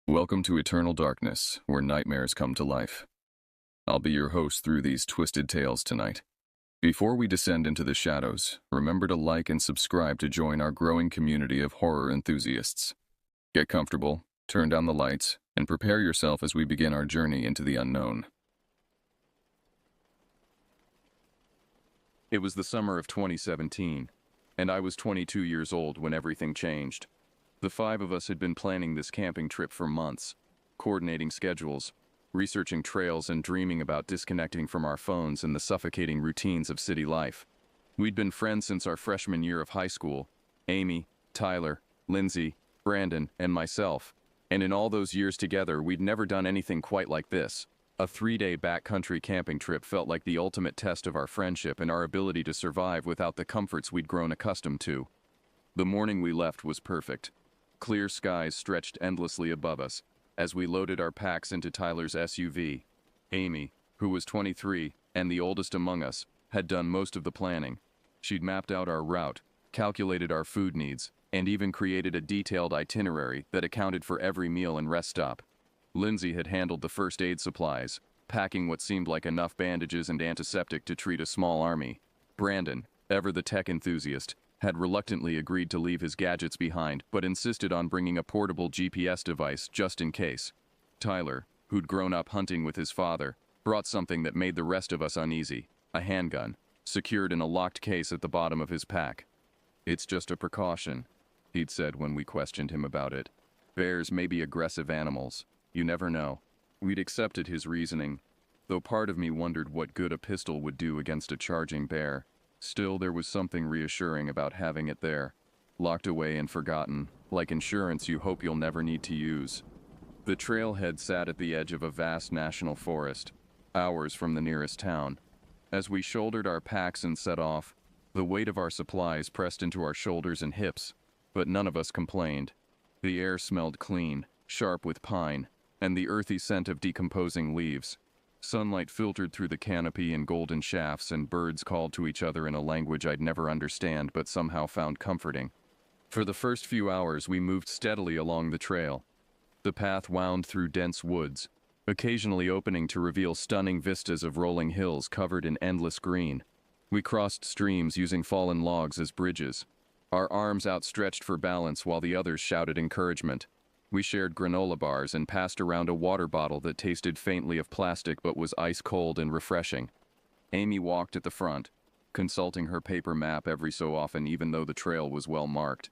Welcome to Eternal Darkness, where nightmares come to life. I'll be your host through these twisted tales tonight. Before we descend into the shadows, remember to like and subscribe to join our growing community of horror enthusiasts. Get comfortable, turn down the lights, and prepare yourself as we begin our journey into the unknown. It was the summer of 2017, and I was 22 years old when everything changed. The five of us had been planning this camping trip for months, coordinating schedules, researching trails, and dreaming about disconnecting from our phones and the suffocating routines of city life. We'd been friends since our freshman year of high school, Amy, Tyler, Lindsay, Brandon, and myself, and in all those years together we'd never done anything quite like this. A 3-day backcountry camping trip felt like the ultimate test of our friendship and our ability to survive without the comforts we'd grown accustomed to. The morning we left was perfect. Clear skies stretched endlessly above us as we loaded our packs into Tyler's SUV. Amy, who was 23 and the oldest among us, had done most of the planning. She'd mapped out our route, calculated our food needs, and even created a detailed itinerary that accounted for every meal and rest stop. Lindsay had handled the first aid supplies, packing what seemed like enough bandages and antiseptic to treat a small army. Brandon, ever the tech enthusiast, had reluctantly agreed to leave his gadgets behind, but insisted on bringing a portable GPS device just in case. Tyler, who'd grown up hunting with his father, brought something that made the rest of us uneasy, a handgun, secured in a locked case at the bottom of his pack. "It's just a precaution," he'd said when we questioned him about it. "Bears may be aggressive animals. You never know." We'd accepted his reasoning, though part of me wondered what good a pistol would do against a charging bear. Still, there was something reassuring about having it there, locked away and forgotten, like insurance you hope you'll never need to use. The trailhead sat at the edge of a vast national forest, hours from the nearest town. As we shouldered our packs and set off, the weight of our supplies pressed into our shoulders and hips, but none of us complained. The air smelled clean, sharp with pine, and the earthy scent of decomposing leaves. Sunlight filtered through the canopy in golden shafts, and birds called to each other in a language I'd never understand but somehow found comforting. For the first few hours we moved steadily along the trail. The path wound through dense woods, occasionally opening to reveal stunning vistas of rolling hills covered in endless green. We crossed streams using fallen logs as bridges, our arms outstretched for balance while the others shouted encouragement. We shared granola bars and passed around a water bottle that tasted faintly of plastic but was ice cold and refreshing. Amy walked at the front, consulting her paper map every so often even though the trail was well marked.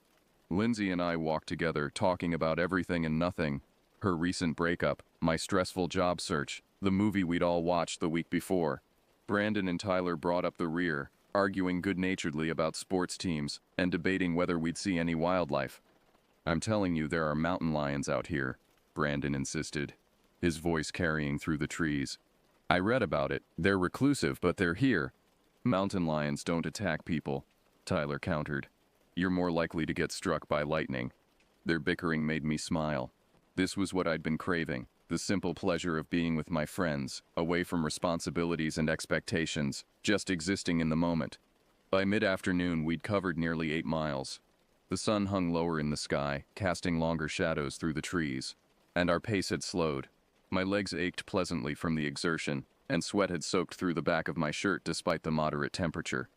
Lindsay and I walked together, talking about everything and nothing: her recent breakup, my stressful job search, the movie we'd all watched the week before. Brandon and Tyler brought up the rear, arguing good-naturedly about sports teams and debating whether we'd see any wildlife. "I'm telling you, there are mountain lions out here," Brandon insisted, his voice carrying through the trees. "I read about it. They're reclusive, but they're here." "Mountain lions don't attack people," Tyler countered. "You're more likely to get struck by lightning." Their bickering made me smile. This was what I'd been craving, the simple pleasure of being with my friends, away from responsibilities and expectations, just existing in the moment. By mid-afternoon, we'd covered nearly 8 miles. The sun hung lower in the sky, casting longer shadows through the trees, and our pace had slowed. My legs ached pleasantly from the exertion, and sweat had soaked through the back of my shirt despite the moderate temperature.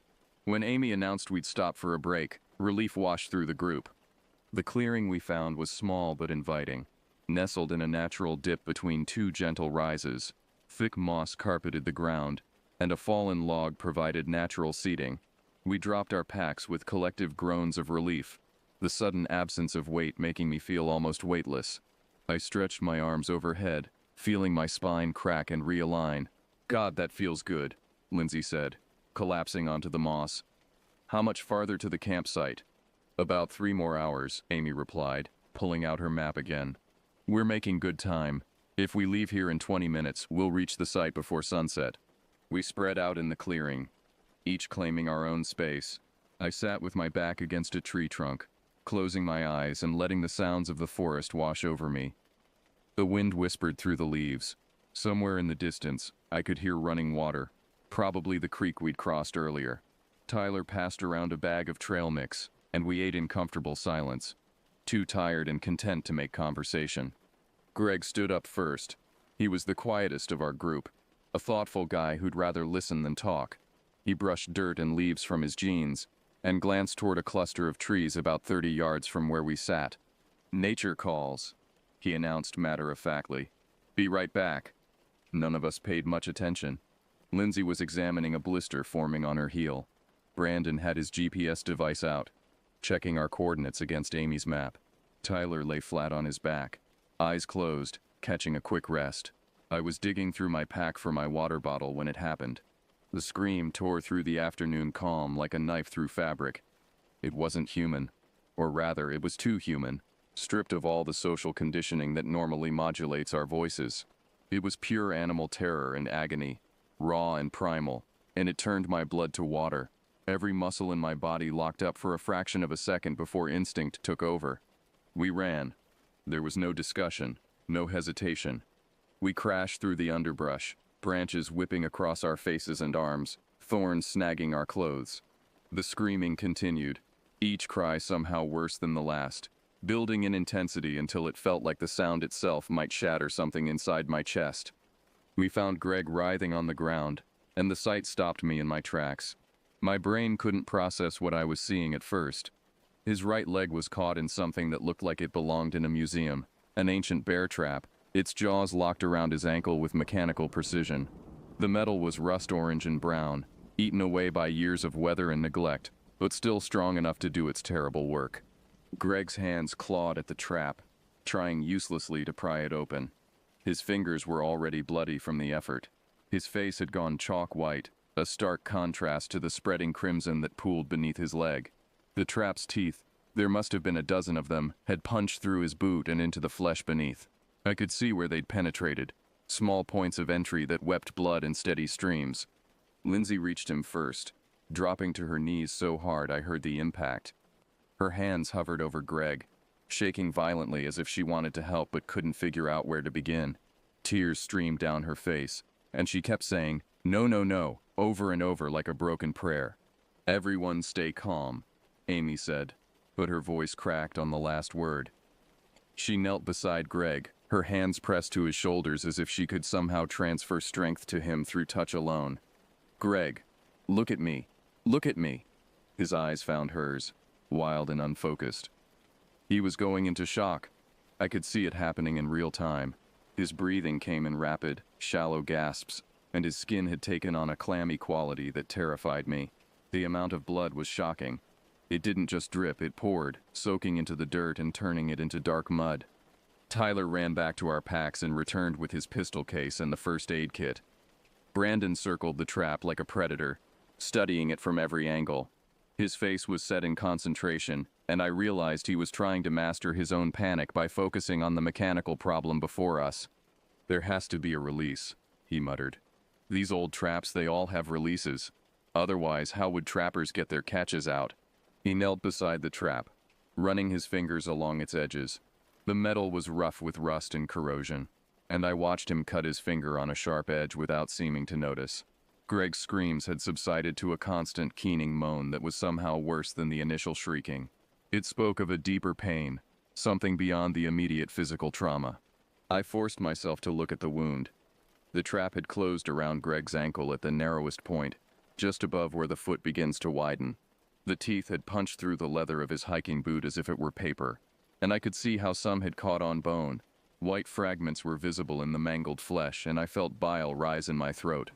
When Amy announced we'd stop for a break, relief washed through the group. The clearing we found was small but inviting, nestled in a natural dip between 2 gentle rises. Thick moss carpeted the ground, and a fallen log provided natural seating. We dropped our packs with collective groans of relief, the sudden absence of weight making me feel almost weightless. I stretched my arms overhead, feeling my spine crack and realign. "God, that feels good," Lindsay said, collapsing onto the moss. "How much farther to the campsite?" "About 3 more hours," Amy replied, pulling out her map again. "We're making good time. If we leave here in 20 minutes, we'll reach the site before sunset." We spread out in the clearing, each claiming our own space. I sat with my back against a tree trunk, closing my eyes and letting the sounds of the forest wash over me. The wind whispered through the leaves. Somewhere in the distance, I could hear running water, probably the creek we'd crossed earlier. Tyler passed around a bag of trail mix, and we ate in comfortable silence, too tired and content to make conversation. Greg stood up first. He was the quietest of our group, a thoughtful guy who'd rather listen than talk. He brushed dirt and leaves from his jeans and glanced toward a cluster of trees about 30 yards from where we sat. "Nature calls," he announced matter-of-factly. "Be right back." None of us paid much attention. Lindsay was examining a blister forming on her heel. Brandon had his GPS device out, checking our coordinates against Amy's map. Tyler lay flat on his back, eyes closed, catching a quick rest. I was digging through my pack for my water bottle when it happened. The scream tore through the afternoon calm like a knife through fabric. It wasn't human, or rather, it was too human, stripped of all the social conditioning that normally modulates our voices. It was pure animal terror and agony, raw and primal, and it turned my blood to water. Every muscle in my body locked up for a fraction of a second before instinct took over. We ran. There was no discussion, no hesitation. We crashed through the underbrush, branches whipping across our faces and arms, thorns snagging our clothes. The screaming continued, each cry somehow worse than the last, building in intensity until it felt like the sound itself might shatter something inside my chest. We found Greg writhing on the ground, and the sight stopped me in my tracks. My brain couldn't process what I was seeing at first. His right leg was caught in something that looked like it belonged in a museum, an ancient bear trap, its jaws locked around his ankle with mechanical precision. The metal was rust orange and brown, eaten away by years of weather and neglect, but still strong enough to do its terrible work. Greg's hands clawed at the trap, trying uselessly to pry it open. His fingers were already bloody from the effort. His face had gone chalk white, a stark contrast to the spreading crimson that pooled beneath his leg. The trap's teeth, there must have been a dozen of them, had punched through his boot and into the flesh beneath. I could see where they'd penetrated, small points of entry that wept blood in steady streams. Lindsay reached him first, dropping to her knees so hard I heard the impact. Her hands hovered over Greg, shaking violently as if she wanted to help but couldn't figure out where to begin. Tears streamed down her face, and she kept saying, "No, no, no," over and over like a broken prayer. "Everyone stay calm," Amy said, but her voice cracked on the last word. She knelt beside Greg, her hands pressed to his shoulders as if she could somehow transfer strength to him through touch alone. "Greg, look at me. Look at me." His eyes found hers, wild and unfocused. He was going into shock. I could see it happening in real time. His breathing came in rapid, shallow gasps, and his skin had taken on a clammy quality that terrified me. The amount of blood was shocking. It didn't just drip, it poured, soaking into the dirt and turning it into dark mud. Tyler ran back to our packs and returned with his pistol case and the first aid kit. Brandon circled the trap like a predator, studying it from every angle. His face was set in concentration, and I realized he was trying to master his own panic by focusing on the mechanical problem before us. "There has to be a release," he muttered. "These old traps, they all have releases. Otherwise, how would trappers get their catches out?" He knelt beside the trap, running his fingers along its edges. The metal was rough with rust and corrosion, and I watched him cut his finger on a sharp edge without seeming to notice. Greg's screams had subsided to a constant keening moan that was somehow worse than the initial shrieking. It spoke of a deeper pain, something beyond the immediate physical trauma. I forced myself to look at the wound. The trap had closed around Greg's ankle at the narrowest point, just above where the foot begins to widen. The teeth had punched through the leather of his hiking boot as if it were paper, and I could see how some had caught on bone. White fragments were visible in the mangled flesh, and I felt bile rise in my throat.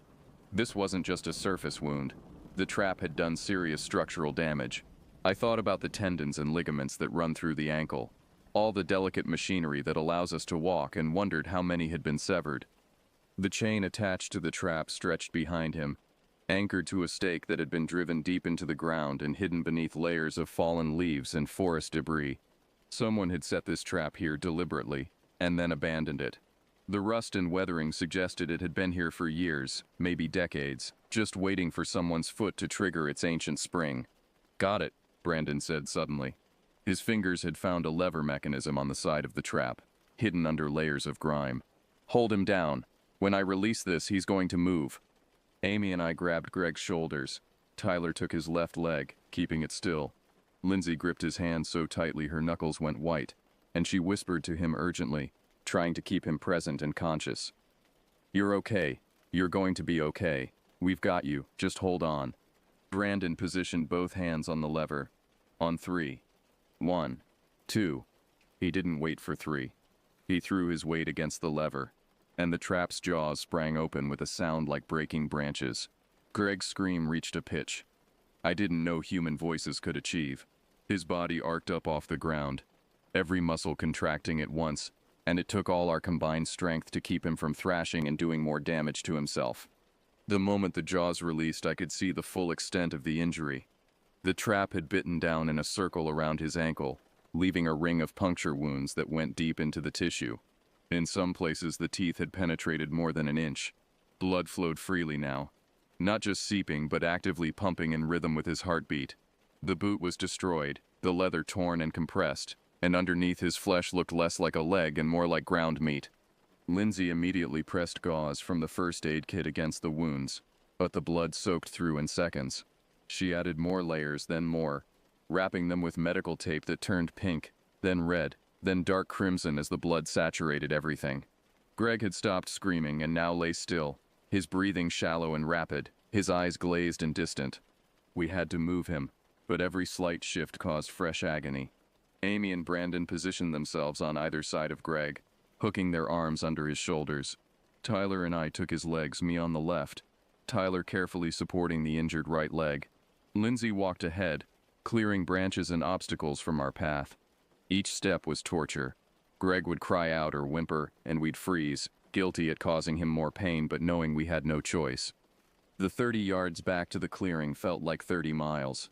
This wasn't just a surface wound. The trap had done serious structural damage. I thought about the tendons and ligaments that run through the ankle, all the delicate machinery that allows us to walk, and wondered how many had been severed. The chain attached to the trap stretched behind him, anchored to a stake that had been driven deep into the ground and hidden beneath layers of fallen leaves and forest debris. Someone had set this trap here deliberately, and then abandoned it. The rust and weathering suggested it had been here for years, maybe decades, just waiting for someone's foot to trigger its ancient spring. "Got it," Brandon said suddenly. His fingers had found a lever mechanism on the side of the trap, hidden under layers of grime. "Hold him down. When I release this, he's going to move." Amy and I grabbed Greg's shoulders. Tyler took his left leg, keeping it still. Lindsay gripped his hand so tightly her knuckles went white, and she whispered to him urgently, trying to keep him present and conscious. "You're okay. You're going to be okay. We've got you. Just hold on." Brandon positioned both hands on the lever. On three. 1, 2. He didn't wait for 3. He threw his weight against the lever, and the trap's jaws sprang open with a sound like breaking branches. Greg's scream reached a pitch I didn't know human voices could achieve. His body arced up off the ground, every muscle contracting at once, and it took all our combined strength to keep him from thrashing and doing more damage to himself. The moment the jaws released, I could see the full extent of the injury. The trap had bitten down in a circle around his ankle, leaving a ring of puncture wounds that went deep into the tissue. In some places, the teeth had penetrated more than an inch. Blood flowed freely now, not just seeping, but actively pumping in rhythm with his heartbeat. The boot was destroyed, the leather torn and compressed, and underneath his flesh looked less like a leg and more like ground meat. Lindsay immediately pressed gauze from the first aid kit against the wounds, but the blood soaked through in seconds. She added more layers, then more, wrapping them with medical tape that turned pink, then red, then dark crimson as the blood saturated everything. Greg had stopped screaming and now lay still, his breathing shallow and rapid, his eyes glazed and distant. We had to move him, but every slight shift caused fresh agony. Amy and Brandon positioned themselves on either side of Greg, hooking their arms under his shoulders. Tyler and I took his legs, me on the left, Tyler carefully supporting the injured right leg. Lindsay walked ahead, clearing branches and obstacles from our path. Each step was torture. Greg would cry out or whimper, and we'd freeze, guilty at causing him more pain but knowing we had no choice. The 30 yards back to the clearing felt like 30 miles.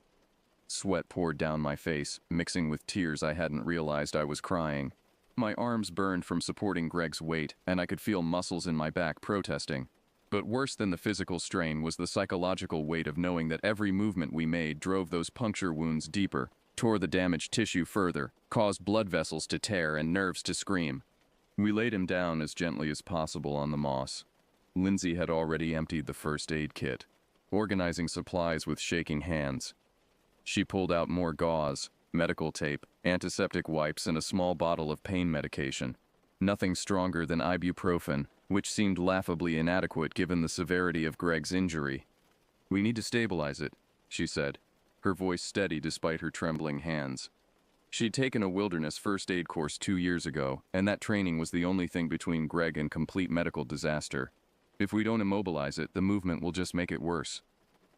Sweat poured down my face, mixing with tears I hadn't realized I was crying. My arms burned from supporting Greg's weight, and I could feel muscles in my back protesting. But worse than the physical strain was the psychological weight of knowing that every movement we made drove those puncture wounds deeper, tore the damaged tissue further, caused blood vessels to tear and nerves to scream. We laid him down as gently as possible on the moss. Lindsay had already emptied the first aid kit, organizing supplies with shaking hands. She pulled out more gauze, medical tape, antiseptic wipes, and a small bottle of pain medication. Nothing stronger than ibuprofen, which seemed laughably inadequate given the severity of Greg's injury. "We need to stabilize it," she said, her voice steady despite her trembling hands. She'd taken a wilderness first aid course 2 years ago, and that training was the only thing between Greg and complete medical disaster. If we don't immobilize it, the movement will just make it worse.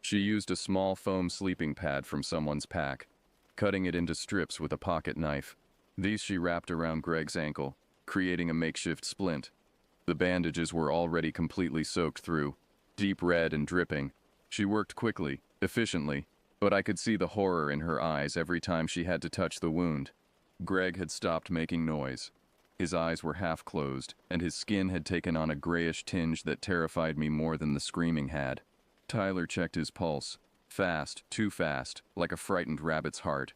She used a small foam sleeping pad from someone's pack, cutting it into strips with a pocket knife. These she wrapped around Greg's ankle, creating a makeshift splint. The bandages were already completely soaked through, deep red and dripping. She worked quickly, efficiently, but I could see the horror in her eyes every time she had to touch the wound. Greg had stopped making noise. His eyes were half closed, and his skin had taken on a grayish tinge that terrified me more than the screaming had. Tyler checked his pulse. Fast, too fast, like a frightened rabbit's heart.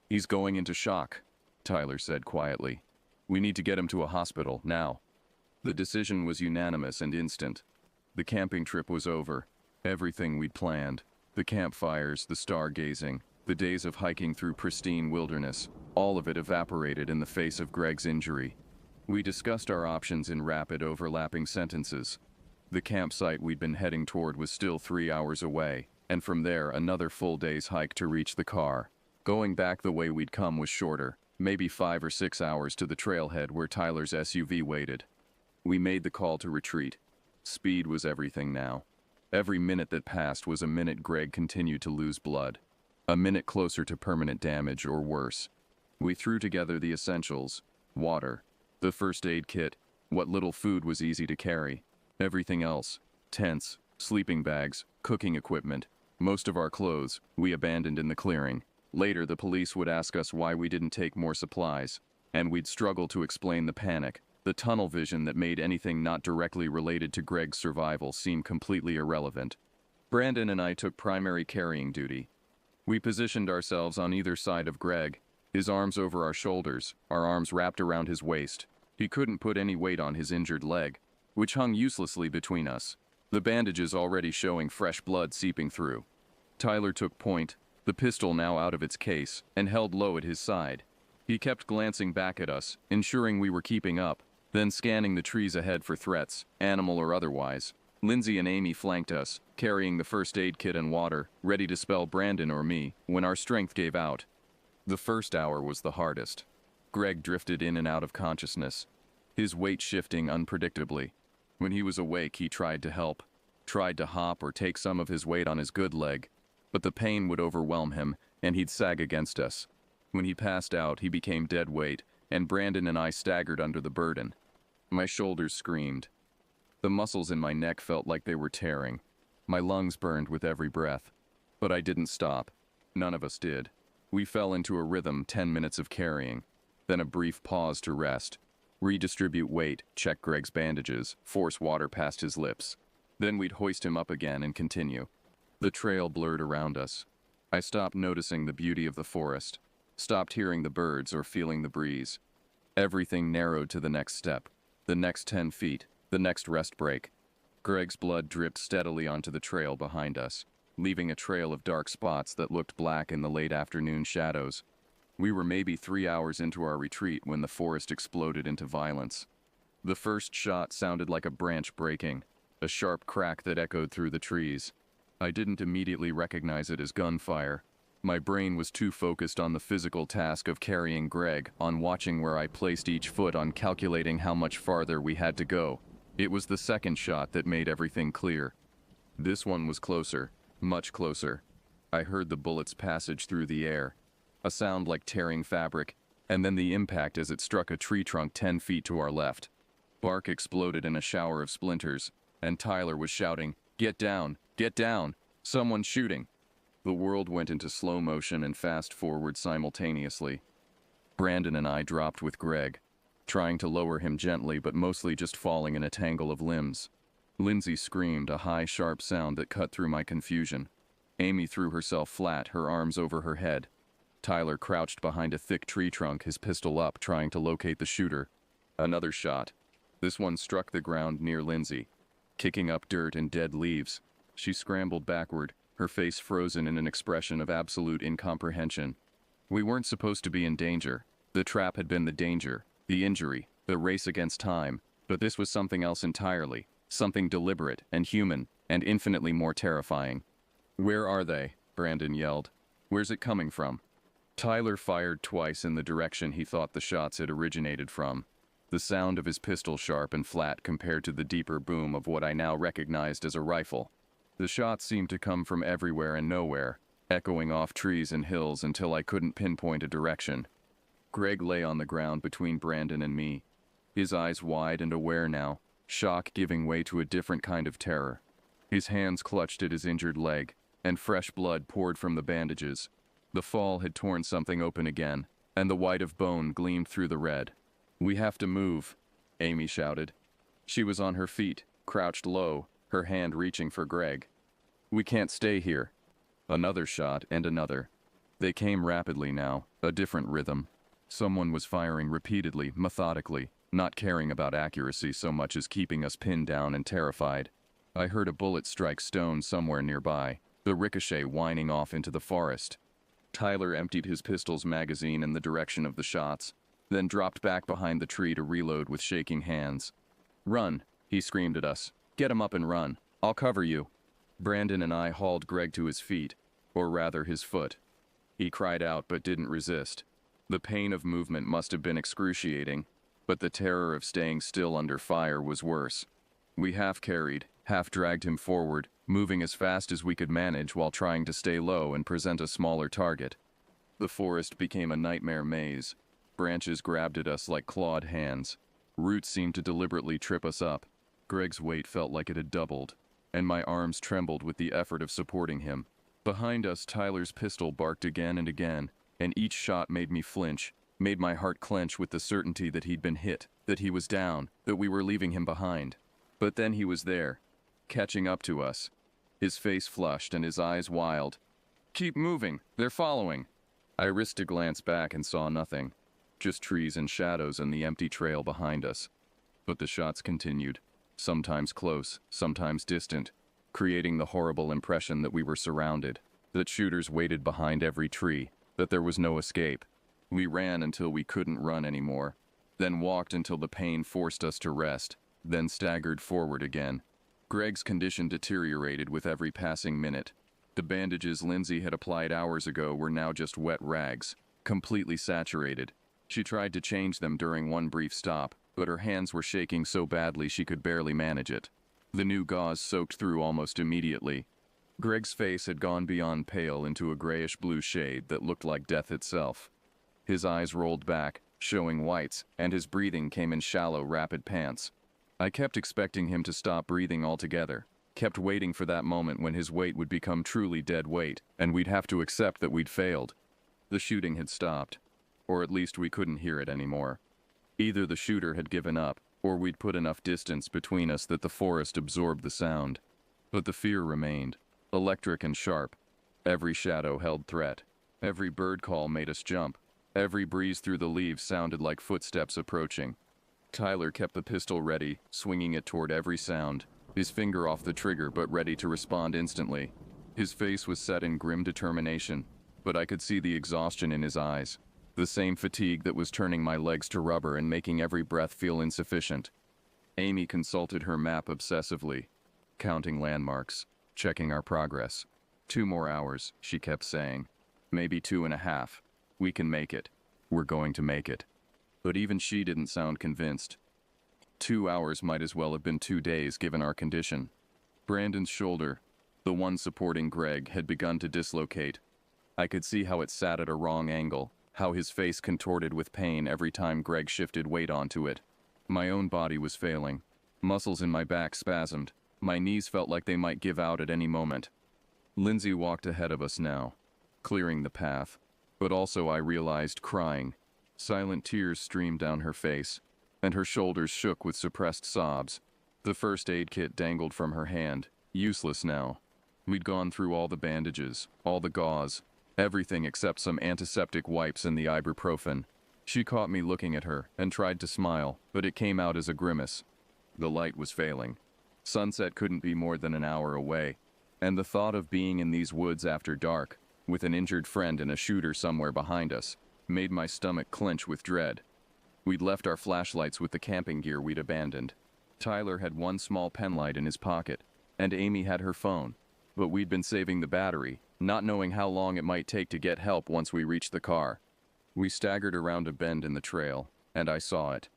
"He's going into shock," Tyler said quietly. "We need to get him to a hospital, now." The decision was unanimous and instant. The camping trip was over. Everything we'd planned. The campfires, the stargazing, the days of hiking through pristine wilderness, all of it evaporated in the face of Greg's injury. We discussed our options in rapid, overlapping sentences. The campsite we'd been heading toward was still 3 hours away, and from there another full day's hike to reach the car. Going back the way we'd come was shorter, maybe 5 or 6 hours to the trailhead where Tyler's SUV waited. We made the call to retreat. Speed was everything now. Every minute that passed was a minute Greg continued to lose blood. A minute closer to permanent damage or worse. We threw together the essentials: water, the first aid kit, what little food was easy to carry. Everything else, tents, sleeping bags, cooking equipment, most of our clothes, we abandoned in the clearing. Later, the police would ask us why we didn't take more supplies, and we'd struggle to explain the panic, the tunnel vision that made anything not directly related to Greg's survival seem completely irrelevant. Brandon and I took primary carrying duty. We positioned ourselves on either side of Greg, his arms over our shoulders, our arms wrapped around his waist. He couldn't put any weight on his injured leg, which hung uselessly between us, the bandages already showing fresh blood seeping through. Tyler took point, the pistol now out of its case, and held low at his side. He kept glancing back at us, ensuring we were keeping up, Then scanning the trees ahead for threats, animal or otherwise. Lindsay and Amy flanked us, carrying the first aid kit and water, ready to spell Brandon or me when our strength gave out. The first hour was the hardest. Greg drifted in and out of consciousness, his weight shifting unpredictably. When he was awake, he tried to help, tried to hop or take some of his weight on his good leg, but the pain would overwhelm him, and he'd sag against us. When he passed out, he became dead weight, and Brandon and I staggered under the burden. My shoulders screamed. The muscles in my neck felt like they were tearing. My lungs burned with every breath. But I didn't stop. None of us did. We fell into a rhythm, 10 minutes of carrying, then a brief pause to rest, redistribute weight, check Greg's bandages, force water past his lips. Then we'd hoist him up again and continue. The trail blurred around us. I stopped noticing the beauty of the forest, stopped hearing the birds or feeling the breeze. Everything narrowed to the next step, the next 10 feet, the next rest break. Greg's blood dripped steadily onto the trail behind us, leaving a trail of dark spots that looked black in the late afternoon shadows. We were maybe 3 hours into our retreat when the forest exploded into violence. The first shot sounded like a branch breaking, a sharp crack that echoed through the trees. I didn't immediately recognize it as gunfire. My brain was too focused on the physical task of carrying Greg, on watching where I placed each foot, on calculating how much farther we had to go. It was the second shot that made everything clear. This one was closer, much closer. I heard the bullet's passage through the air, a sound like tearing fabric, and then the impact as it struck a tree trunk 10 feet to our left. Bark exploded in a shower of splinters, and Tyler was shouting, "Get down! Get down! Someone's shooting!" The world went into slow motion and fast forward simultaneously. Brandon and I dropped with Greg, trying to lower him gently but mostly just falling in a tangle of limbs. Lindsay screamed, a high, sharp sound that cut through my confusion. Amy threw herself flat, her arms over her head. Tyler crouched behind a thick tree trunk, his pistol up, trying to locate the shooter. Another shot. This one struck the ground near Lindsay, kicking up dirt and dead leaves. She scrambled backward, her face frozen in an expression of absolute incomprehension. We weren't supposed to be in danger. The trap had been the danger, the injury, the race against time, but this was something else entirely, something deliberate and human and infinitely more terrifying. "Where are they?" Brandon yelled. "Where's it coming from?" Tyler fired twice in the direction he thought the shots had originated from, the sound of his pistol sharp and flat compared to the deeper boom of what I now recognized as a rifle. The shots seemed to come from everywhere and nowhere, echoing off trees and hills until I couldn't pinpoint a direction. Greg lay on the ground between Brandon and me, his eyes wide and aware now, shock giving way to a different kind of terror. His hands clutched at his injured leg, and fresh blood poured from the bandages. The fall had torn something open again, and the white of bone gleamed through the red. "We have to move," Amy shouted. She was on her feet, crouched low, her hand reaching for Greg. "We can't stay here." Another shot and another. They came rapidly now, a different rhythm. Someone was firing repeatedly, methodically, not caring about accuracy so much as keeping us pinned down and terrified. I heard a bullet strike stone somewhere nearby, the ricochet whining off into the forest. Tyler emptied his pistol's magazine in the direction of the shots, then dropped back behind the tree to reload with shaking hands. "Run," he screamed at us. "Get him up and run. I'll cover you." Brandon and I hauled Greg to his feet, or rather his foot. He cried out but didn't resist. The pain of movement must have been excruciating, but the terror of staying still under fire was worse. We half carried, half dragged him forward, moving as fast as we could manage while trying to stay low and present a smaller target. The forest became a nightmare maze. Branches grabbed at us like clawed hands. Roots seemed to deliberately trip us up. Greg's weight felt like it had doubled, and my arms trembled with the effort of supporting him. Behind us, Tyler's pistol barked again and again, and each shot made me flinch, made my heart clench with the certainty that he'd been hit, that he was down, that we were leaving him behind. But then he was there, catching up to us. His face flushed and his eyes wild. "Keep moving, they're following." I risked a glance back and saw nothing, just trees and shadows and the empty trail behind us. But the shots continued, sometimes close, sometimes distant, creating the horrible impression that we were surrounded, that shooters waited behind every tree, that there was no escape. We ran until we couldn't run anymore. then walked until the pain forced us to rest, then staggered forward again. Greg's condition deteriorated with every passing minute. The bandages Lindsay had applied hours ago were now just wet rags, completely saturated. She tried to change them during one brief stop, but her hands were shaking so badly she could barely manage it. The new gauze soaked through almost immediately. Greg's face had gone beyond pale into a grayish-blue shade that looked like death itself. His eyes rolled back, showing whites, and his breathing came in shallow, rapid pants. I kept expecting him to stop breathing altogether, kept waiting for that moment when his weight would become truly dead weight, and we'd have to accept that we'd failed. The shooting had stopped, or at least we couldn't hear it anymore. Either the shooter had given up, or we'd put enough distance between us that the forest absorbed the sound. But the fear remained, electric and sharp. Every shadow held threat. Every bird call made us jump. Every breeze through the leaves sounded like footsteps approaching. Tyler kept the pistol ready, swinging it toward every sound, his finger off the trigger but ready to respond instantly. His face was set in grim determination, but I could see the exhaustion in his eyes. The same fatigue that was turning my legs to rubber and making every breath feel insufficient. Amy consulted her map obsessively, counting landmarks, checking our progress. 2 more hours, she kept saying. Maybe 2.5. We can make it. We're going to make it. But even she didn't sound convinced. 2 hours might as well have been 2 days given our condition. Brandon's shoulder, the one supporting Greg, had begun to dislocate. I could see how it sat at a wrong angle, how his face contorted with pain every time Greg shifted weight onto it. My own body was failing. Muscles in my back spasmed. My knees felt like they might give out at any moment. Lindsay walked ahead of us now, clearing the path, but also I realized crying. Silent tears streamed down her face, and her shoulders shook with suppressed sobs. The first aid kit dangled from her hand, useless now. We'd gone through all the bandages, all the gauze, everything except some antiseptic wipes and the ibuprofen. She caught me looking at her and tried to smile, but it came out as a grimace. The light was failing. Sunset couldn't be more than an hour away, and the thought of being in these woods after dark, with an injured friend and a shooter somewhere behind us, made my stomach clench with dread. We'd left our flashlights with the camping gear we'd abandoned. Tyler had one small penlight in his pocket, and Amy had her phone, but we'd been saving the battery, not knowing how long it might take to get help once we reached the car. We staggered around a bend in the trail, and I saw it.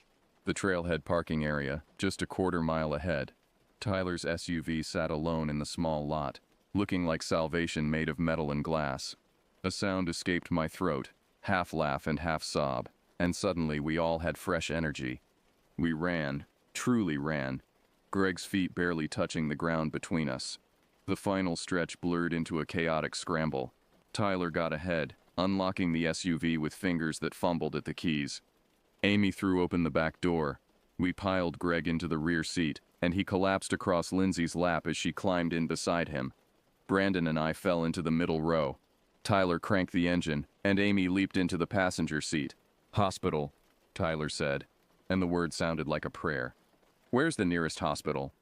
The trailhead parking area, just a quarter-mile ahead. Tyler's SUV sat alone in the small lot, looking like salvation made of metal and glass. A sound escaped my throat, half laugh and half sob, and suddenly we all had fresh energy. We ran, truly ran, Greg's feet barely touching the ground between us. The final stretch blurred into a chaotic scramble. Tyler got ahead, unlocking the SUV with fingers that fumbled at the keys. Amy threw open the back door. We piled Greg into the rear seat, and he collapsed across Lindsay's lap as she climbed in beside him. Brandon and I fell into the middle row. Tyler cranked the engine, and Amy leaped into the passenger seat. "Hospital," Tyler said, and the word sounded like a prayer. "Where's the nearest hospital?"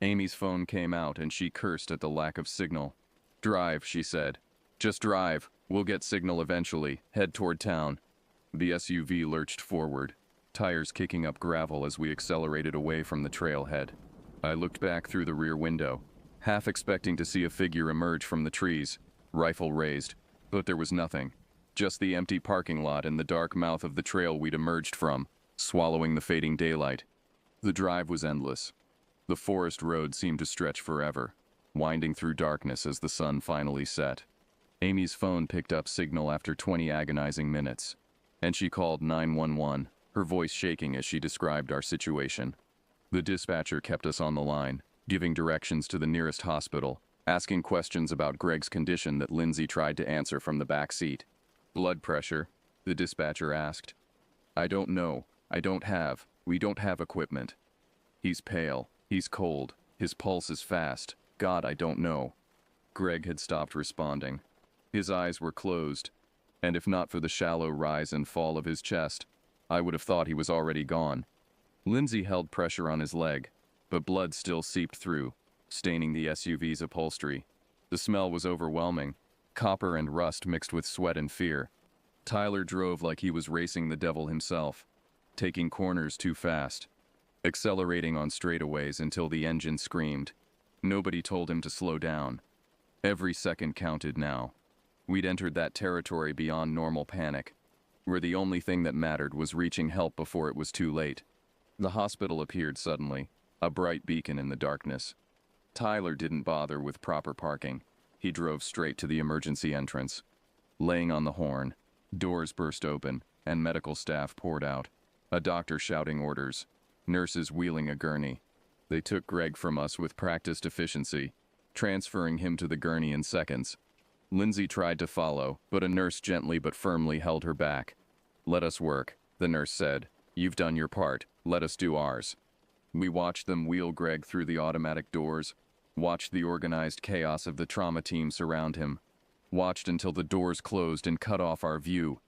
Amy's phone came out and she cursed at the lack of signal. "Drive," she said. "Just drive. We'll get signal eventually. Head toward town." The SUV lurched forward, tires kicking up gravel as we accelerated away from the trailhead. I looked back through the rear window, half expecting to see a figure emerge from the trees, rifle raised, but there was nothing. Just the empty parking lot and the dark mouth of the trail we'd emerged from, swallowing the fading daylight. The drive was endless. The forest road seemed to stretch forever, winding through darkness as the sun finally set. Amy's phone picked up signal after 20 agonizing minutes, and she called 911, her voice shaking as she described our situation. The dispatcher kept us on the line, giving directions to the nearest hospital, asking questions about Greg's condition that Lindsay tried to answer from the back seat. "Blood pressure?" the dispatcher asked. "I don't know. We don't have equipment. He's pale. He's cold. His pulse is fast. God, I don't know." Greg had stopped responding. His eyes were closed, and if not for the shallow rise and fall of his chest, I would have thought he was already gone. Lindsay held pressure on his leg, but blood still seeped through, staining the SUV's upholstery. The smell was overwhelming, copper and rust mixed with sweat and fear. Tyler drove like he was racing the devil himself. taking corners too fast, accelerating on straightaways until the engine screamed. Nobody told him to slow down. Every second counted now. We'd entered that territory beyond normal panic, where the only thing that mattered was reaching help before it was too late. The hospital appeared suddenly, a bright beacon in the darkness. Tyler didn't bother with proper parking. He drove straight to the emergency entrance. Laying on the horn, doors burst open, and medical staff poured out. A doctor shouting orders, nurses wheeling a gurney. They took Greg from us with practiced efficiency, transferring him to the gurney in seconds. Lindsay tried to follow, but a nurse gently but firmly held her back. "Let us work," the nurse said. "You've done your part, let us do ours." We watched them wheel Greg through the automatic doors, watched the organized chaos of the trauma team surround him, watched until the doors closed and cut off our view.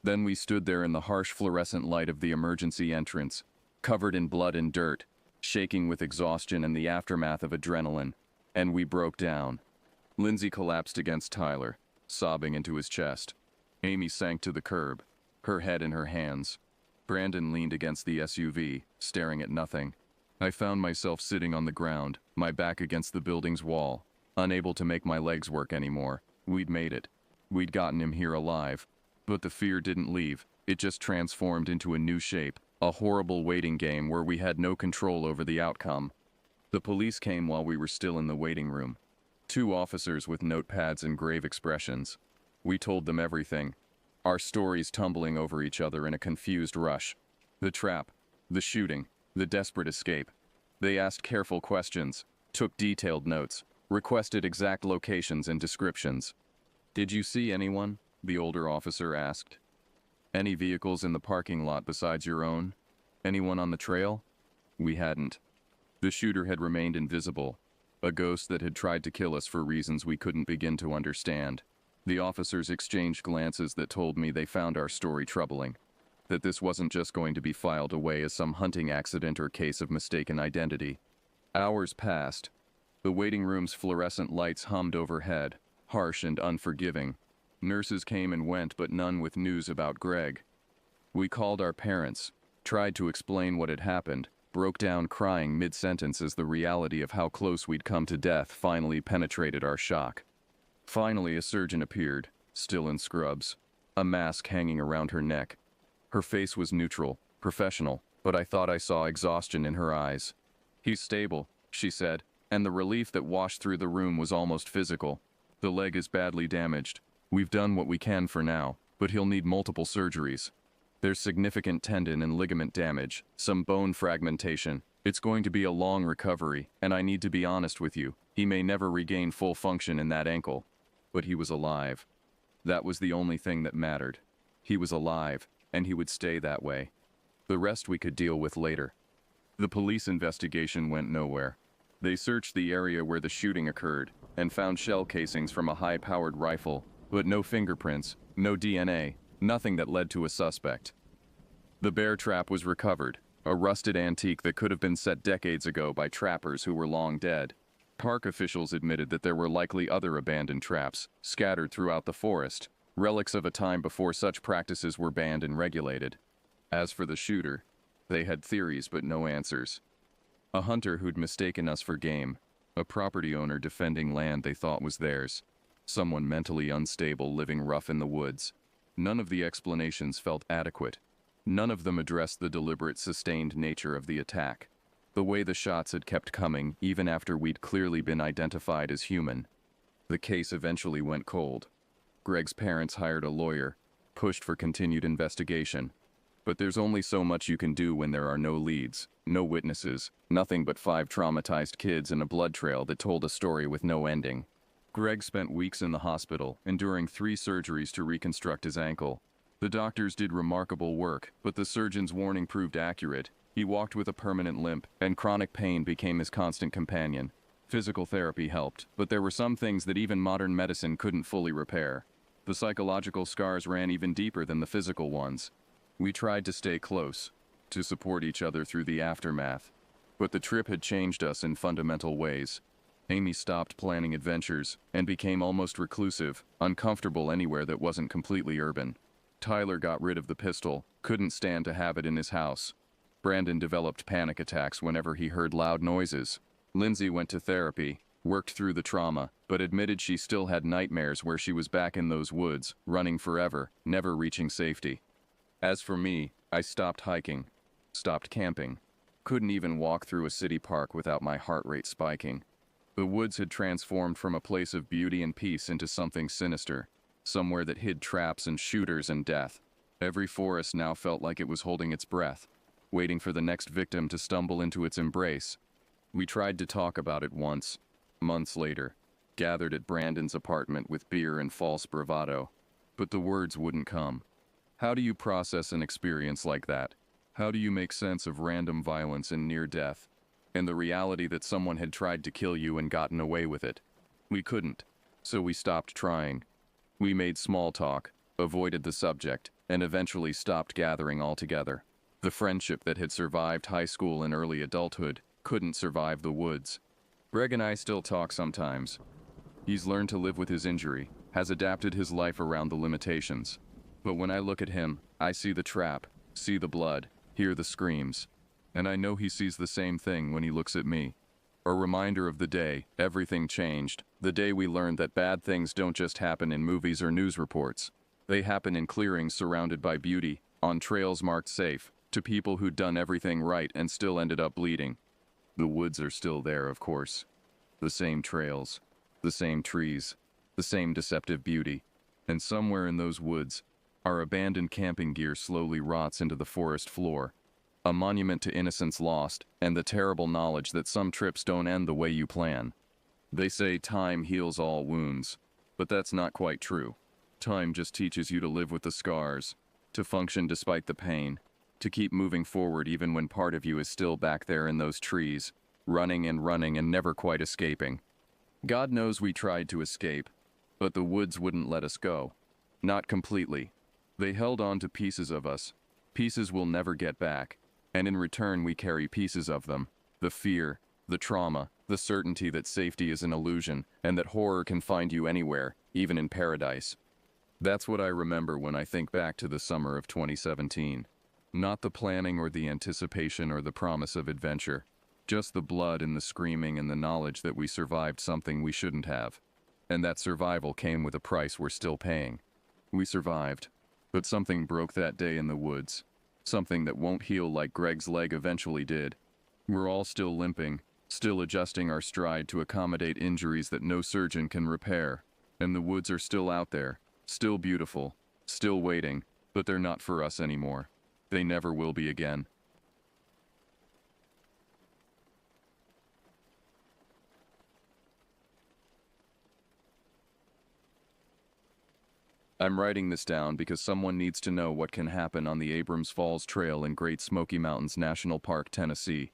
Then we stood there in the harsh fluorescent light of the emergency entrance, covered in blood and dirt, shaking with exhaustion and the aftermath of adrenaline, and we broke down. Lindsay collapsed against Tyler, sobbing into his chest. Amy sank to the curb, her head in her hands. Brandon leaned against the SUV, staring at nothing. I found myself sitting on the ground, my back against the building's wall, unable to make my legs work anymore. We'd made it. We'd gotten him here alive. But the fear didn't leave. It just transformed into a new shape, a horrible waiting game where we had no control over the outcome. The police came while we were still in the waiting room. 2 officers with notepads and grave expressions. We told them everything, our stories tumbling over each other in a confused rush. The trap, the shooting, the desperate escape. They asked careful questions, took detailed notes, requested exact locations and descriptions. "Did you see anyone?" the older officer asked. "Any vehicles in the parking lot besides your own? Anyone on the trail?" We hadn't. The shooter had remained invisible, a ghost that had tried to kill us for reasons we couldn't begin to understand. The officers exchanged glances that told me they found our story troubling, that this wasn't just going to be filed away as some hunting accident or case of mistaken identity. Hours passed. The waiting room's fluorescent lights hummed overhead, harsh and unforgiving. Nurses came and went, but none with news about Greg. We called our parents, tried to explain what had happened, broke down crying mid-sentence as the reality of how close we'd come to death finally penetrated our shock. Finally, a surgeon appeared, still in scrubs, a mask hanging around her neck. Her face was neutral, professional, but I thought I saw exhaustion in her eyes. "He's stable," she said, and the relief that washed through the room was almost physical. "The leg is badly damaged. We've done what we can for now, but he'll need multiple surgeries. There's significant tendon and ligament damage, some bone fragmentation. It's going to be a long recovery, and I need to be honest with you, he may never regain full function in that ankle." But he was alive. That was the only thing that mattered. He was alive, and he would stay that way. The rest we could deal with later. The police investigation went nowhere. They searched the area where the shooting occurred and found shell casings from a high-powered rifle, but no fingerprints, no DNA, nothing that led to a suspect. The bear trap was recovered, a rusted antique that could have been set decades ago by trappers who were long dead. Park officials admitted that there were likely other abandoned traps, scattered throughout the forest, relics of a time before such practices were banned and regulated. As for the shooter, they had theories but no answers. A hunter who'd mistaken us for game, a property owner defending land they thought was theirs, someone mentally unstable living rough in the woods. None of the explanations felt adequate. None of them addressed the deliberate, sustained nature of the attack. The way the shots had kept coming, even after we'd clearly been identified as human. The case eventually went cold. Greg's parents hired a lawyer, pushed for continued investigation. But there's only so much you can do when there are no leads, no witnesses, nothing but 5 traumatized kids and a blood trail that told a story with no ending. Greg spent weeks in the hospital, enduring 3 surgeries to reconstruct his ankle. The doctors did remarkable work, but the surgeon's warning proved accurate. He walked with a permanent limp, and chronic pain became his constant companion. Physical therapy helped, but there were some things that even modern medicine couldn't fully repair. The psychological scars ran even deeper than the physical ones. We tried to stay close, to support each other through the aftermath. But the trip had changed us in fundamental ways. Amy stopped planning adventures, and became almost reclusive, uncomfortable anywhere that wasn't completely urban. Tyler got rid of the pistol, couldn't stand to have it in his house. Brandon developed panic attacks whenever he heard loud noises. Lindsay went to therapy, worked through the trauma, but admitted she still had nightmares where she was back in those woods, running forever, never reaching safety. As for me, I stopped hiking, stopped camping. Couldn't even walk through a city park without my heart rate spiking. The woods had transformed from a place of beauty and peace into something sinister, somewhere that hid traps and shooters and death. Every forest now felt like it was holding its breath, waiting for the next victim to stumble into its embrace. We tried to talk about it once, months later, gathered at Brandon's apartment with beer and false bravado, but the words wouldn't come. How do you process an experience like that? How do you make sense of random violence and near death, and the reality that someone had tried to kill you and gotten away with it? We couldn't, so we stopped trying. We made small talk, avoided the subject, and eventually stopped gathering altogether. The friendship that had survived high school and early adulthood couldn't survive the woods. Greg and I still talk sometimes. He's learned to live with his injury, has adapted his life around the limitations. But when I look at him, I see the trap, see the blood, hear the screams. And I know he sees the same thing when he looks at me. A reminder of the day everything changed, the day we learned that bad things don't just happen in movies or news reports. They happen in clearings surrounded by beauty, on trails marked safe, to people who'd done everything right and still ended up bleeding. The woods are still there, of course. The same trails, the same trees, the same deceptive beauty. And somewhere in those woods, our abandoned camping gear slowly rots into the forest floor. A monument to innocence lost, and the terrible knowledge that some trips don't end the way you plan. They say time heals all wounds, but that's not quite true. Time just teaches you to live with the scars, to function despite the pain, to keep moving forward even when part of you is still back there in those trees, running and never quite escaping. God knows we tried to escape, but the woods wouldn't let us go. Not completely. They held on to pieces of us, pieces we'll never get back, and in return we carry pieces of them. The fear, the trauma, the certainty that safety is an illusion, and that horror can find you anywhere, even in paradise. That's what I remember when I think back to the summer of 2017. Not the planning or the anticipation or the promise of adventure, just the blood and the screaming and the knowledge that we survived something we shouldn't have. And that survival came with a price we're still paying. We survived, but something broke that day in the woods. Something that won't heal like Greg's leg eventually did. We're all still limping, still adjusting our stride to accommodate injuries that no surgeon can repair. And the woods are still out there, still beautiful, still waiting, but they're not for us anymore. They never will be again. I'm writing this down because someone needs to know what can happen on the Abrams Falls Trail in Great Smoky Mountains National Park, Tennessee.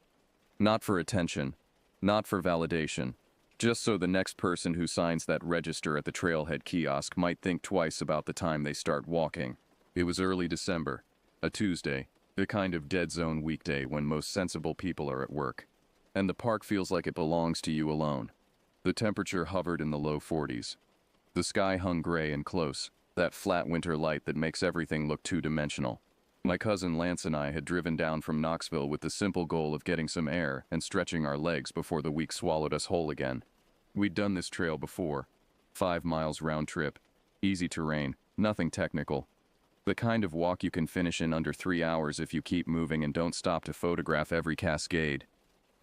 Not for attention, not for validation, just so the next person who signs that register at the trailhead kiosk might think twice about the time they start walking. It was early December, a Tuesday, the kind of dead zone weekday when most sensible people are at work. And the park feels like it belongs to you alone. The temperature hovered in the low 40s. The sky hung gray and close, that flat winter light that makes everything look two-dimensional. My cousin Lance and I had driven down from Knoxville with the simple goal of getting some air and stretching our legs before the week swallowed us whole again. We'd done this trail before. 5 miles round trip. Easy terrain, nothing technical. The kind of walk you can finish in under 3 hours if you keep moving and don't stop to photograph every cascade.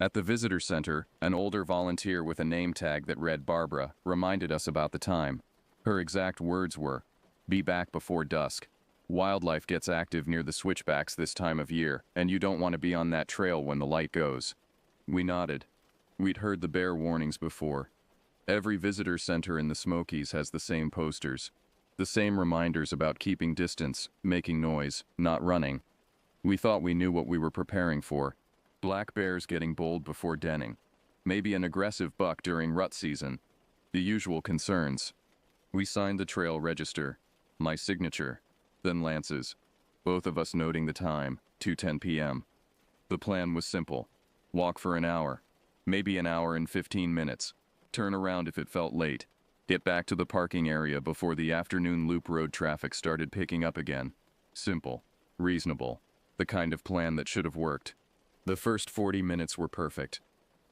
At the visitor center, an older volunteer with a name tag that read Barbara reminded us about the time. Her exact words were, "Be back before dusk. Wildlife gets active near the switchbacks this time of year, and you don't want to be on that trail when the light goes." We nodded. We'd heard the bear warnings before. Every visitor center in the Smokies has the same posters. The same reminders about keeping distance, making noise, not running. We thought we knew what we were preparing for. Black bears getting bold before denning. Maybe an aggressive buck during rut season. The usual concerns. We signed the trail register. My signature. Then Lance's. Both of us noting the time, 2:10 p.m. The plan was simple. Walk for an hour. Maybe an hour and 15 minutes. Turn around if it felt late. Get back to the parking area before the afternoon loop road traffic started picking up again. Simple. Reasonable. The kind of plan that should have worked. The first 40 minutes were perfect.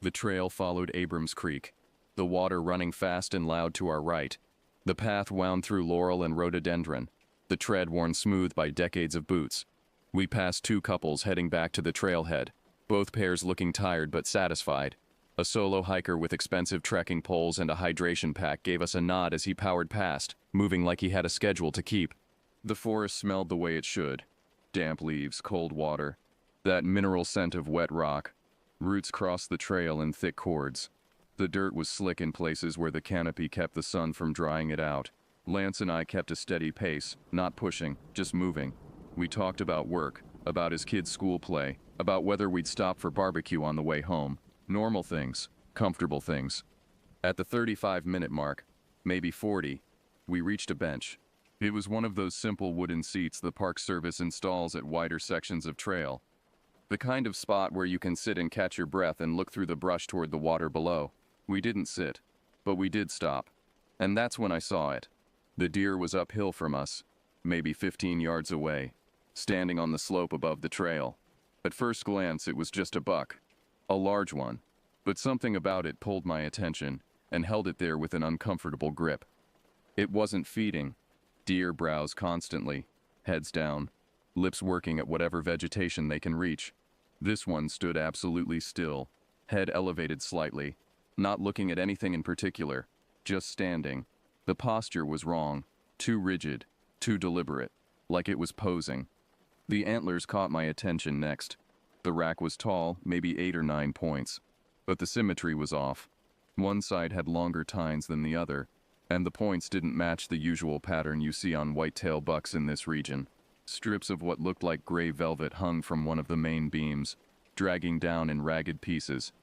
The trail followed Abrams Creek, the water running fast and loud to our right. The path wound through laurel and rhododendron, the tread worn smooth by decades of boots. We passed two couples heading back to the trailhead, both pairs looking tired but satisfied. A solo hiker with expensive trekking poles and a hydration pack gave us a nod as he powered past, moving like he had a schedule to keep. The forest smelled the way it should. Damp leaves, cold water, that mineral scent of wet rock. Roots crossed the trail in thick cords. The dirt was slick in places where the canopy kept the sun from drying it out. Lance and I kept a steady pace, not pushing, just moving. We talked about work, about his kids' school play, about whether we'd stop for barbecue on the way home. Normal things, comfortable things. At the 35-minute mark, maybe 40, we reached a bench. It was one of those simple wooden seats the Park Service installs at wider sections of trail. The kind of spot where you can sit and catch your breath and look through the brush toward the water below. We didn't sit, but we did stop. And that's when I saw it. The deer was uphill from us, maybe 15 yards away, standing on the slope above the trail. At first glance, it was just a buck. A large one, but something about it pulled my attention and held it there with an uncomfortable grip. It wasn't feeding. Deer browse constantly, heads down, lips working at whatever vegetation they can reach. This one stood absolutely still, head elevated slightly, not looking at anything in particular, just standing. The posture was wrong, too rigid, too deliberate, like it was posing. The antlers caught my attention next. The rack was tall, maybe 8 or 9 points, but the symmetry was off. One side had longer tines than the other, and the points didn't match the usual pattern you see on whitetail bucks in this region. Strips of what looked like gray velvet hung from one of the main beams, dragging down in ragged pieces.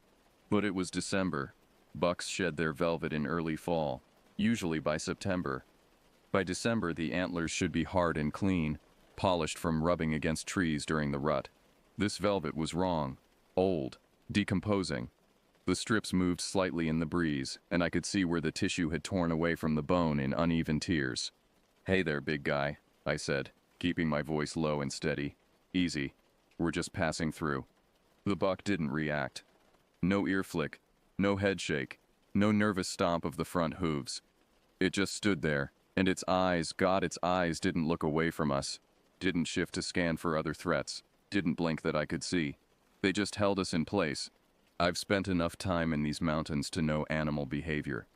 But it was December. Bucks shed their velvet in early fall, usually by September. By December, the antlers should be hard and clean, polished from rubbing against trees during the rut. This velvet was wrong, old, decomposing. The strips moved slightly in the breeze, and I could see where the tissue had torn away from the bone in uneven tiers. "Hey there, big guy," I said, keeping my voice low and steady. "Easy. We're just passing through." The buck didn't react. No ear flick, no head shake, no nervous stomp of the front hooves. It just stood there, and its eyes, God, its eyes didn't look away from us, didn't shift to scan for other threats, didn't blink that I could see. They just held us in place. I've spent enough time in these mountains to know animal behavior.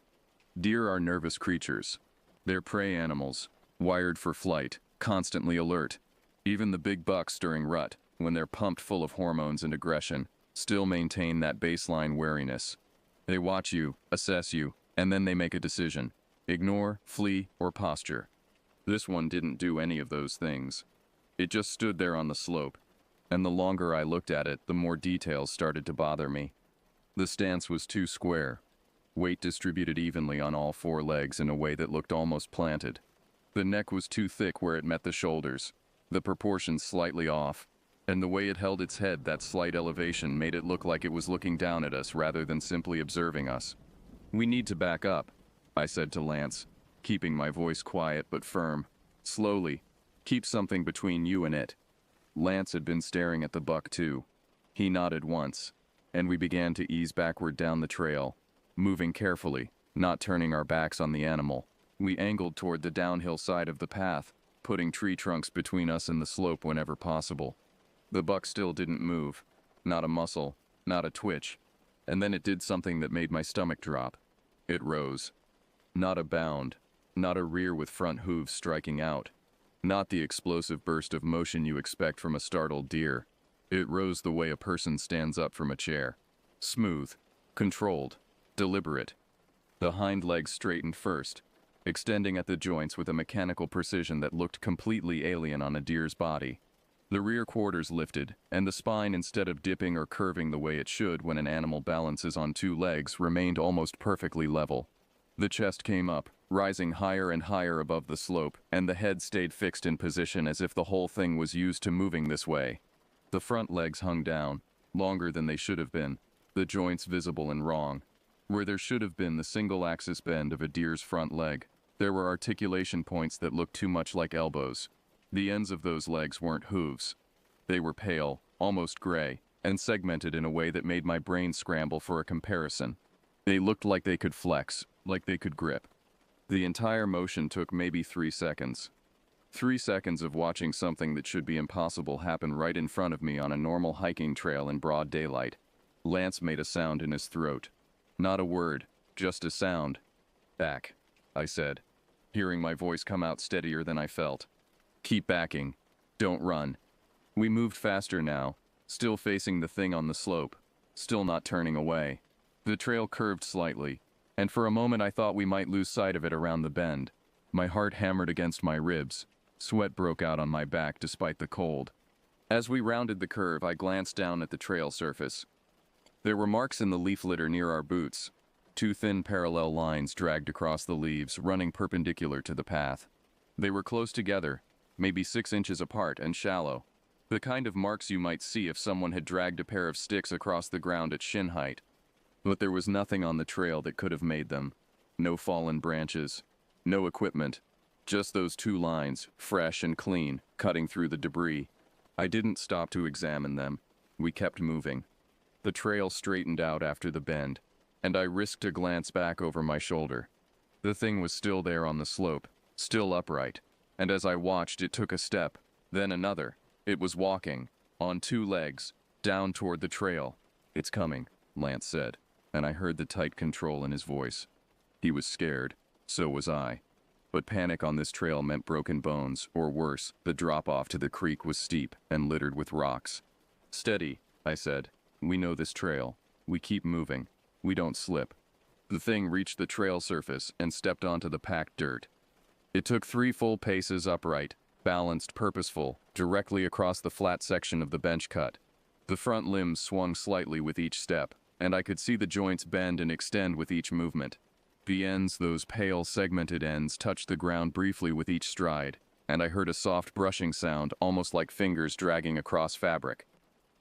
Deer are nervous creatures. They're prey animals, wired for flight, constantly alert. Even the big bucks during rut, when they're pumped full of hormones and aggression, still maintain that baseline wariness. They watch you, assess you, and then they make a decision. Ignore, flee, or posture. This one didn't do any of those things. It just stood there on the slope, and the longer I looked at it, the more details started to bother me. The stance was too square, weight distributed evenly on all 4 legs in a way that looked almost planted. The neck was too thick where it met the shoulders, the proportions slightly off, and the way it held its head, that slight elevation, made it look like it was looking down at us rather than simply observing us. "We need to back up," I said to Lance, keeping my voice quiet but firm. "Slowly. Keep something between you and it." Lance had been staring at the buck too. He nodded once, and we began to ease backward down the trail, moving carefully, not turning our backs on the animal. We angled toward the downhill side of the path, putting tree trunks between us and the slope whenever possible. The buck still didn't move, not a muscle, not a twitch, and then it did something that made my stomach drop. It rose. Not a bound, not a rear with front hooves striking out. Not the explosive burst of motion you expect from a startled deer. It rose the way a person stands up from a chair. Smooth, controlled, deliberate. The hind legs straightened first, extending at the joints with a mechanical precision that looked completely alien on a deer's body. The rear quarters lifted, and the spine, instead of dipping or curving the way it should when an animal balances on 2 legs, remained almost perfectly level. The chest came up, rising higher and higher above the slope, and the head stayed fixed in position as if the whole thing was used to moving this way. The front legs hung down, longer than they should have been, the joints visible and wrong. Where there should have been the single-axis bend of a deer's front leg, there were articulation points that looked too much like elbows. The ends of those legs weren't hooves. They were pale, almost gray, and segmented in a way that made my brain scramble for a comparison. They looked like they could flex, like they could grip. The entire motion took maybe 3 seconds. 3 seconds of watching something that should be impossible happen right in front of me on a normal hiking trail in broad daylight. Lance made a sound in his throat. Not a word, just a sound. "Back," I said, hearing my voice come out steadier than I felt. "Keep backing. Don't run." We moved faster now, still facing the thing on the slope, still not turning away. The trail curved slightly, and for a moment I thought we might lose sight of it around the bend. My heart hammered against my ribs. Sweat broke out on my back despite the cold. As we rounded the curve, I glanced down at the trail surface. There were marks in the leaf litter near our boots. 2 thin parallel lines dragged across the leaves, running perpendicular to the path. They were close together, maybe 6 inches apart and shallow. The kind of marks you might see if someone had dragged a pair of sticks across the ground at shin height. But there was nothing on the trail that could have made them. No fallen branches, no equipment, just those 2 lines, fresh and clean, cutting through the debris. I didn't stop to examine them. We kept moving. The trail straightened out after the bend, and I risked a glance back over my shoulder. The thing was still there on the slope, still upright, and as I watched, it took a step, then another. It was walking, on 2 legs, down toward the trail. "It's coming," Lance said, and I heard the tight control in his voice. He was scared, so was I. But panic on this trail meant broken bones, or worse, the drop-off to the creek was steep and littered with rocks. "Steady," I said. "We know this trail. We keep moving. We don't slip." The thing reached the trail surface and stepped onto the packed dirt. It took 3 full paces upright, balanced, purposeful, directly across the flat section of the bench cut. The front limbs swung slightly with each step, and I could see the joints bend and extend with each movement. The ends, those pale, segmented ends, touched the ground briefly with each stride, and I heard a soft brushing sound, almost like fingers dragging across fabric.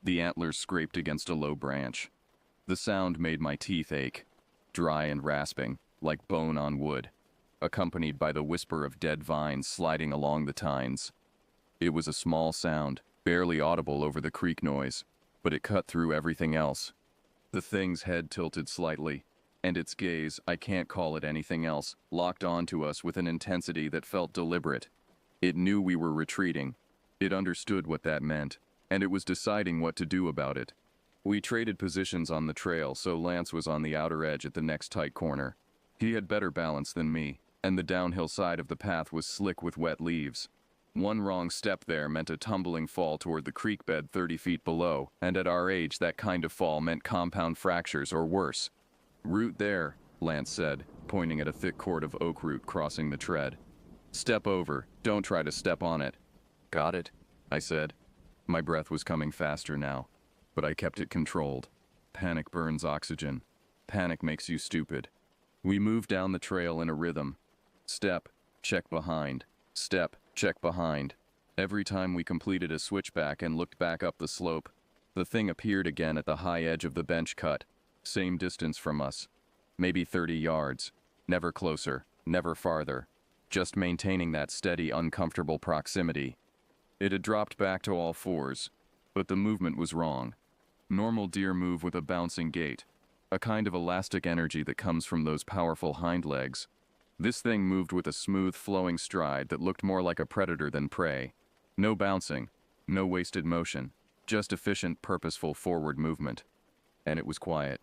The antlers scraped against a low branch. The sound made my teeth ache, dry and rasping, like bone on wood, accompanied by the whisper of dead vines sliding along the tines. It was a small sound, barely audible over the creek noise, but it cut through everything else. The thing's head tilted slightly, and its gaze, I can't call it anything else, locked onto us with an intensity that felt deliberate. It knew we were retreating. It understood what that meant, and it was deciding what to do about it. We traded positions on the trail, so Lance was on the outer edge at the next tight corner. He had better balance than me, and the downhill side of the path was slick with wet leaves. One wrong step there meant a tumbling fall toward the creek bed 30 feet below, and at our age that kind of fall meant compound fractures or worse. "Root there," Lance said, pointing at a thick cord of oak root crossing the tread. "Step over, don't try to step on it." "Got it," I said. My breath was coming faster now, but I kept it controlled. Panic burns oxygen. Panic makes you stupid. We moved down the trail in a rhythm. Step, check behind. Step, check behind. Every time we completed a switchback and looked back up the slope, the thing appeared again at the high edge of the bench cut, same distance from us. Maybe 30 yards. Never closer, never farther. Just maintaining that steady, uncomfortable proximity. It had dropped back to all fours, but the movement was wrong. Normal deer move with a bouncing gait, a kind of elastic energy that comes from those powerful hind legs. This thing moved with a smooth, flowing stride that looked more like a predator than prey. No bouncing, no wasted motion, just efficient, purposeful forward movement. And it was quiet.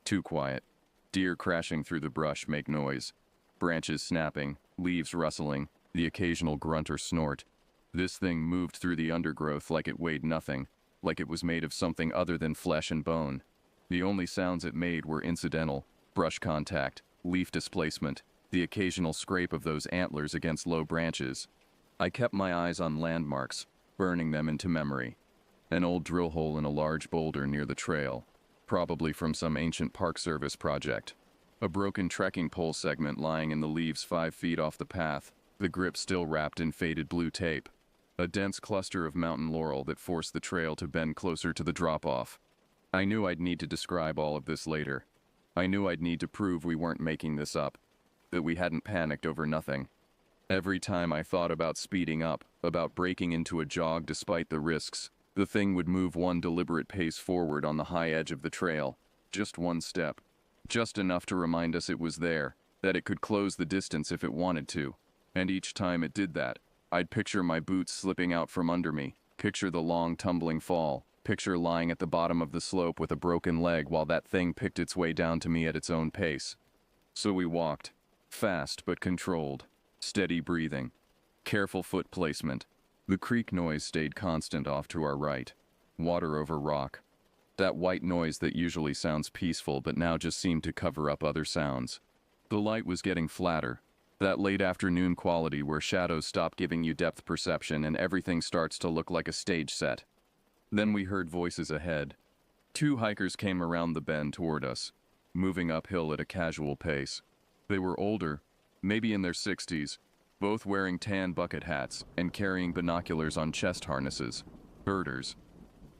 Too quiet. Deer crashing through the brush make noise. Branches snapping, leaves rustling, the occasional grunt or snort. This thing moved through the undergrowth like it weighed nothing, like it was made of something other than flesh and bone. The only sounds it made were incidental: brush contact, leaf displacement, the occasional scrape of those antlers against low branches. I kept my eyes on landmarks, burning them into memory. An old drill hole in a large boulder near the trail, probably from some ancient Park Service project. A broken trekking pole segment lying in the leaves 5 feet off the path, the grip still wrapped in faded blue tape. A dense cluster of mountain laurel that forced the trail to bend closer to the drop-off. I knew I'd need to describe all of this later. I knew I'd need to prove we weren't making this up, that we hadn't panicked over nothing. Every time I thought about speeding up, about breaking into a jog despite the risks, the thing would move one deliberate pace forward on the high edge of the trail, just one step, just enough to remind us it was there, that it could close the distance if it wanted to. And each time it did that, I'd picture my boots slipping out from under me, picture the long tumbling fall, picture lying at the bottom of the slope with a broken leg while that thing picked its way down to me at its own pace. So we walked, fast but controlled, steady breathing, careful foot placement. The creek noise stayed constant off to our right, water over rock. That white noise that usually sounds peaceful but now just seemed to cover up other sounds. The light was getting flatter, that late afternoon quality where shadows stop giving you depth perception and everything starts to look like a stage set. Then we heard voices ahead. 2 hikers came around the bend toward us, moving uphill at a casual pace. They were older, maybe in their 60s, both wearing tan bucket hats and carrying binoculars on chest harnesses. Birders.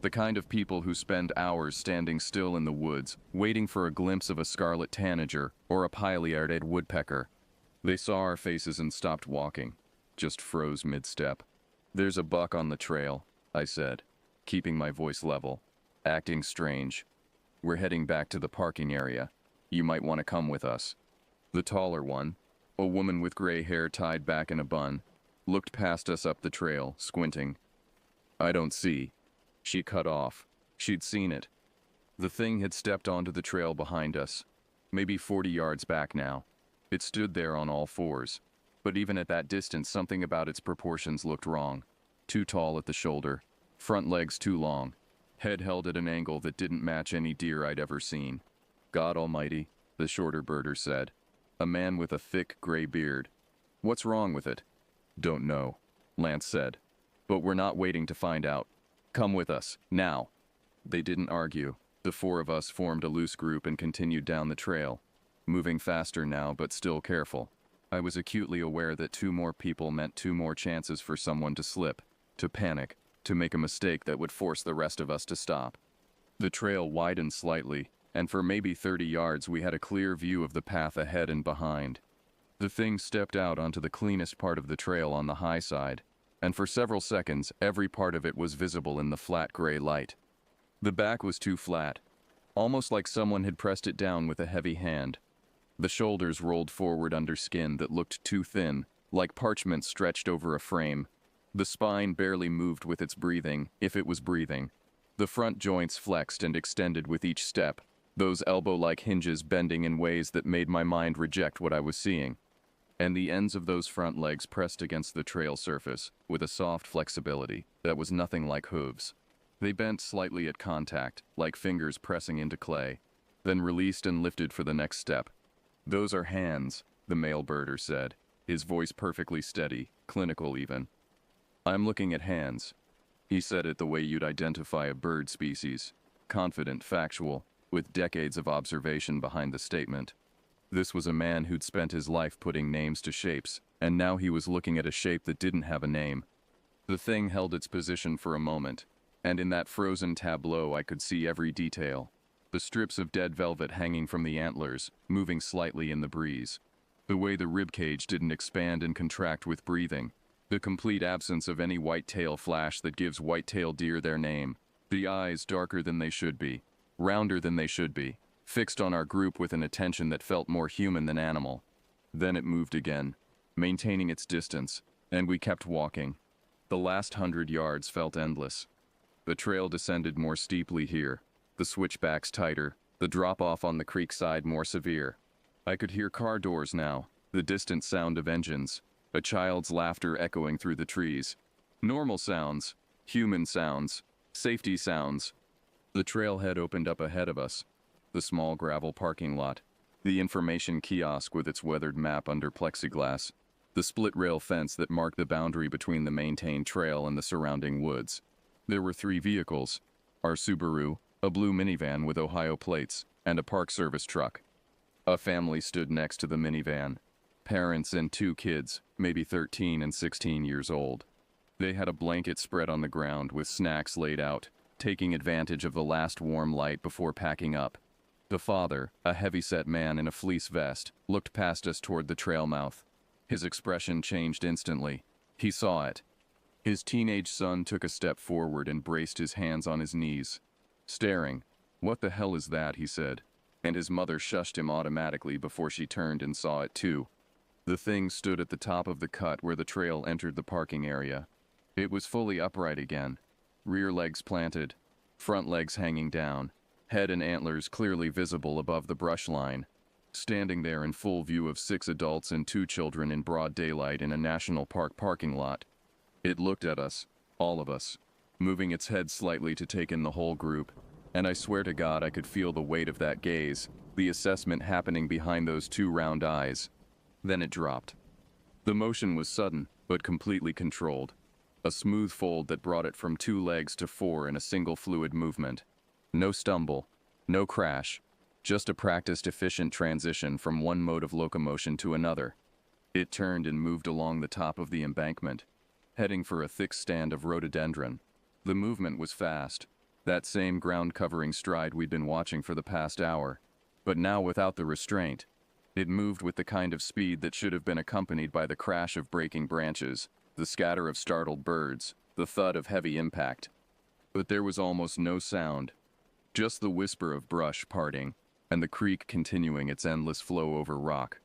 The kind of people who spend hours standing still in the woods, waiting for a glimpse of a scarlet tanager or a pileated woodpecker. They saw our faces and stopped walking, just froze mid-step. "There's a buck on the trail," I said, keeping my voice level, acting strange. "We're heading back to the parking area. You might want to come with us." The taller one, a woman with gray hair tied back in a bun, looked past us up the trail, squinting. "I don't see." She cut off. She'd seen it. The thing had stepped onto the trail behind us, maybe 40 yards back now. It stood there on all fours, but even at that distance something about its proportions looked wrong. Too tall at the shoulder, front legs too long, head held at an angle that didn't match any deer I'd ever seen. "God almighty," the shorter birder said. A man with a thick gray beard. "What's wrong with it?" "Don't know," Lance said. "But we're not waiting to find out. Come with us, now." They didn't argue. The 4 of us formed a loose group and continued down the trail, moving faster now but still careful. I was acutely aware that 2 more people meant 2 more chances for someone to slip, to panic, to make a mistake that would force the rest of us to stop. The trail widened slightly, and for maybe 30 yards we had a clear view of the path ahead and behind. The thing stepped out onto the cleanest part of the trail on the high side, and for several seconds every part of it was visible in the flat gray light. The back was too flat, almost like someone had pressed it down with a heavy hand. The shoulders rolled forward under skin that looked too thin, like parchment stretched over a frame. The spine barely moved with its breathing, if it was breathing. The front joints flexed and extended with each step, those elbow-like hinges bending in ways that made my mind reject what I was seeing. And the ends of those front legs pressed against the trail surface with a soft flexibility that was nothing like hooves. They bent slightly at contact, like fingers pressing into clay, then released and lifted for the next step. "Those are hands," the male birder said, his voice perfectly steady, clinical even. "I'm looking at hands." He said it the way you'd identify a bird species, confident, factual, with decades of observation behind the statement. This was a man who'd spent his life putting names to shapes, and now he was looking at a shape that didn't have a name. The thing held its position for a moment, and in that frozen tableau I could see every detail. The strips of dead velvet hanging from the antlers, moving slightly in the breeze. The way the ribcage didn't expand and contract with breathing. The complete absence of any white-tail flash that gives white-tailed deer their name. The eyes darker than they should be, rounder than they should be, fixed on our group with an attention that felt more human than animal. Then it moved again, maintaining its distance, and we kept walking. The last 100 yards felt endless. The trail descended more steeply here, the switchbacks tighter, the drop-off on the creek side more severe. I could hear car doors now, the distant sound of engines, a child's laughter echoing through the trees. Normal sounds, human sounds, safety sounds. The trailhead opened up ahead of us, the small gravel parking lot, the information kiosk with its weathered map under plexiglass, the split-rail fence that marked the boundary between the maintained trail and the surrounding woods. There were 3 vehicles, our Subaru, a blue minivan with Ohio plates, and a Park Service truck. A family stood next to the minivan, parents and 2 kids, maybe 13 and 16 years old. They had a blanket spread on the ground with snacks laid out, taking advantage of the last warm light before packing up. The father, a heavy-set man in a fleece vest, looked past us toward the trail mouth. His expression changed instantly. He saw it. His teenage son took a step forward and braced his hands on his knees. Staring. "What the hell is that?" he said. And his mother shushed him automatically before she turned and saw it too. The thing stood at the top of the cut where the trail entered the parking area. It was fully upright again. Rear legs planted. Front legs hanging down. Head and antlers clearly visible above the brush line. Standing there in full view of 6 adults and 2 children in broad daylight in a national park parking lot. It looked at us, all of us, moving its head slightly to take in the whole group, and I swear to God I could feel the weight of that gaze, the assessment happening behind those 2 round eyes. Then it dropped. The motion was sudden, but completely controlled. A smooth fold that brought it from 2 legs to 4 in a single fluid movement. No stumble, no crash, just a practiced efficient transition from one mode of locomotion to another. It turned and moved along the top of the embankment, heading for a thick stand of rhododendron. The movement was fast, that same ground-covering stride we'd been watching for the past hour, but now without the restraint. It moved with the kind of speed that should have been accompanied by the crash of breaking branches, the scatter of startled birds, the thud of heavy impact. But there was almost no sound, just the whisper of brush parting, and the creek continuing its endless flow over rock.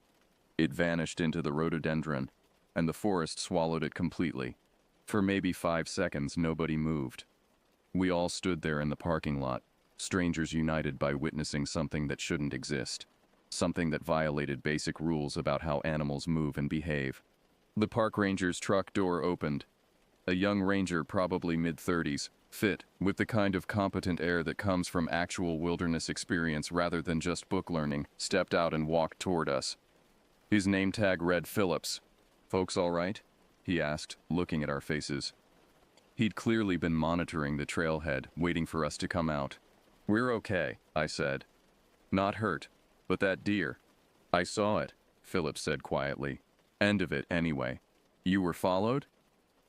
It vanished into the rhododendron, and the forest swallowed it completely. For maybe 5 seconds, nobody moved. We all stood there in the parking lot, strangers united by witnessing something that shouldn't exist. Something that violated basic rules about how animals move and behave. The park ranger's truck door opened. A young ranger, probably mid-30s, fit, with the kind of competent air that comes from actual wilderness experience rather than just book learning, stepped out and walked toward us. His name tag read Phillips. "Folks all right?" he asked, looking at our faces. He'd clearly been monitoring the trailhead, waiting for us to come out. "We're okay," I said. "Not hurt, but that deer." "I saw it," Phillips said quietly. "End of it, anyway." "You were followed?"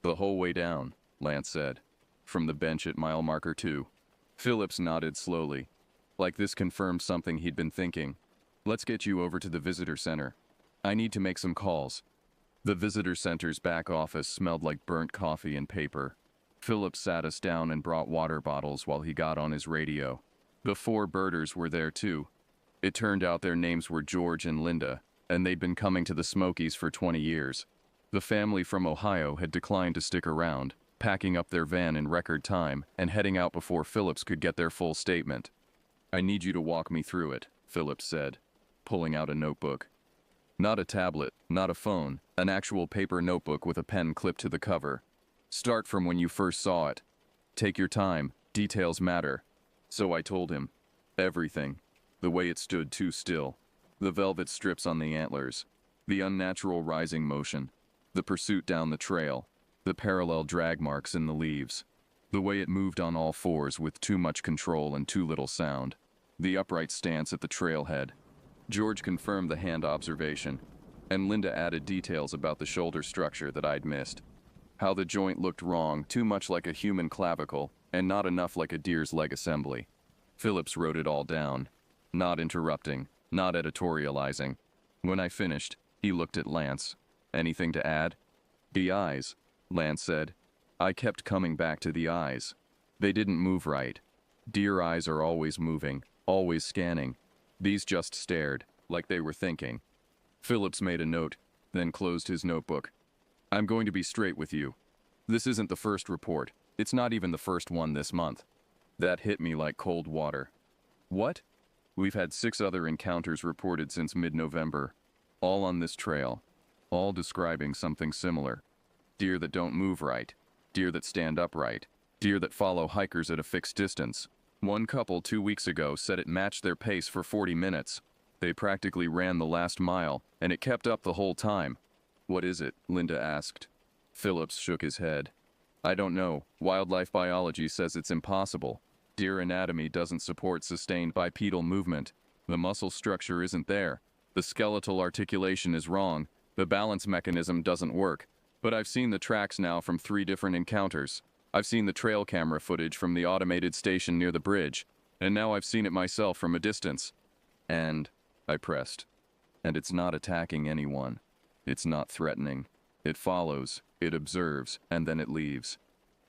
"The whole way down," Lance said. "From the bench at mile marker 2. Phillips nodded slowly. Like this confirmed something he'd been thinking. "Let's get you over to the visitor center. I need to make some calls." The visitor center's back office smelled like burnt coffee and paper. Phillips sat us down and brought water bottles while he got on his radio. The 4 birders were there too. It turned out their names were George and Linda, and they'd been coming to the Smokies for 20 years. The family from Ohio had declined to stick around, packing up their van in record time and heading out before Phillips could get their full statement. "I need you to walk me through it," Phillips said, pulling out a notebook. Not a tablet, not a phone, an actual paper notebook with a pen clipped to the cover. "Start from when you first saw it. Take your time, details matter." So I told him. Everything. The way it stood too still. The velvet strips on the antlers. The unnatural rising motion. The pursuit down the trail. The parallel drag marks in the leaves. The way it moved on all 4s with too much control and too little sound. The upright stance at the trailhead. George confirmed the hand observation, and Linda added details about the shoulder structure that I'd missed. How the joint looked wrong, too much like a human clavicle, and not enough like a deer's leg assembly. Phillips wrote it all down, not interrupting, not editorializing. When I finished, he looked at Lance. "Anything to add?" "The eyes," Lance said. "I kept coming back to the eyes. They didn't move right. Deer eyes are always moving, always scanning. These just stared, like they were thinking." Phillips made a note, then closed his notebook. "I'm going to be straight with you. This isn't the first report. It's not even the first one this month." That hit me like cold water. "What?" "We've had 6 other encounters reported since mid-November, all on this trail, all describing something similar. Deer that don't move right, deer that stand upright, deer that follow hikers at a fixed distance. One couple 2 weeks ago said it matched their pace for 40 minutes. They practically ran the last mile, and it kept up the whole time." "What is it?" Linda asked. Phillips shook his head. "I don't know. Wildlife biology says it's impossible. Deer anatomy doesn't support sustained bipedal movement. The muscle structure isn't there. The skeletal articulation is wrong. The balance mechanism doesn't work. But I've seen the tracks now from 3 different encounters. I've seen the trail camera footage from the automated station near the bridge, and now I've seen it myself from a distance. And I pressed. And it's not attacking anyone. It's not threatening. It follows, it observes, and then it leaves.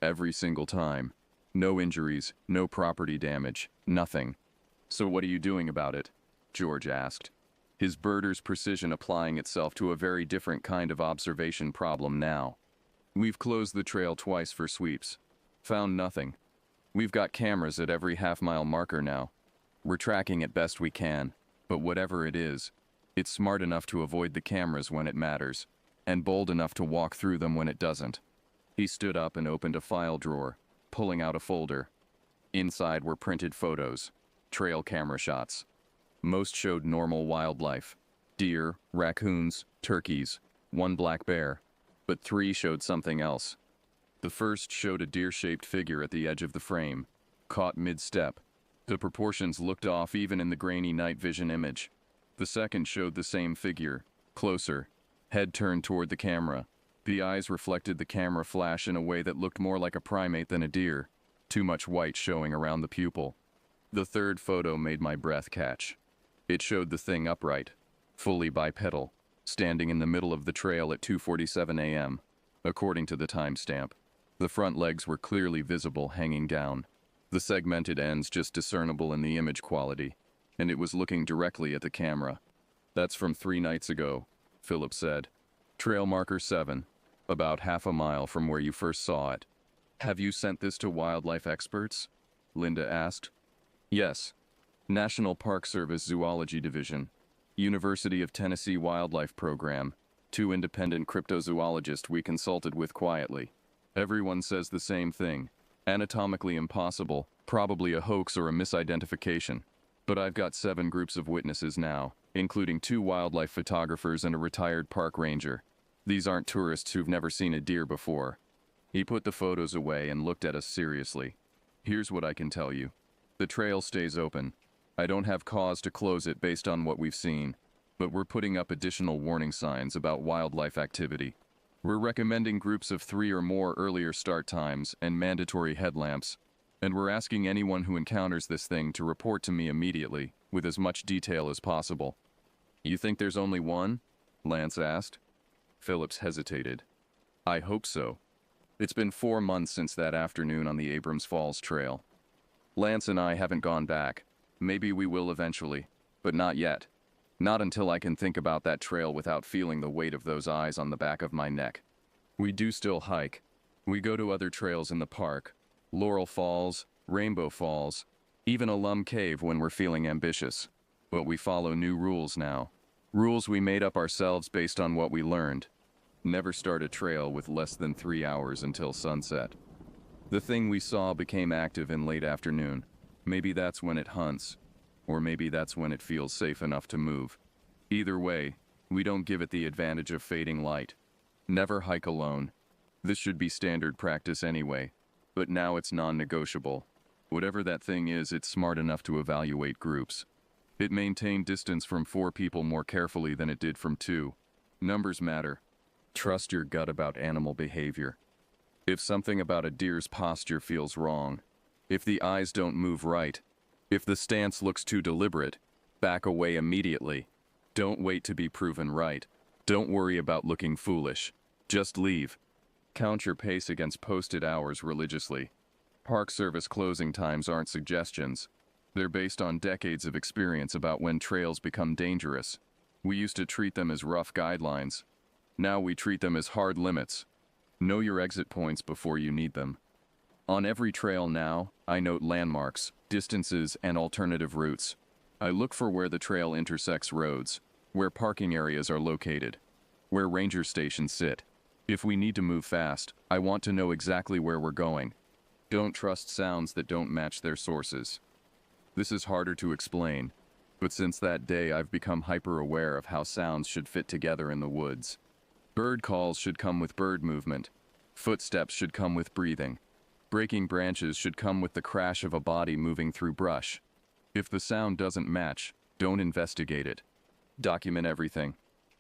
Every single time. No injuries, no property damage, nothing. So what are you doing about it? George asked. His birder's precision applying itself to a very different kind of observation problem now. We've closed the trail twice for sweeps. Found nothing. We've got cameras at every half-mile marker now. We're tracking it best we can, but whatever it is, it's smart enough to avoid the cameras when it matters, and bold enough to walk through them when it doesn't. He stood up and opened a file drawer, pulling out a folder. Inside were printed photos, trail camera shots. Most showed normal wildlife: deer, raccoons, turkeys, one black bear, but 3 showed something else. The first showed a deer-shaped figure at the edge of the frame, caught mid-step. The proportions looked off even in the grainy night vision image. The second showed the same figure, closer, head turned toward the camera. The eyes reflected the camera flash in a way that looked more like a primate than a deer, too much white showing around the pupil. The third photo made my breath catch. It showed the thing upright, fully bipedal, standing in the middle of the trail at 2:47 a.m., according to the timestamp. The front legs were clearly visible, hanging down, the segmented ends just discernible in the image quality, and it was looking directly at the camera. That's from 3 nights ago, Philip said. Trail marker 7, about half a mile from where you first saw it. Have you sent this to wildlife experts? Linda asked. Yes. National Park Service Zoology Division, University of Tennessee Wildlife Program, 2 independent cryptozoologists we consulted with quietly. Everyone says the same thing. Anatomically impossible, probably a hoax or a misidentification. But I've got 7 groups of witnesses now, including 2 wildlife photographers and a retired park ranger. These aren't tourists who've never seen a deer before. He put the photos away and looked at us seriously. Here's what I can tell you. The trail stays open. I don't have cause to close it based on what we've seen, but we're putting up additional warning signs about wildlife activity. We're recommending groups of 3 or more earlier start times and mandatory headlamps, and we're asking anyone who encounters this thing to report to me immediately, with as much detail as possible. You think there's only one? Lance asked. Phillips hesitated. I hope so. It's been 4 months since that afternoon on the Abrams Falls Trail. Lance and I haven't gone back. Maybe we will eventually, but not yet. Not until I can think about that trail without feeling the weight of those eyes on the back of my neck. We do still hike. We go to other trails in the park. Laurel Falls, Rainbow Falls, even Alum Cave when we're feeling ambitious. But we follow new rules now. Rules we made up ourselves based on what we learned. Never start a trail with less than 3 hours until sunset. The thing we saw became active in late afternoon. Maybe that's when it hunts, or maybe that's when it feels safe enough to move. Either way, we don't give it the advantage of fading light. Never hike alone. This should be standard practice anyway, but now it's non-negotiable. Whatever that thing is, it's smart enough to evaluate groups. It maintained distance from 4 people more carefully than it did from 2. Numbers matter. Trust your gut about animal behavior. If something about a deer's posture feels wrong, if the eyes don't move right, if the stance looks too deliberate, back away immediately. Don't wait to be proven right. Don't worry about looking foolish. Just leave. Count your pace against posted hours religiously. Park Service closing times aren't suggestions. They're based on decades of experience about when trails become dangerous. We used to treat them as rough guidelines. Now we treat them as hard limits. Know your exit points before you need them. On every trail now, I note landmarks, distances, and alternative routes. I look for where the trail intersects roads, where parking areas are located, where ranger stations sit. If we need to move fast, I want to know exactly where we're going. Don't trust sounds that don't match their sources. This is harder to explain, but since that day I've become hyper-aware of how sounds should fit together in the woods. Bird calls should come with bird movement. Footsteps should come with breathing. Breaking branches should come with the crash of a body moving through brush. If the sound doesn't match, don't investigate it. Document everything.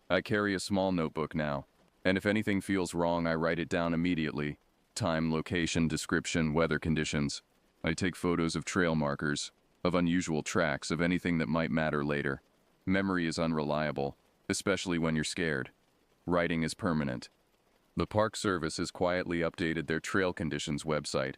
I carry a small notebook now, and if anything feels wrong, I write it down immediately. Time, location, description, weather conditions. I take photos of trail markers, of unusual tracks, of anything that might matter later. Memory is unreliable, especially when you're scared. Writing is permanent. The Park Service has quietly updated their trail conditions website.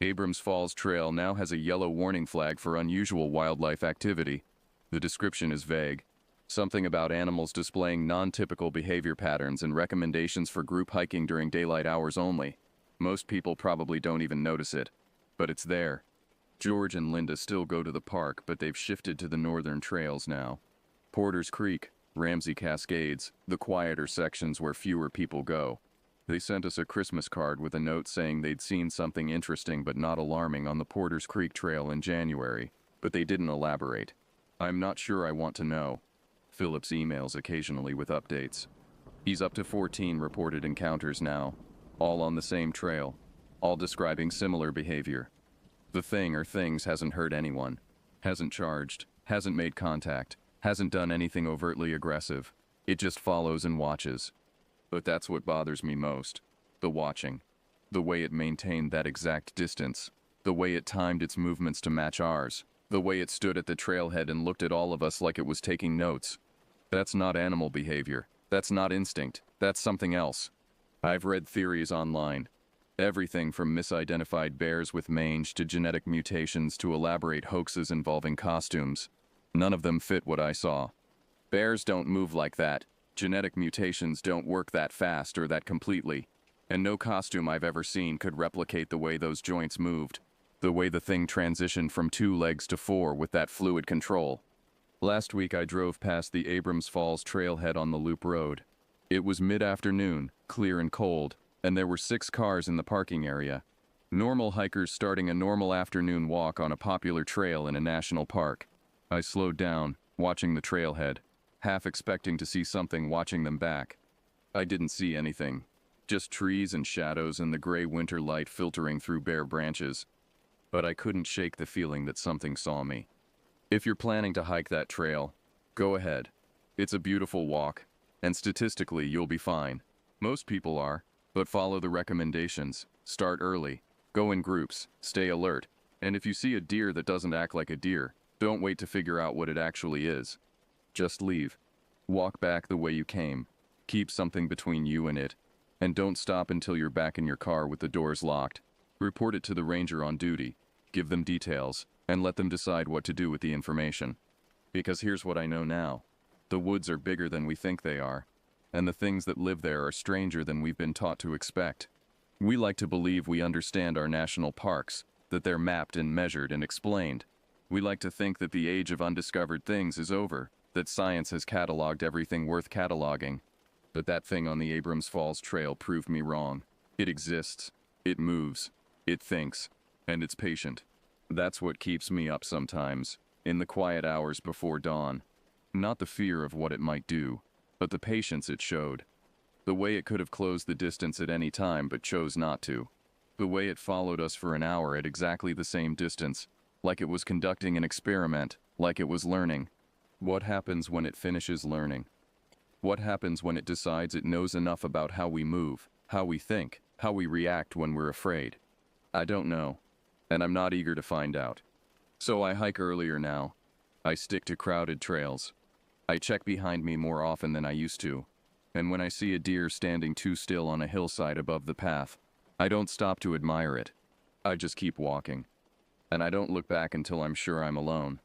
Abrams Falls Trail now has a yellow warning flag for unusual wildlife activity. The description is vague. Something about animals displaying non-typical behavior patterns and recommendations for group hiking during daylight hours only. Most people probably don't even notice it, but it's there. George and Linda still go to the park, but they've shifted to the northern trails now. Porter's Creek, Ramsey Cascades, the quieter sections where fewer people go. They sent us a Christmas card with a note saying they'd seen something interesting but not alarming on the Porter's Creek Trail in January, but they didn't elaborate. I'm not sure I want to know. Phillips emails occasionally with updates. He's up to 14 reported encounters now, all on the same trail, all describing similar behavior. The thing or things hasn't hurt anyone, hasn't charged, hasn't made contact, hasn't done anything overtly aggressive. It just follows and watches. But that's what bothers me most. The watching. The way it maintained that exact distance. The way it timed its movements to match ours. The way it stood at the trailhead and looked at all of us like it was taking notes. That's not animal behavior. That's not instinct. That's something else. I've read theories online. Everything from misidentified bears with mange to genetic mutations to elaborate hoaxes involving costumes. None of them fit what I saw. Bears don't move like that. Genetic mutations don't work that fast or that completely. And no costume I've ever seen could replicate the way those joints moved. The way the thing transitioned from 2 legs to 4 with that fluid control. Last week I drove past the Abrams Falls trailhead on the Loop Road. It was mid-afternoon, clear and cold, and there were 6 cars in the parking area. Normal hikers starting a normal afternoon walk on a popular trail in a national park. I slowed down, watching the trailhead, half expecting to see something watching them back. I didn't see anything. Just trees and shadows and the gray winter light filtering through bare branches. But I couldn't shake the feeling that something saw me. If you're planning to hike that trail, go ahead. It's a beautiful walk, and statistically you'll be fine. Most people are, but follow the recommendations. Start early, go in groups, stay alert, and if you see a deer that doesn't act like a deer, don't wait to figure out what it actually is. Just leave. Walk back the way you came. Keep something between you and it, and don't stop until you're back in your car with the doors locked. Report it to the ranger on duty, give them details, and let them decide what to do with the information. Because here's what I know now. The woods are bigger than we think they are, and the things that live there are stranger than we've been taught to expect. We like to believe we understand our national parks, that they're mapped and measured and explained. We like to think that the age of undiscovered things is over, that science has cataloged everything worth cataloging. But that thing on the Abrams Falls Trail proved me wrong. It exists, it moves, it thinks, and it's patient. That's what keeps me up sometimes, in the quiet hours before dawn. Not the fear of what it might do, but the patience it showed. The way it could have closed the distance at any time but chose not to. The way it followed us for an hour at exactly the same distance, like it was conducting an experiment, like it was learning. What happens when it finishes learning? What happens when it decides it knows enough about how we move, how we think, how we react when we're afraid? I don't know, and I'm not eager to find out. So I hike earlier now. I stick to crowded trails. I check behind me more often than I used to. And when I see a deer standing too still on a hillside above the path, I don't stop to admire it. I just keep walking. And I don't look back until I'm sure I'm alone.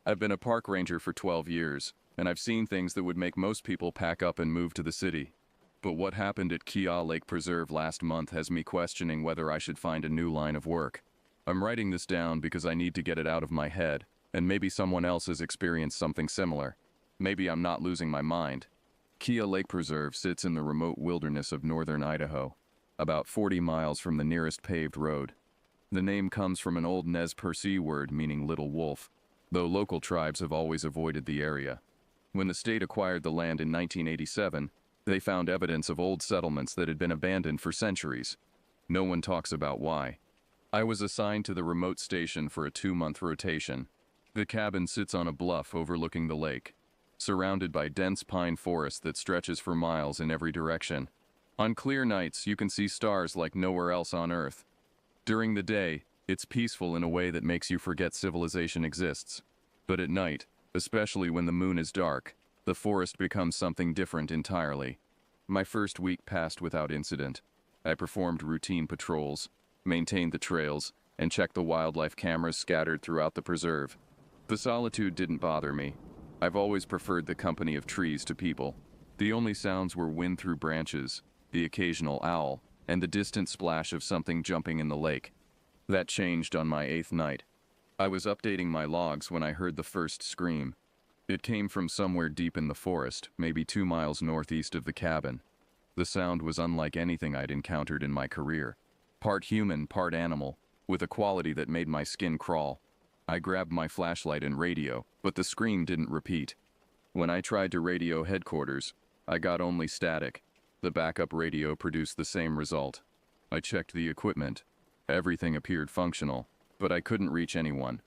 I've been a park ranger for 12 years, and I've seen things that would make most people pack up and move to the city. But what happened at Keah Lake Preserve last month has me questioning whether I should find a new line of work. I'm writing this down because I need to get it out of my head, and maybe someone else has experienced something similar. Maybe I'm not losing my mind. Keah Lake Preserve sits in the remote wilderness of northern Idaho, about 40 miles from the nearest paved road. The name comes from an old Nez Perce word meaning little wolf, though local tribes have always avoided the area. When the state acquired the land in 1987, they found evidence of old settlements that had been abandoned for centuries. No one talks about why. I was assigned to the remote station for a 2-month rotation. The cabin sits on a bluff overlooking the lake. surrounded by dense pine forest that stretches for miles in every direction. On clear nights, you can see stars like nowhere else on Earth. During the day, it's peaceful in a way that makes you forget civilization exists. But at night, especially when the moon is dark, the forest becomes something different entirely. My first week passed without incident. I performed routine patrols, maintained the trails, and checked the wildlife cameras scattered throughout the preserve. The solitude didn't bother me. I've always preferred the company of trees to people. The only sounds were wind through branches, the occasional owl, and the distant splash of something jumping in the lake. That changed on my 8th night. I was updating my logs when I heard the first scream. It came from somewhere deep in the forest, maybe 2 miles northeast of the cabin. The sound was unlike anything I'd encountered in my career. Part human, part animal, with a quality that made my skin crawl. I grabbed my flashlight and radio, but the scream didn't repeat. When I tried to radio headquarters, I got only static. The backup radio produced the same result. I checked the equipment. Everything appeared functional, but I couldn't reach anyone.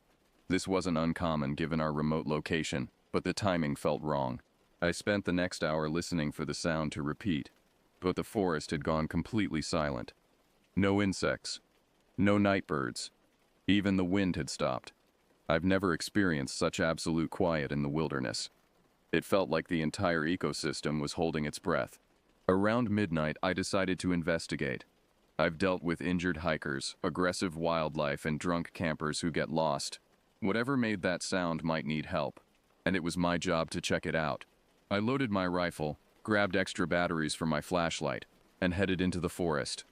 This wasn't uncommon given our remote location, but the timing felt wrong. I spent the next hour listening for the sound to repeat, but the forest had gone completely silent. No insects. No night birds. Even the wind had stopped. I've never experienced such absolute quiet in the wilderness. It felt like the entire ecosystem was holding its breath. Around midnight, I decided to investigate. I've dealt with injured hikers, aggressive wildlife, and drunk campers who get lost. Whatever made that sound might need help, and it was my job to check it out. I loaded my rifle, grabbed extra batteries for my flashlight, and headed into the forest.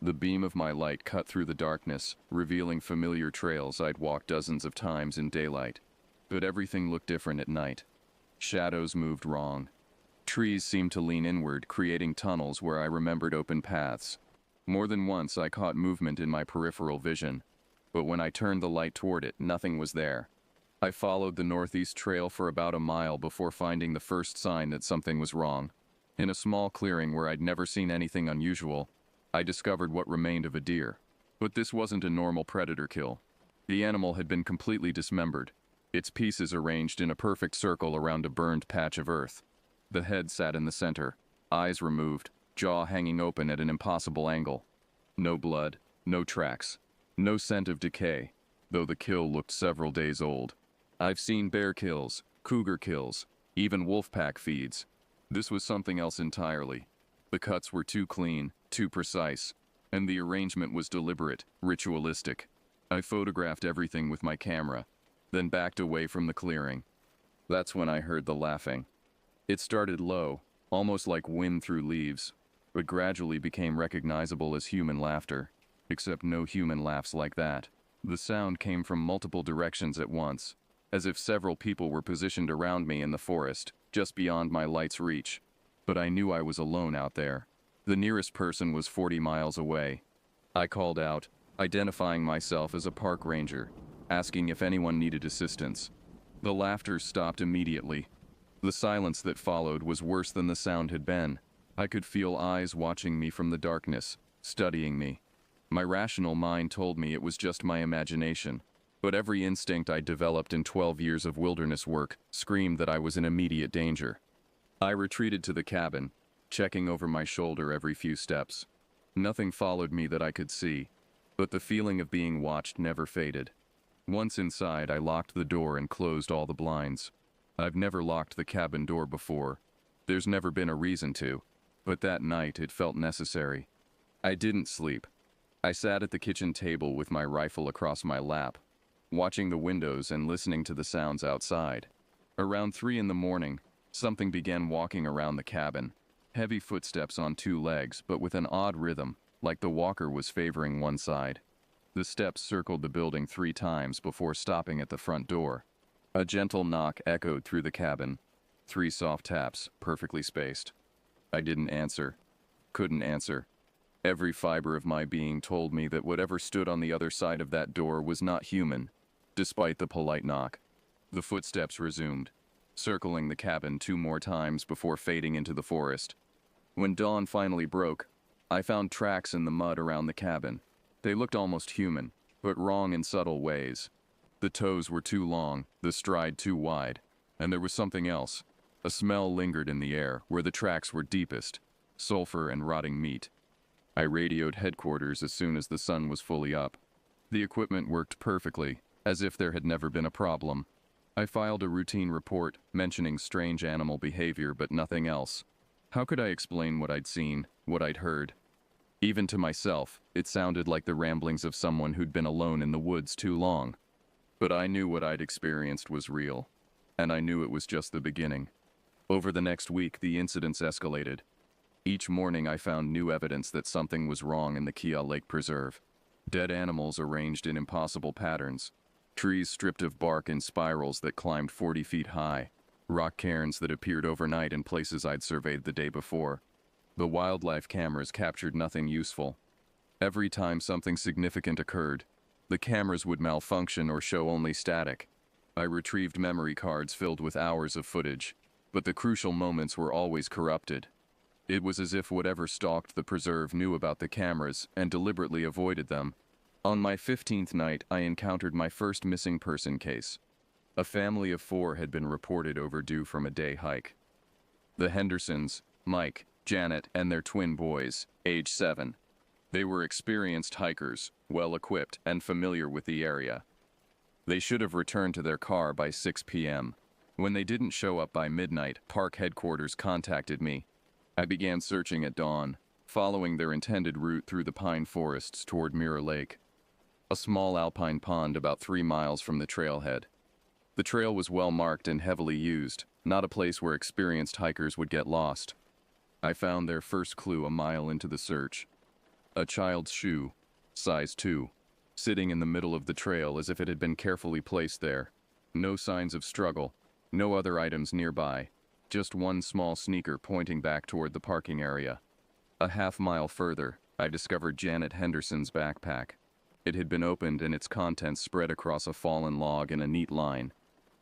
The beam of my light cut through the darkness, revealing familiar trails I'd walked dozens of times in daylight. But everything looked different at night. Shadows moved wrong. Trees seemed to lean inward, creating tunnels where I remembered open paths. More than once I caught movement in my peripheral vision, but when I turned the light toward it, nothing was there. I followed the northeast trail for about a mile before finding the first sign that something was wrong. In a small clearing where I'd never seen anything unusual, I discovered what remained of a deer. But this wasn't a normal predator kill. The animal had been completely dismembered, its pieces arranged in a perfect circle around a burned patch of earth. The head sat in the center, eyes removed, jaw hanging open at an impossible angle. No blood, no tracks, no scent of decay, though the kill looked several days old. I've seen bear kills, cougar kills, even wolf pack feeds. This was something else entirely. The cuts were too clean, too precise, and the arrangement was deliberate, ritualistic. I photographed everything with my camera, then backed away from the clearing. That's when I heard the laughing. It started low, almost like wind through leaves, but gradually became recognizable as human laughter, except no human laughs like that. The sound came from multiple directions at once, as if several people were positioned around me in the forest, just beyond my light's reach. But I knew I was alone out there. The nearest person was 40 miles away. I called out, identifying myself as a park ranger, asking if anyone needed assistance. The laughter stopped immediately. The silence that followed was worse than the sound had been. I could feel eyes watching me from the darkness, studying me. My rational mind told me it was just my imagination, but every instinct I developed in 12 years of wilderness work screamed that I was in immediate danger. I retreated to the cabin, checking over my shoulder every few steps. Nothing followed me that I could see, but the feeling of being watched never faded. Once inside, I locked the door and closed all the blinds. I've never locked the cabin door before. There's never been a reason to, but that night it felt necessary. I didn't sleep. I sat at the kitchen table with my rifle across my lap, watching the windows and listening to the sounds outside. Around 3 in the morning, something began walking around the cabin. Heavy footsteps on 2 legs, but with an odd rhythm, like the walker was favoring one side. The steps circled the building 3 times before stopping at the front door. A gentle knock echoed through the cabin. 3 soft taps, perfectly spaced. I didn't answer. Couldn't answer. Every fiber of my being told me that whatever stood on the other side of that door was not human, despite the polite knock. The footsteps resumed, circling the cabin 2 more times before fading into the forest. When dawn finally broke, I found tracks in the mud around the cabin. They looked almost human, but wrong in subtle ways. The toes were too long, the stride too wide, and there was something else. A smell lingered in the air where the tracks were deepest, sulfur and rotting meat. I radioed headquarters as soon as the sun was fully up. The equipment worked perfectly, as if there had never been a problem. I filed a routine report mentioning strange animal behavior but nothing else. How could I explain what I'd seen, what I'd heard? Even to myself, it sounded like the ramblings of someone who'd been alone in the woods too long. But I knew what I'd experienced was real, and I knew it was just the beginning. Over the next week, the incidents escalated. Each morning I found new evidence that something was wrong in the Kia Lake Preserve. Dead animals arranged in impossible patterns, trees stripped of bark in spirals that climbed 40 feet high, rock cairns that appeared overnight in places I'd surveyed the day before. The wildlife cameras captured nothing useful. Every time something significant occurred, the cameras would malfunction or show only static. I retrieved memory cards filled with hours of footage, but the crucial moments were always corrupted. It was as if whatever stalked the preserve knew about the cameras and deliberately avoided them. On my 15th night, I encountered my first missing person case. A family of 4 had been reported overdue from a day hike. The Hendersons, Mike, Janet, and their twin boys, age 7. They were experienced hikers, well-equipped and familiar with the area. They should have returned to their car by 6 p.m. When they didn't show up by midnight, park headquarters contacted me. I began searching at dawn, following their intended route through the pine forests toward Mirror Lake, a small alpine pond about 3 miles from the trailhead. The trail was well marked and heavily used, not a place where experienced hikers would get lost. I found their first clue a mile into the search. A child's shoe, size 2, sitting in the middle of the trail as if it had been carefully placed there. No signs of struggle, no other items nearby. Just one small sneaker pointing back toward the parking area. A half-mile further, I discovered Janet Henderson's backpack. It had been opened and its contents spread across a fallen log in a neat line.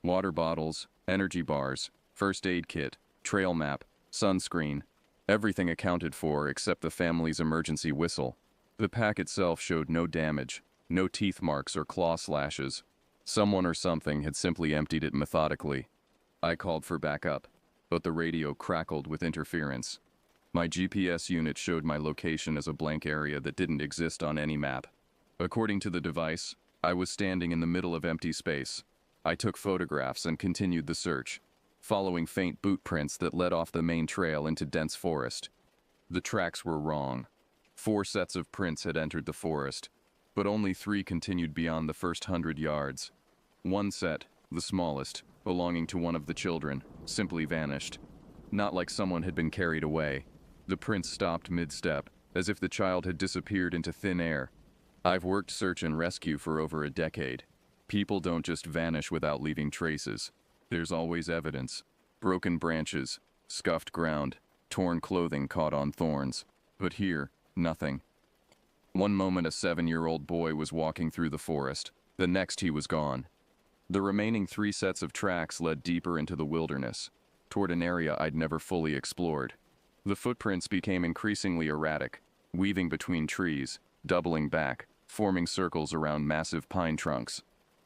Water bottles, energy bars, first aid kit, trail map, sunscreen, everything accounted for except the family's emergency whistle. The pack itself showed no damage, no teeth marks or claw slashes. Someone or something had simply emptied it methodically. I called for backup, but the radio crackled with interference. My GPS unit showed my location as a blank area that didn't exist on any map. According to the device, I was standing in the middle of empty space. I took photographs and continued the search, following faint boot prints that led off the main trail into dense forest. The tracks were wrong. 4 sets of prints had entered the forest, but only 3 continued beyond the first 100 yards. One set, the smallest, belonging to one of the children, simply vanished. Not like someone had been carried away. The prints stopped mid-step, as if the child had disappeared into thin air. I've worked search and rescue for over a decade. People don't just vanish without leaving traces. There's always evidence. Broken branches, scuffed ground, torn clothing caught on thorns. But here, nothing. One moment a 7-year-old boy was walking through the forest. The next he was gone. The remaining 3 sets of tracks led deeper into the wilderness, toward an area I'd never fully explored. The footprints became increasingly erratic, weaving between trees, doubling back, forming circles around massive pine trunks.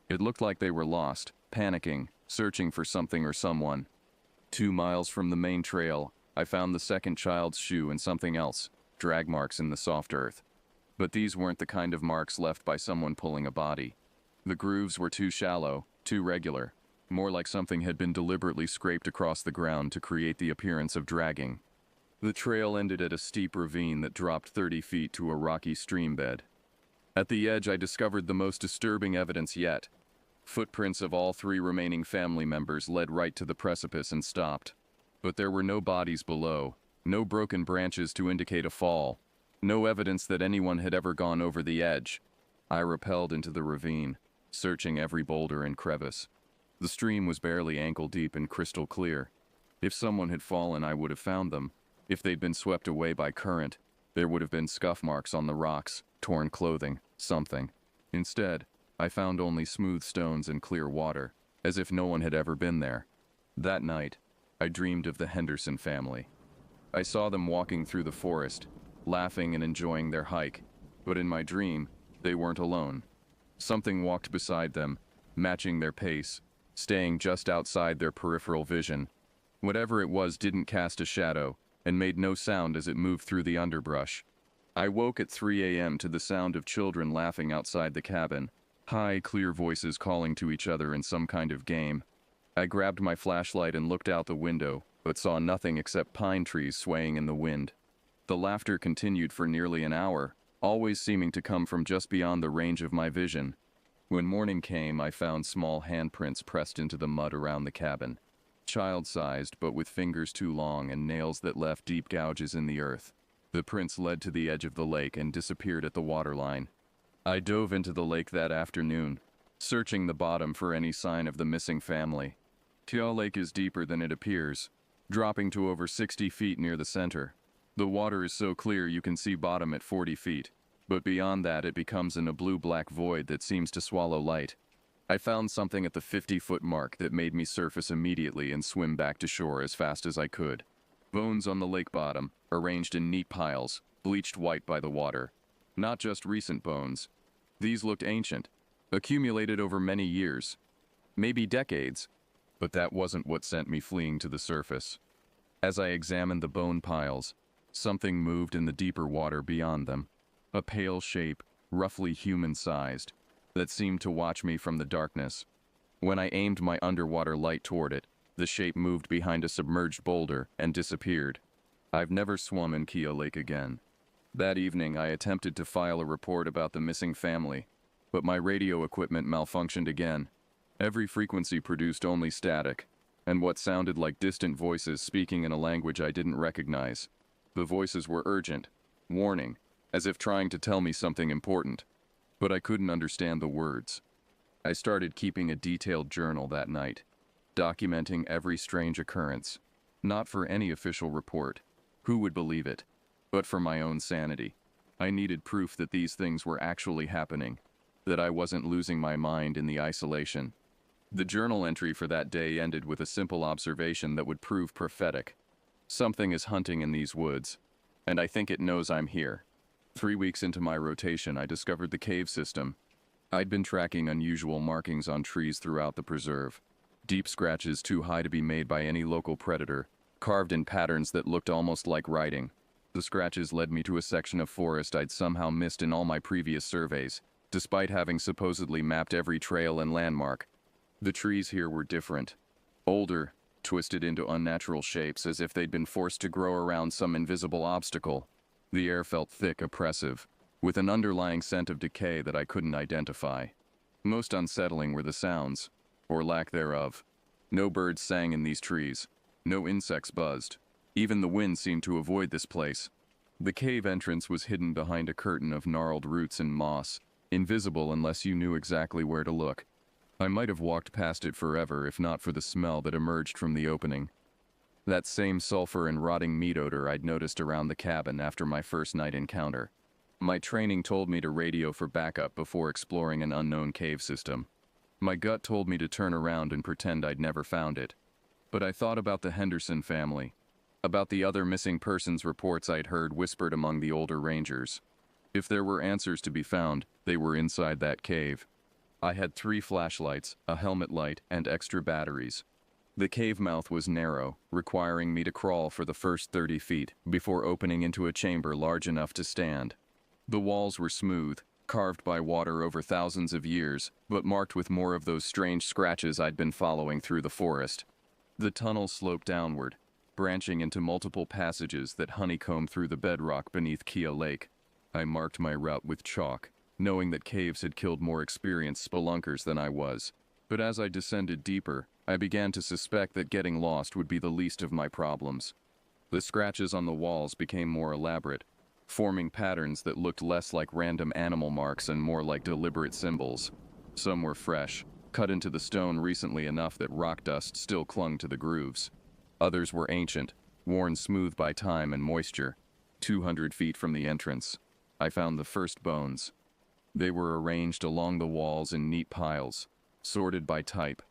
It looked like they were lost, panicking, searching for something or someone. 2 miles from the main trail, I found the second child's shoe and something else, drag marks in the soft earth. But these weren't the kind of marks left by someone pulling a body. The grooves were too shallow, too regular, more like something had been deliberately scraped across the ground to create the appearance of dragging. The trail ended at a steep ravine that dropped 30 feet to a rocky stream bed. At the edge, I discovered the most disturbing evidence yet. Footprints of all 3 remaining family members led right to the precipice and stopped. But there were no bodies below, no broken branches to indicate a fall, no evidence that anyone had ever gone over the edge. I rappelled into the ravine, searching every boulder and crevice. The stream was barely ankle-deep and crystal clear. If someone had fallen, I would have found them. If they'd been swept away by current, there would have been scuff marks on the rocks, torn clothing, something. Instead, I found only smooth stones and clear water, as if no one had ever been there. That night, I dreamed of the Henderson family. I saw them walking through the forest, laughing and enjoying their hike, but in my dream, they weren't alone. Something walked beside them, matching their pace, staying just outside their peripheral vision. Whatever it was didn't cast a shadow, and made no sound as it moved through the underbrush. I woke at 3 a.m. to the sound of children laughing outside the cabin, high, clear voices calling to each other in some kind of game. I grabbed my flashlight and looked out the window, but saw nothing except pine trees swaying in the wind. The laughter continued for nearly an hour, always seeming to come from just beyond the range of my vision. When morning came, I found small handprints pressed into the mud around the cabin, child-sized but with fingers too long and nails that left deep gouges in the earth. The prints led to the edge of the lake and disappeared at the waterline. I dove into the lake that afternoon, searching the bottom for any sign of the missing family. Kia Lake is deeper than it appears, dropping to over 60 feet near the center. The water is so clear you can see bottom at 40 feet, but beyond that it becomes in a blue-black void that seems to swallow light. I found something at the 50-foot mark that made me surface immediately and swim back to shore as fast as I could. Bones on the lake bottom, arranged in neat piles, bleached white by the water. Not just recent bones. These looked ancient, accumulated over many years, maybe decades. But that wasn't what sent me fleeing to the surface. As I examined the bone piles, something moved in the deeper water beyond them. A pale shape, roughly human-sized, that seemed to watch me from the darkness. When I aimed my underwater light toward it, the shape moved behind a submerged boulder and disappeared. I've never swum in Kia Lake again. That evening, I attempted to file a report about the missing family, but my radio equipment malfunctioned again. Every frequency produced only static, and what sounded like distant voices speaking in a language I didn't recognize. The voices were urgent, warning, as if trying to tell me something important, but I couldn't understand the words. I started keeping a detailed journal that night, documenting every strange occurrence, not for any official report. Who would believe it? But for my own sanity. I needed proof that these things were actually happening, that I wasn't losing my mind in the isolation. The journal entry for that day ended with a simple observation that would prove prophetic. Something is hunting in these woods, and I think it knows I'm here. 3 weeks into my rotation, I discovered the cave system. I'd been tracking unusual markings on trees throughout the preserve. Deep scratches too high to be made by any local predator, carved in patterns that looked almost like writing. The scratches led me to a section of forest I'd somehow missed in all my previous surveys, despite having supposedly mapped every trail and landmark. The trees here were different. Older, twisted into unnatural shapes as if they'd been forced to grow around some invisible obstacle. The air felt thick, oppressive, with an underlying scent of decay that I couldn't identify. Most unsettling were the sounds, or lack thereof. No birds sang in these trees. No insects buzzed. Even the wind seemed to avoid this place. The cave entrance was hidden behind a curtain of gnarled roots and moss, invisible unless you knew exactly where to look. I might have walked past it forever if not for the smell that emerged from the opening. That same sulfur and rotting meat odor I'd noticed around the cabin after my first night encounter. My training told me to radio for backup before exploring an unknown cave system. My gut told me to turn around and pretend I'd never found it. But I thought about the Henderson family, about the other missing persons reports I'd heard whispered among the older rangers. If there were answers to be found, they were inside that cave. I had 3 flashlights, a helmet light, and extra batteries. The cave mouth was narrow, requiring me to crawl for the first 30 feet before opening into a chamber large enough to stand. The walls were smooth, carved by water over thousands of years, but marked with more of those strange scratches I'd been following through the forest. The tunnel sloped downward, branching into multiple passages that honeycombed through the bedrock beneath Kia Lake. I marked my route with chalk, knowing that caves had killed more experienced spelunkers than I was. But as I descended deeper, I began to suspect that getting lost would be the least of my problems. The scratches on the walls became more elaborate, forming patterns that looked less like random animal marks and more like deliberate symbols. Some were fresh, cut into the stone recently enough that rock dust still clung to the grooves. Others were ancient, worn smooth by time and moisture. 200 feet from the entrance, I found the first bones. They were arranged along the walls in neat piles, sorted by type.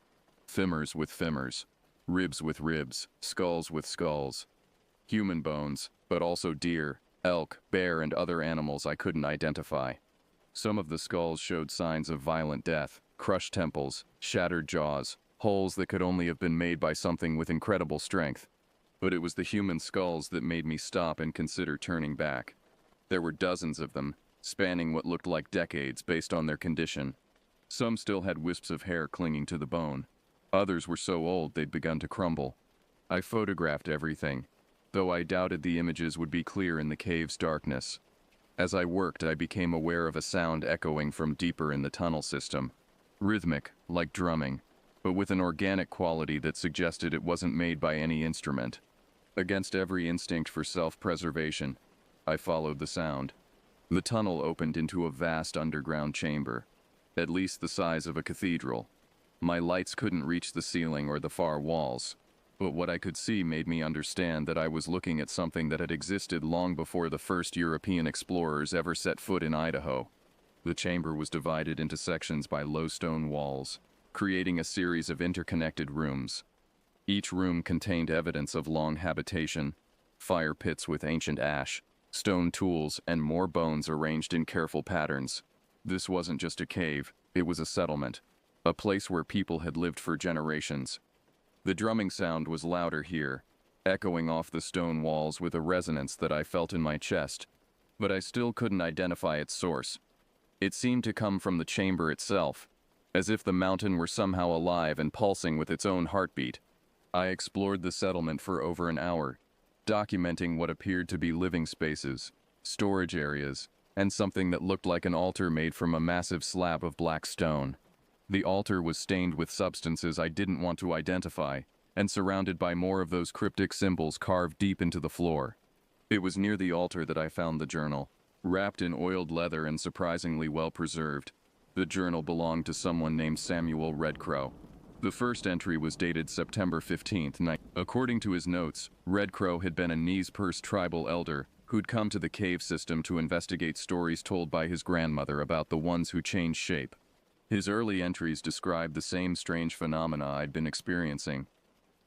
Femurs with femurs, ribs with ribs, skulls with skulls. Human bones, but also deer, elk, bear, and other animals I couldn't identify. Some of the skulls showed signs of violent death, crushed temples, shattered jaws, holes that could only have been made by something with incredible strength. But it was the human skulls that made me stop and consider turning back. There were dozens of them, spanning what looked like decades based on their condition. Some still had wisps of hair clinging to the bone. Others were so old they'd begun to crumble. I photographed everything, though I doubted the images would be clear in the cave's darkness. As I worked, I became aware of a sound echoing from deeper in the tunnel system. Rhythmic, like drumming, but with an organic quality that suggested it wasn't made by any instrument. Against every instinct for self-preservation, I followed the sound. The tunnel opened into a vast underground chamber, at least the size of a cathedral. My lights couldn't reach the ceiling or the far walls, but what I could see made me understand that I was looking at something that had existed long before the first European explorers ever set foot in Idaho. The chamber was divided into sections by low stone walls, creating a series of interconnected rooms. Each room contained evidence of long habitation, fire pits with ancient ash, stone tools, and more bones arranged in careful patterns. This wasn't just a cave, it was a settlement, a place where people had lived for generations. The drumming sound was louder here, echoing off the stone walls with a resonance that I felt in my chest, but I still couldn't identify its source. It seemed to come from the chamber itself, as if the mountain were somehow alive and pulsing with its own heartbeat. I explored the settlement for over an hour, documenting what appeared to be living spaces, storage areas, and something that looked like an altar made from a massive slab of black stone. The altar was stained with substances I didn't want to identify, and surrounded by more of those cryptic symbols carved deep into the floor. It was near the altar that I found the journal, wrapped in oiled leather and surprisingly well preserved. The journal belonged to someone named Samuel Red Crow. The first entry was dated September 15th. According to his notes, Red Crow had been a Nez Perce tribal elder who'd come to the cave system to investigate stories told by his grandmother about the ones who changed shape. His early entries described the same strange phenomena I'd been experiencing.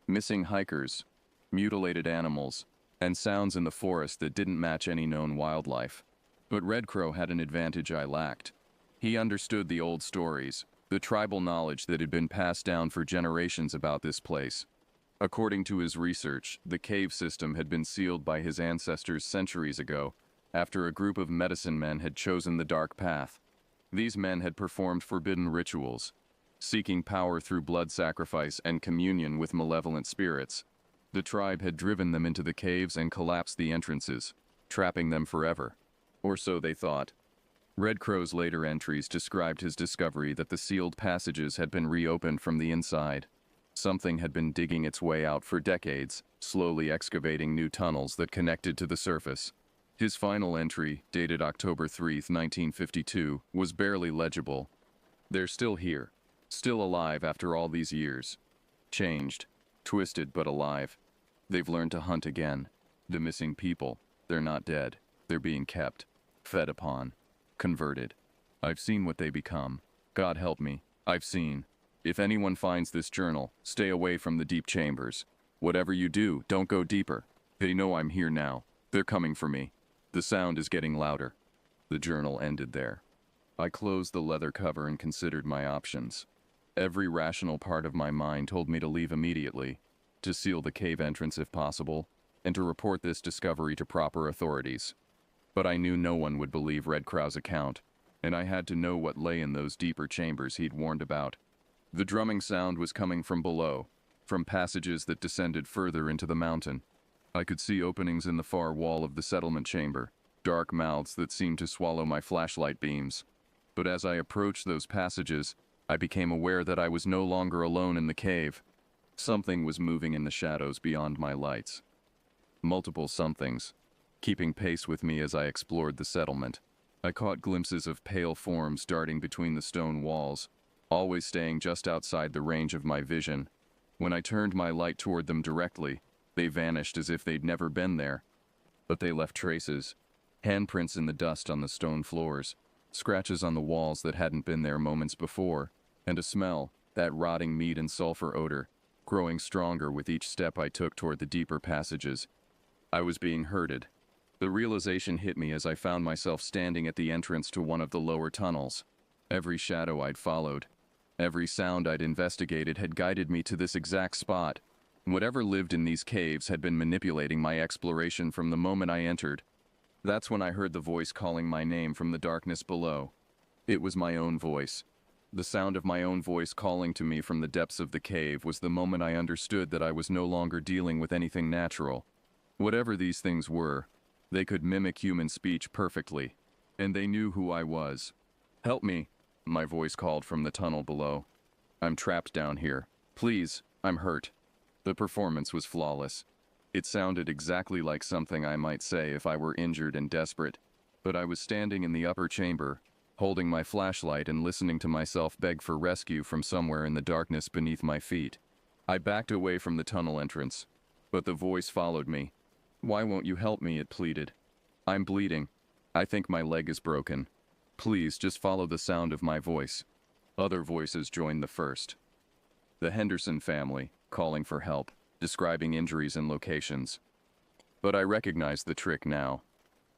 Missing hikers, mutilated animals, and sounds in the forest that didn't match any known wildlife. But Red Crow had an advantage I lacked. He understood the old stories, the tribal knowledge that had been passed down for generations about this place. According to his research, the cave system had been sealed by his ancestors centuries ago, after a group of medicine men had chosen the dark path. These men had performed forbidden rituals, seeking power through blood sacrifice and communion with malevolent spirits. The tribe had driven them into the caves and collapsed the entrances, trapping them forever. Or so they thought. Red Crow's later entries described his discovery that the sealed passages had been reopened from the inside. Something had been digging its way out for decades, slowly excavating new tunnels that connected to the surface. His final entry, dated October 3, 1952, was barely legible. They're still here, still alive after all these years. Changed, twisted but alive. They've learned to hunt again. The missing people, they're not dead. They're being kept, fed upon, converted. I've seen what they become. God help me, I've seen. If anyone finds this journal, stay away from the deep chambers. Whatever you do, don't go deeper. They know I'm here now. They're coming for me. The sound is getting louder. The journal ended there. I closed the leather cover and considered my options. Every rational part of my mind told me to leave immediately, to seal the cave entrance if possible, and to report this discovery to proper authorities. But I knew no one would believe Red Crow's account, and I had to know what lay in those deeper chambers he'd warned about. The drumming sound was coming from below, from passages that descended further into the mountain. I could see openings in the far wall of the settlement chamber, dark mouths that seemed to swallow my flashlight beams. But as I approached those passages, I became aware that I was no longer alone in the cave. Something was moving in the shadows beyond my lights. Multiple somethings, keeping pace with me as I explored the settlement. I caught glimpses of pale forms darting between the stone walls, always staying just outside the range of my vision. When I turned my light toward them directly, they vanished as if they'd never been there. But they left traces, handprints in the dust on the stone floors, scratches on the walls that hadn't been there moments before, and a smell, that rotting meat and sulfur odor, growing stronger with each step I took toward the deeper passages. I was being herded. The realization hit me as I found myself standing at the entrance to one of the lower tunnels. Every shadow I'd followed, Every sound I'd investigated had guided me to this exact spot. Whatever lived in these caves had been manipulating my exploration from the moment I entered. That's when I heard the voice calling my name from the darkness below. It was my own voice. The sound of my own voice calling to me from the depths of the cave was the moment I understood that I was no longer dealing with anything natural. Whatever these things were, they could mimic human speech perfectly, and they knew who I was. "Help me," my voice called from the tunnel below. "I'm trapped down here. Please, I'm hurt." The performance was flawless. It sounded exactly like something I might say if I were injured and desperate, but I was standing in the upper chamber, holding my flashlight and listening to myself beg for rescue from somewhere in the darkness beneath my feet. I backed away from the tunnel entrance, but the voice followed me. "Why won't you help me?" it pleaded. "I'm bleeding. I think my leg is broken. Please, just follow the sound of my voice." Other voices joined the first. The Henderson family, calling for help, describing injuries and locations. But I recognized the trick now.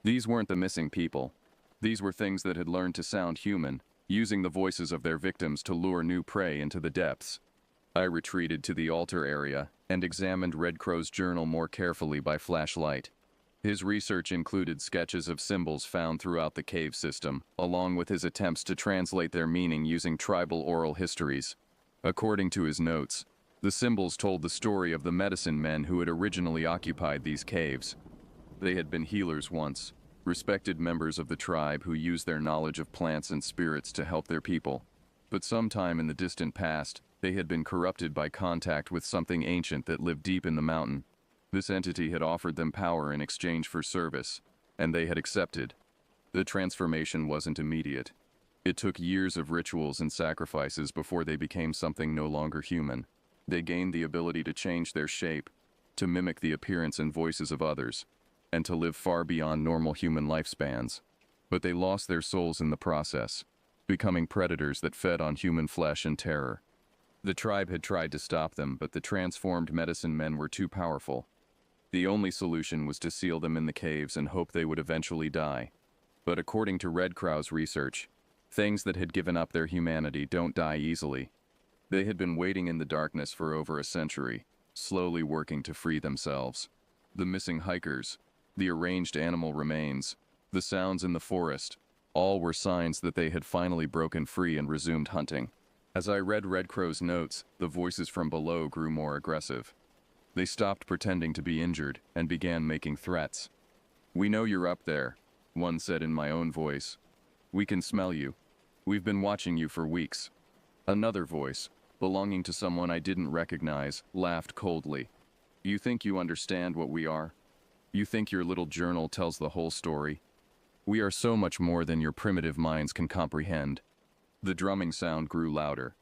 These weren't the missing people. These were things that had learned to sound human, using the voices of their victims to lure new prey into the depths. I retreated to the altar area and examined Red Crow's journal more carefully by flashlight. His research included sketches of symbols found throughout the cave system, along with his attempts to translate their meaning using tribal oral histories. According to his notes, the symbols told the story of the medicine men who had originally occupied these caves. They had been healers once, respected members of the tribe who used their knowledge of plants and spirits to help their people. But sometime in the distant past, they had been corrupted by contact with something ancient that lived deep in the mountain. This entity had offered them power in exchange for service, and they had accepted. The transformation wasn't immediate. It took years of rituals and sacrifices before they became something no longer human. They gained the ability to change their shape, to mimic the appearance and voices of others, and to live far beyond normal human lifespans. But they lost their souls in the process, becoming predators that fed on human flesh and terror. The tribe had tried to stop them, but the transformed medicine men were too powerful. The only solution was to seal them in the caves and hope they would eventually die. But according to Red Crow's research, things that had given up their humanity don't die easily. They had been waiting in the darkness for over a century, slowly working to free themselves. The missing hikers, the arranged animal remains, the sounds in the forest, all were signs that they had finally broken free and resumed hunting. As I read Red Crow's notes, the voices from below grew more aggressive. They stopped pretending to be injured and began making threats. "We know you're up there," one said in my own voice. "We can smell you. We've been watching you for weeks." Another voice, belonging to someone I didn't recognize, laughed coldly. "You think you understand what we are? You think your little journal tells the whole story? We are so much more than your primitive minds can comprehend." The drumming sound grew louder,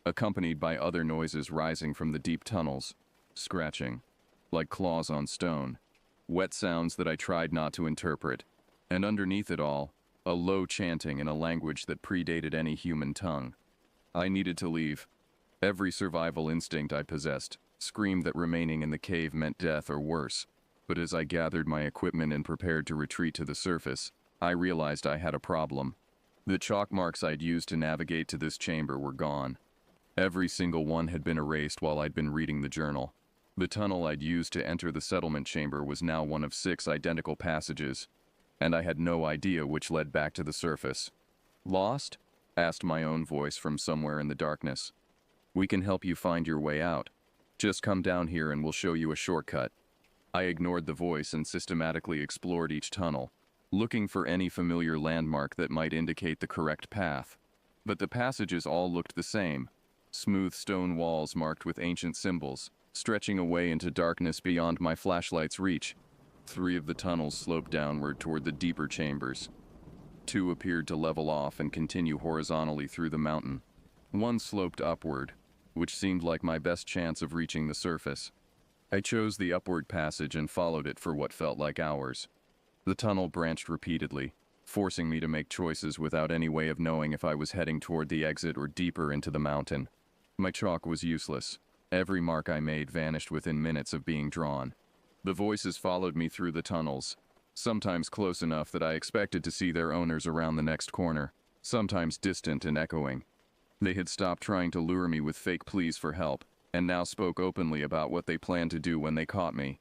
accompanied by other noises rising from the deep tunnels, scratching, like claws on stone, wet sounds that I tried not to interpret, and underneath it all, a low chanting in a language that predated any human tongue. I needed to leave. Every survival instinct I possessed screamed that remaining in the cave meant death or worse. But as I gathered my equipment and prepared to retreat to the surface, I realized I had a problem. The chalk marks I'd used to navigate to this chamber were gone. Every single one had been erased while I'd been reading the journal. The tunnel I'd used to enter the settlement chamber was now one of 6 identical passages, and I had no idea which led back to the surface. "Lost?" asked my own voice from somewhere in the darkness. "We can help you find your way out. Just come down here and we'll show you a shortcut." I ignored the voice and systematically explored each tunnel, looking for any familiar landmark that might indicate the correct path. But the passages all looked the same. Smooth stone walls marked with ancient symbols, stretching away into darkness beyond my flashlight's reach. 3 of the tunnels sloped downward toward the deeper chambers. 2 appeared to level off and continue horizontally through the mountain. 1 sloped upward, which seemed like my best chance of reaching the surface. I chose the upward passage and followed it for what felt like hours. The tunnel branched repeatedly, forcing me to make choices without any way of knowing if I was heading toward the exit or deeper into the mountain. My chalk was useless. Every mark I made vanished within minutes of being drawn. The voices followed me through the tunnels, sometimes close enough that I expected to see their owners around the next corner, sometimes distant and echoing. They had stopped trying to lure me with fake pleas for help, and now spoke openly about what they planned to do when they caught me.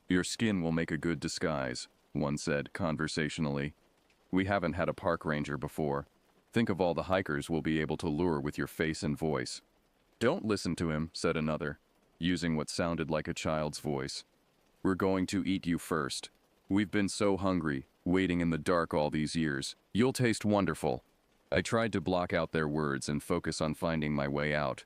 "Your skin will make a good disguise," one said conversationally. "We haven't had a park ranger before. Think of all the hikers we'll be able to lure with your face and voice." "Don't listen to him," said another, using what sounded like a child's voice. "We're going to eat you first. We've been so hungry, waiting in the dark all these years. You'll taste wonderful." I tried to block out their words and focus on finding my way out,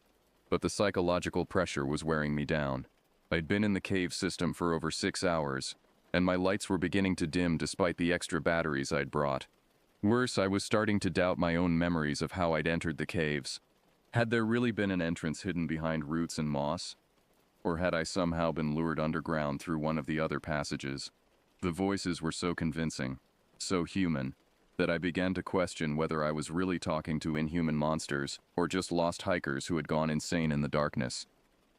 but the psychological pressure was wearing me down. I'd been in the cave system for over 6 hours, and my lights were beginning to dim despite the extra batteries I'd brought. Worse, I was starting to doubt my own memories of how I'd entered the caves. Had there really been an entrance hidden behind roots and moss? Or had I somehow been lured underground through one of the other passages? The voices were so convincing, so human, that I began to question whether I was really talking to inhuman monsters or just lost hikers who had gone insane in the darkness.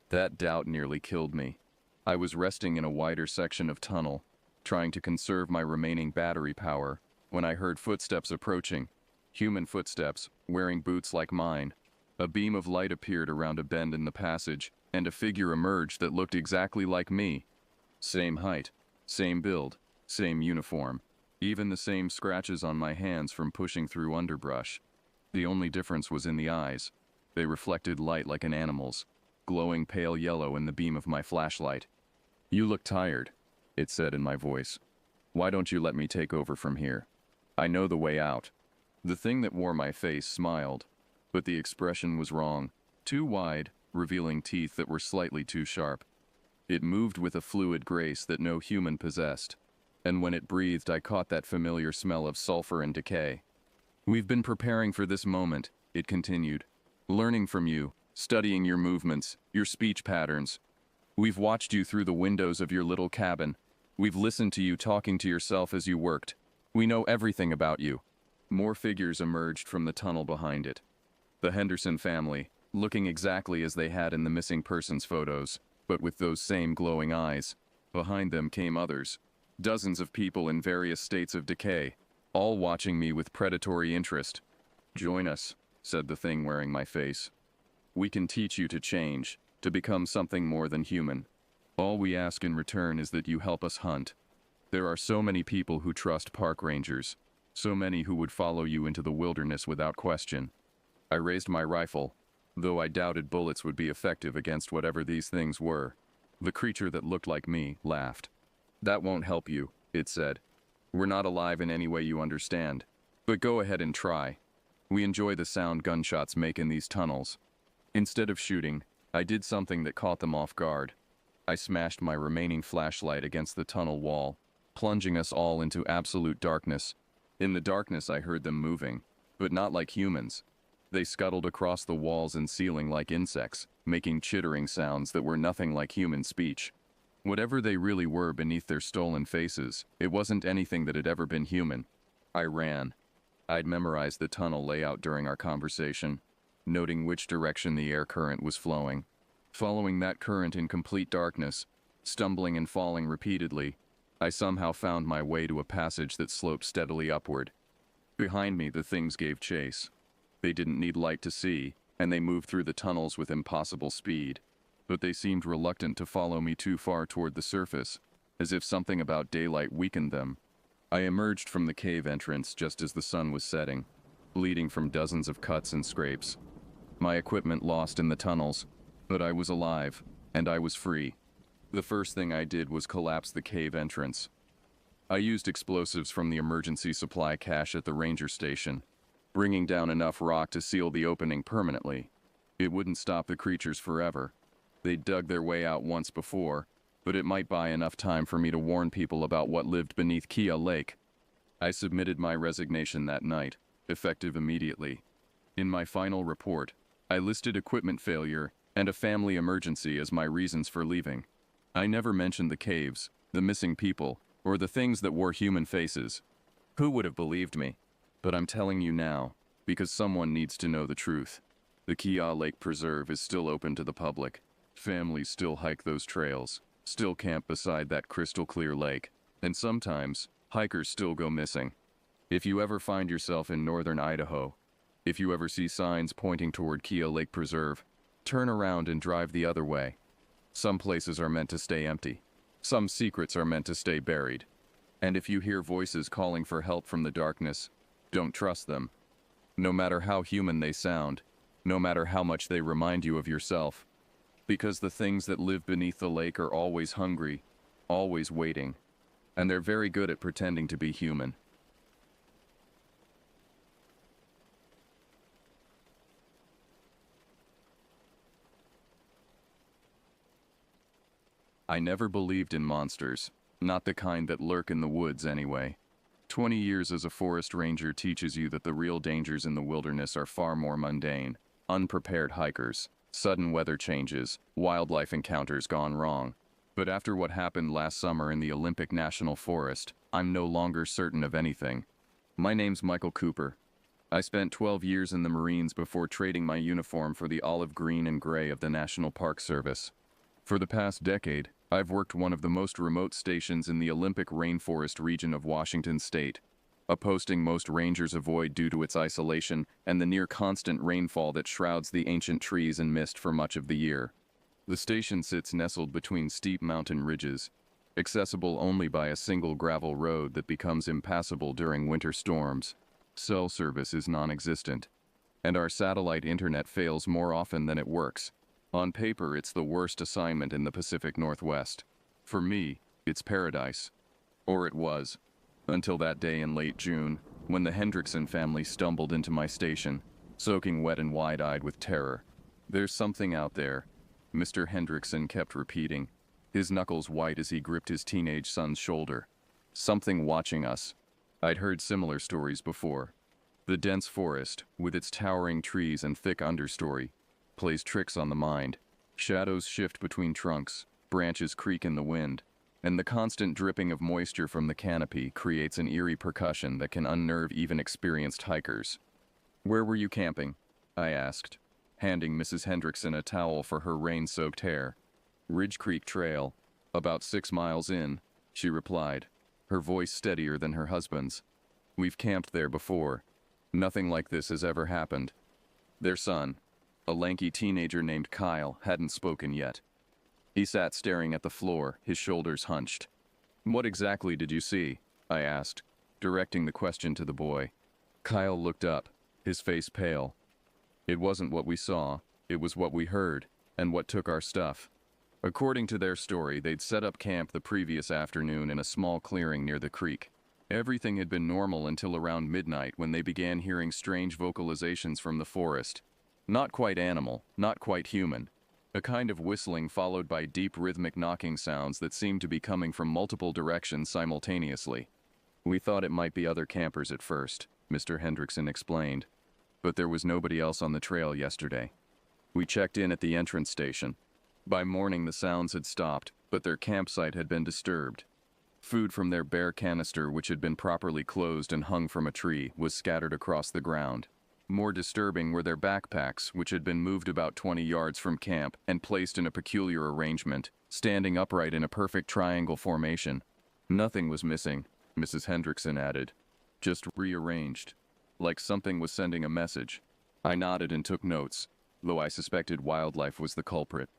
That doubt nearly killed me. I was resting in a wider section of tunnel, trying to conserve my remaining battery power, when I heard footsteps approaching. Human footsteps, wearing boots like mine. A beam of light appeared around a bend in the passage, and a figure emerged that looked exactly like me. Same height, same build, same uniform. Even the same scratches on my hands from pushing through underbrush. The only difference was in the eyes. They reflected light like an animal's, glowing pale yellow in the beam of my flashlight. "You look tired," it said in my voice. "Why don't you let me take over from here? I know the way out." The thing that wore my face smiled, but the expression was wrong. Too wide, revealing teeth that were slightly too sharp. It moved with a fluid grace that no human possessed. And when it breathed, I caught that familiar smell of sulfur and decay. "We've been preparing for this moment," it continued. "Learning from you, studying your movements, your speech patterns. We've watched you through the windows of your little cabin. We've listened to you talking to yourself as you worked. We know everything about you." More figures emerged from the tunnel behind it. The Henderson family, looking exactly as they had in the missing persons photos, but with those same glowing eyes. Behind them came others. Dozens of people in various states of decay, all watching me with predatory interest. "Join us," said the thing wearing my face. "We can teach you to change, to become something more than human. All we ask in return is that you help us hunt. There are so many people who trust park rangers, so many who would follow you into the wilderness without question." I raised my rifle, though I doubted bullets would be effective against whatever these things were. The creature that looked like me laughed. "That won't help you," it said. "We're not alive in any way you understand. But go ahead and try. We enjoy the sound gunshots make in these tunnels." Instead of shooting, I did something that caught them off guard. I smashed my remaining flashlight against the tunnel wall, plunging us all into absolute darkness. In the darkness, I heard them moving, but not like humans. They scuttled across the walls and ceiling like insects, making chittering sounds that were nothing like human speech. Whatever they really were beneath their stolen faces, it wasn't anything that had ever been human. I ran. I'd memorized the tunnel layout during our conversation, noting which direction the air current was flowing. Following that current in complete darkness, stumbling and falling repeatedly, I somehow found my way to a passage that sloped steadily upward. Behind me, the things gave chase. They didn't need light to see, and they moved through the tunnels with impossible speed. But they seemed reluctant to follow me too far toward the surface, as if something about daylight weakened them. I emerged from the cave entrance just as the sun was setting, bleeding from dozens of cuts and scrapes. My equipment lost in the tunnels, but I was alive, and I was free. The first thing I did was collapse the cave entrance. I used explosives from the emergency supply cache at the ranger station, bringing down enough rock to seal the opening permanently. It wouldn't stop the creatures forever. They'd dug their way out once before, but it might buy enough time for me to warn people about what lived beneath Kia Lake. I submitted my resignation that night, effective immediately. In my final report, I listed equipment failure and a family emergency as my reasons for leaving. I never mentioned the caves, the missing people, or the things that wore human faces. Who would have believed me? But I'm telling you now, because someone needs to know the truth. The Kia Lake Preserve is still open to the public. Families still hike those trails, still camp beside that crystal clear lake, and sometimes, hikers still go missing. If you ever find yourself in northern Idaho, If you ever see signs pointing toward Kia Lake Preserve, turn around and drive the other way. Some places are meant to stay empty. Some secrets are meant to stay buried. And if you hear voices calling for help from the darkness, don't trust them. No matter how human they sound, no matter how much they remind you of yourself. Because the things that live beneath the lake are always hungry, always waiting, and they're very good at pretending to be human. I never believed in monsters, not the kind that lurk in the woods anyway. 20 years as a forest ranger teaches you that the real dangers in the wilderness are far more mundane. Unprepared hikers, sudden weather changes, wildlife encounters gone wrong. But after what happened last summer in the Olympic National Forest, I'm no longer certain of anything. My name's Michael Cooper. I spent 12 years in the Marines before trading my uniform for the olive green and gray of the National Park Service. For the past decade, I've worked one of the most remote stations in the Olympic rainforest region of Washington state, a posting most rangers avoid due to its isolation and the near-constant rainfall that shrouds the ancient trees in mist for much of the year. The station sits nestled between steep mountain ridges, accessible only by a single gravel road that becomes impassable during winter storms. Cell service is non-existent, and our satellite internet fails more often than it works. On paper, it's the worst assignment in the Pacific Northwest. For me, it's paradise. Or it was. Until that day in late June, when the Hendrickson family stumbled into my station, soaking wet and wide-eyed with terror. "There's something out there," Mr. Hendrickson kept repeating, his knuckles white as he gripped his teenage son's shoulder. "Something watching us." I'd heard similar stories before. The dense forest, with its towering trees and thick understory, plays tricks on the mind. Shadows shift between trunks, branches creak in the wind, and the constant dripping of moisture from the canopy creates an eerie percussion that can unnerve even experienced hikers. "Where were you camping?" I asked, handing Mrs. Hendrickson a towel for her rain-soaked hair. "Ridge Creek Trail, about 6 miles in," she replied, her voice steadier than her husband's. "We've camped there before. Nothing like this has ever happened." Their son, a lanky teenager named Kyle, hadn't spoken yet. He sat staring at the floor, his shoulders hunched. "What exactly did you see?" I asked, directing the question to the boy. Kyle looked up, his face pale. "It wasn't what we saw, it was what we heard, and what took our stuff." According to their story, they'd set up camp the previous afternoon in a small clearing near the creek. Everything had been normal until around midnight when they began hearing strange vocalizations from the forest. Not quite animal, not quite human. A kind of whistling followed by deep rhythmic knocking sounds that seemed to be coming from multiple directions simultaneously. "We thought it might be other campers at first," Mr. Hendrickson explained. "But there was nobody else on the trail yesterday. We checked in at the entrance station. By morning the sounds had stopped, but their campsite had been disturbed. Food from their bare canister, which had been properly closed and hung from a tree, was scattered across the ground. More disturbing were their backpacks, which had been moved about 20 yards from camp and placed in a peculiar arrangement, standing upright in a perfect triangle formation. Nothing was missing, Mrs. Hendrickson added. Just rearranged. Like something was sending a message. I nodded and took notes, though I suspected wildlife was the culprit.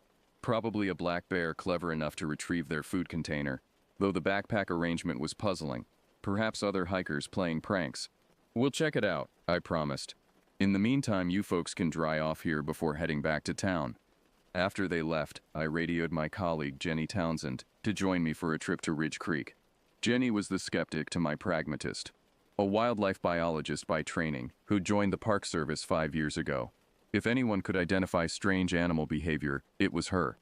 Probably a black bear clever enough to retrieve their food container, though the backpack arrangement was puzzling. Perhaps other hikers playing pranks. "We'll check it out," I promised. "In the meantime, you folks can dry off here before heading back to town." After they left, I radioed my colleague, Jenny Townsend, to join me for a trip to Ridge Creek. Jenny was the skeptic to my pragmatist, a wildlife biologist by training who joined the Park Service 5 years ago. If anyone could identify strange animal behavior, it was her.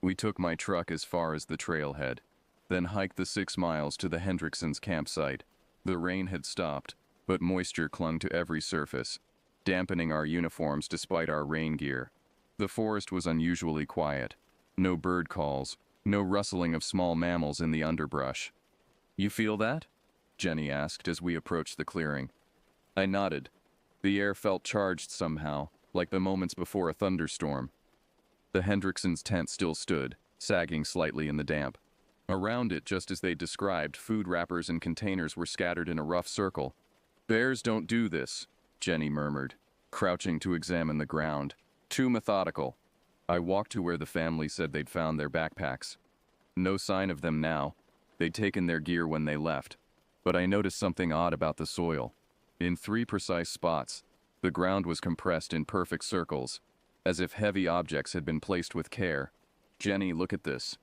We took my truck as far as the trailhead, then hiked the 6 miles to the Hendricksons' campsite. The rain had stopped, but moisture clung to every surface, dampening our uniforms despite our rain gear. The forest was unusually quiet. No bird calls, no rustling of small mammals in the underbrush. "You feel that?" Jenny asked as we approached the clearing. I nodded. The air felt charged somehow, like the moments before a thunderstorm. The Hendricksons' tent still stood, sagging slightly in the damp. Around it, just as they described, food wrappers and containers were scattered in a rough circle. "Bears don't do this," Jenny murmured. crouching to examine the ground. Too methodical. I walked to where the family said they'd found their backpacks. No sign of them now. They'd taken their gear when they left. But I noticed something odd about the soil. In 3 precise spots, the ground was compressed in perfect circles, as if heavy objects had been placed with care. Jenny, look at this.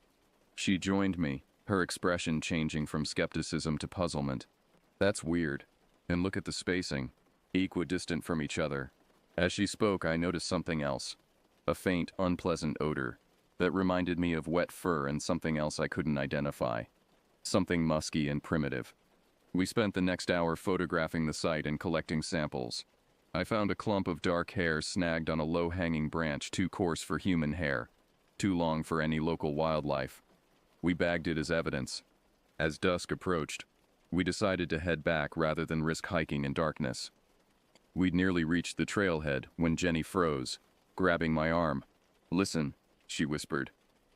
She joined me, her expression changing from skepticism to puzzlement. That's weird. And look at the spacing, equidistant from each other. As she spoke, I noticed something else. A faint, unpleasant odor that reminded me of wet fur and something else I couldn't identify. Something musky and primitive. We spent the next hour photographing the site and collecting samples. I found a clump of dark hair snagged on a low-hanging branch too coarse for human hair, too long for any local wildlife. We bagged it as evidence. As dusk approached, we decided to head back rather than risk hiking in darkness. We'd nearly reached the trailhead when Jenny froze, grabbing my arm. "Listen," she whispered.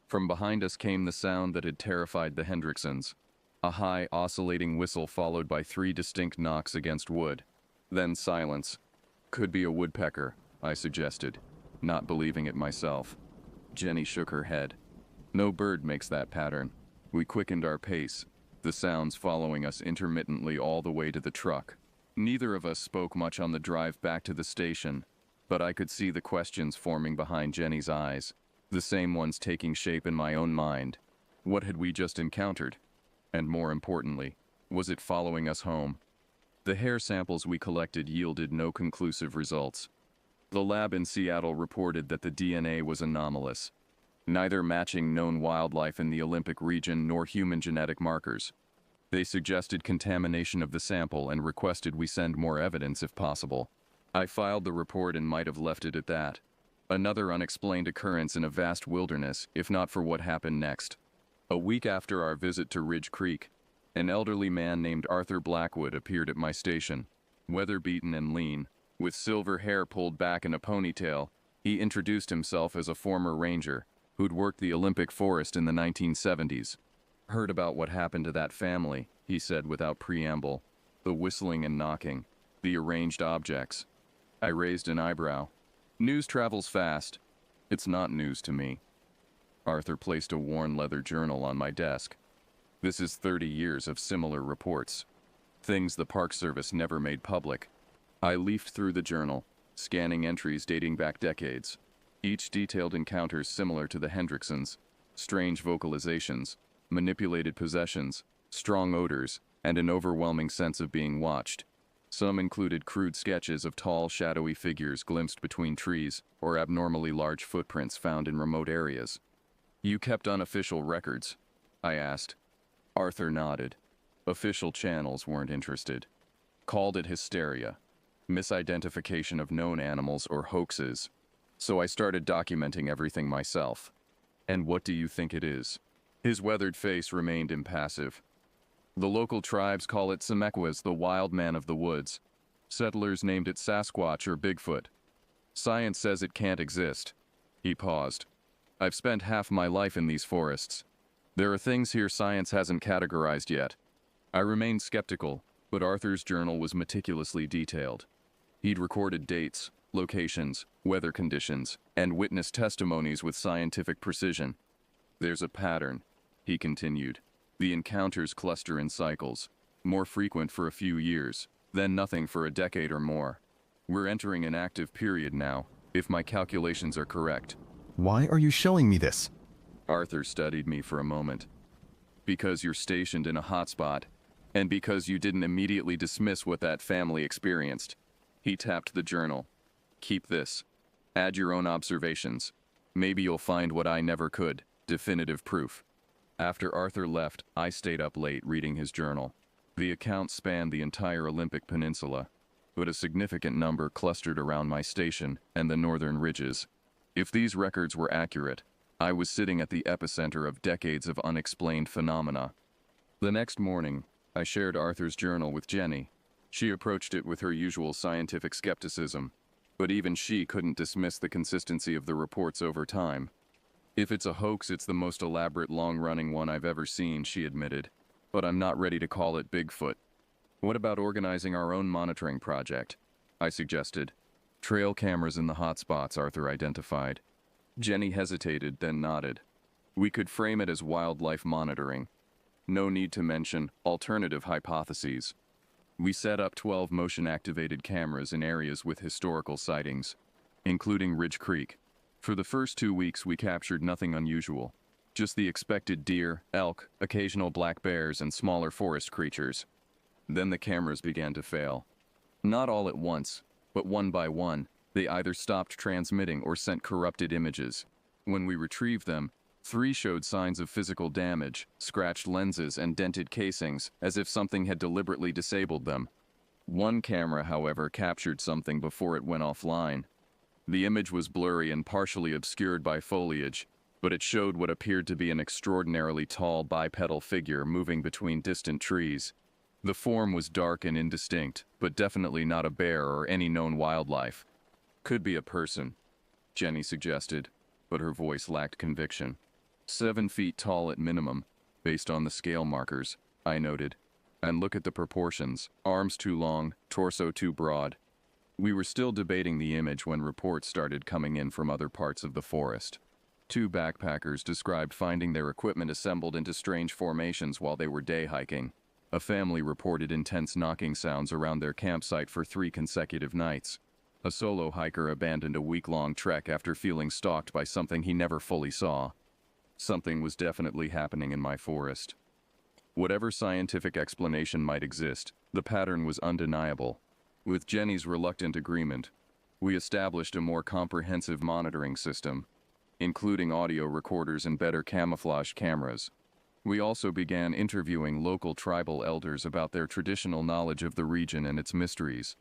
From behind us came the sound that had terrified the Hendricksons. A high, oscillating whistle followed by 3 distinct knocks against wood. Then silence. "Could be a woodpecker," I suggested, not believing it myself. Jenny shook her head. "No bird makes that pattern." We quickened our pace, the sounds following us intermittently all the way to the truck. Neither of us spoke much on the drive back to the station, but I could see the questions forming behind Jenny's eyes, the same ones taking shape in my own mind. What had we just encountered? And more importantly, was it following us home? The hair samples we collected yielded no conclusive results. The lab in Seattle reported that the DNA was anomalous, neither matching known wildlife in the Olympic region nor human genetic markers. They suggested contamination of the sample and requested we send more evidence if possible. I filed the report and might have left it at that. Another unexplained occurrence in a vast wilderness, if not for what happened next. A week after our visit to Ridge Creek, an elderly man named Arthur Blackwood appeared at my station. Weather-beaten and lean, with silver hair pulled back in a ponytail, he introduced himself as a former ranger who'd worked the Olympic forest in the 1970s. "Heard about what happened to that family," he said without preamble. "The whistling and knocking, the arranged objects." I raised an eyebrow. "News travels fast." "It's not news to me." Arthur placed a worn leather journal on my desk. "This is 30 years of similar reports. Things the Park Service never made public." I leafed through the journal, scanning entries dating back decades. Each detailed encounters similar to the Hendricksons, strange vocalizations, manipulated possessions, strong odors, and an overwhelming sense of being watched. Some included crude sketches of tall, shadowy figures glimpsed between trees, or abnormally large footprints found in remote areas. "You kept unofficial records?" I asked. Arthur nodded. Official channels weren't interested. Called it hysteria, misidentification of known animals, or hoaxes. So I started documenting everything myself. "And what do you think it is?" His weathered face remained impassive. "The local tribes call it Semekwes, the wild man of the woods. Settlers named it Sasquatch or Bigfoot. Science says it can't exist." He paused. "I've spent half my life in these forests. There are things here science hasn't categorized yet." I remained skeptical, but Arthur's journal was meticulously detailed. He'd recorded dates, locations, weather conditions, and witness testimonies with scientific precision. "There's a pattern," he continued. "The encounters cluster in cycles, more frequent for a few years, then nothing for a decade or more. We're entering an active period now, if my calculations are correct." Why are you showing me this? Arthur studied me for a moment. "Because you're stationed in a hotspot, and because you didn't immediately dismiss what that family experienced." He tapped the journal. "Keep this. Add your own observations. Maybe you'll find what I never could, definitive proof." After Arthur left, I stayed up late reading his journal. The account spanned the entire Olympic Peninsula, but a significant number clustered around my station and the northern ridges. If these records were accurate, I was sitting at the epicenter of decades of unexplained phenomena. The next morning, I shared Arthur's journal with Jenny. She approached it with her usual scientific skepticism, but even she couldn't dismiss the consistency of the reports over time. "If it's a hoax, it's the most elaborate long-running one I've ever seen," she admitted. "But I'm not ready to call it Bigfoot." "What about organizing our own monitoring project?" I suggested. Trail cameras in the hotspots, Arthur identified. Jenny hesitated, then nodded. We could frame it as wildlife monitoring. No need to mention alternative hypotheses. We set up 12 motion-activated cameras in areas with historical sightings, including Ridge Creek. For the first 2 weeks, we captured nothing unusual. Just the expected deer, elk, occasional black bears, and smaller forest creatures. Then the cameras began to fail. Not all at once, but one by one, they either stopped transmitting or sent corrupted images. When we retrieved them, 3 showed signs of physical damage, scratched lenses and dented casings, as if something had deliberately disabled them. One camera, however, captured something before it went offline. The image was blurry and partially obscured by foliage, but it showed what appeared to be an extraordinarily tall bipedal figure moving between distant trees. The form was dark and indistinct, but definitely not a bear or any known wildlife. Could be a person, Jenny suggested, but her voice lacked conviction. 7 feet tall at minimum, based on the scale markers, I noted. And look at the proportions. Arms too long, torso too broad. We were still debating the image when reports started coming in from other parts of the forest. 2 backpackers described finding their equipment assembled into strange formations while they were day hiking. A family reported intense knocking sounds around their campsite for 3 consecutive nights. A solo hiker abandoned a week-long trek after feeling stalked by something he never fully saw. Something was definitely happening in my forest. Whatever scientific explanation might exist, the pattern was undeniable. With Jenny's reluctant agreement, we established a more comprehensive monitoring system, including audio recorders and better camouflage cameras. We also began interviewing local tribal elders about their traditional knowledge of the region and its mysteries.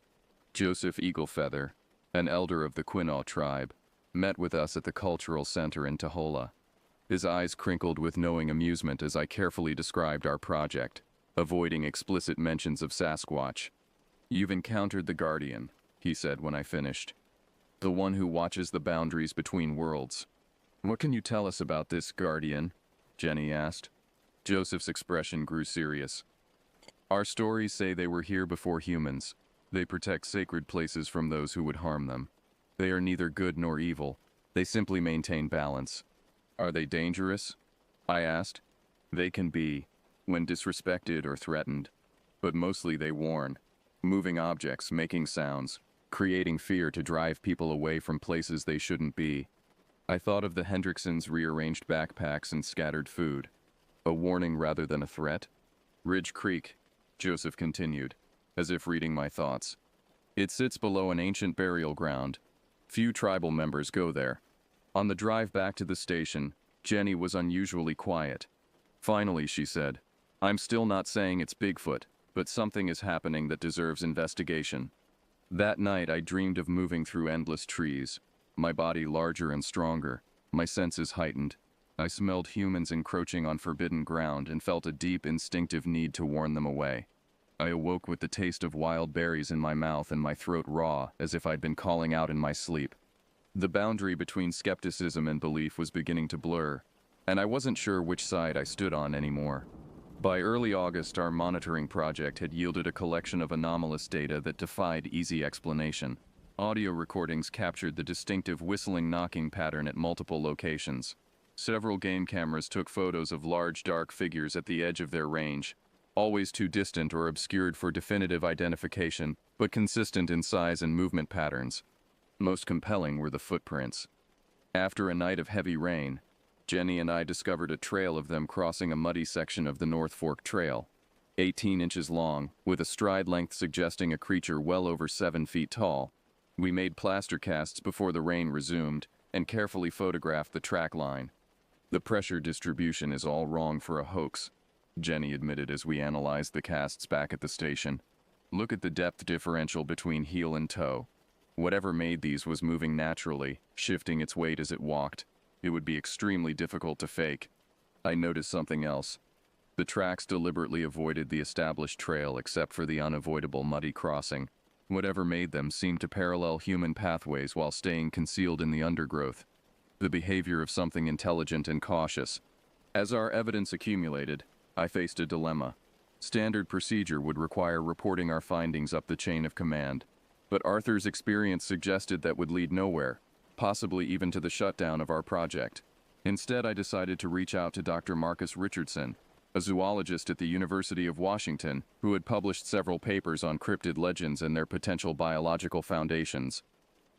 Joseph Eaglefeather, an elder of the Quinaw tribe, met with us at the cultural center in Tahola. His eyes crinkled with knowing amusement as I carefully described our project, avoiding explicit mentions of Sasquatch. "You've encountered the Guardian," he said when I finished. "The one who watches the boundaries between worlds. What can you tell us about this Guardian?" Jenny asked. Joseph's expression grew serious. "Our stories say they were here before humans. They protect sacred places from those who would harm them. They are neither good nor evil. They simply maintain balance." "Are they dangerous?" I asked. "They can be, when disrespected or threatened. But mostly they warn. Moving objects, making sounds, creating fear to drive people away from places they shouldn't be." I thought of the Hendricksons' rearranged backpacks and scattered food. A warning rather than a threat? "Ridge Creek," Joseph continued, as if reading my thoughts. "It sits below an ancient burial ground. Few tribal members go there." On the drive back to the station, Jenny was unusually quiet. Finally, she said, "I'm still not saying it's Bigfoot, but something is happening that deserves investigation." That night, I dreamed of moving through endless trees, my body larger and stronger, my senses heightened. I smelled humans encroaching on forbidden ground and felt a deep instinctive need to warn them away. I awoke with the taste of wild berries in my mouth and my throat raw, as if I'd been calling out in my sleep. The boundary between skepticism and belief was beginning to blur, and I wasn't sure which side I stood on anymore. By early August, our monitoring project had yielded a collection of anomalous data that defied easy explanation. Audio recordings captured the distinctive whistling knocking pattern at multiple locations. Several game cameras took photos of large dark figures at the edge of their range, always too distant or obscured for definitive identification, but consistent in size and movement patterns. Most compelling were the footprints. After a night of heavy rain, Jenny and I discovered a trail of them crossing a muddy section of the North Fork Trail, 18 inches long, with a stride length suggesting a creature well over 7 feet tall. We made plaster casts before the rain resumed and carefully photographed the track line. "The pressure distribution is all wrong for a hoax," Jenny admitted as we analyzed the casts back at the station. "Look at the depth differential between heel and toe. Whatever made these was moving naturally, shifting its weight as it walked. It would be extremely difficult to fake." I noticed something else. The tracks deliberately avoided the established trail except for the unavoidable muddy crossing. Whatever made them seemed to parallel human pathways while staying concealed in the undergrowth. The behavior of something intelligent and cautious. As our evidence accumulated, I faced a dilemma. Standard procedure would require reporting our findings up the chain of command. But Arthur's experience suggested that would lead nowhere, possibly even to the shutdown of our project. Instead, I decided to reach out to Dr. Marcus Richardson, a zoologist at the University of Washington who had published several papers on cryptid legends and their potential biological foundations.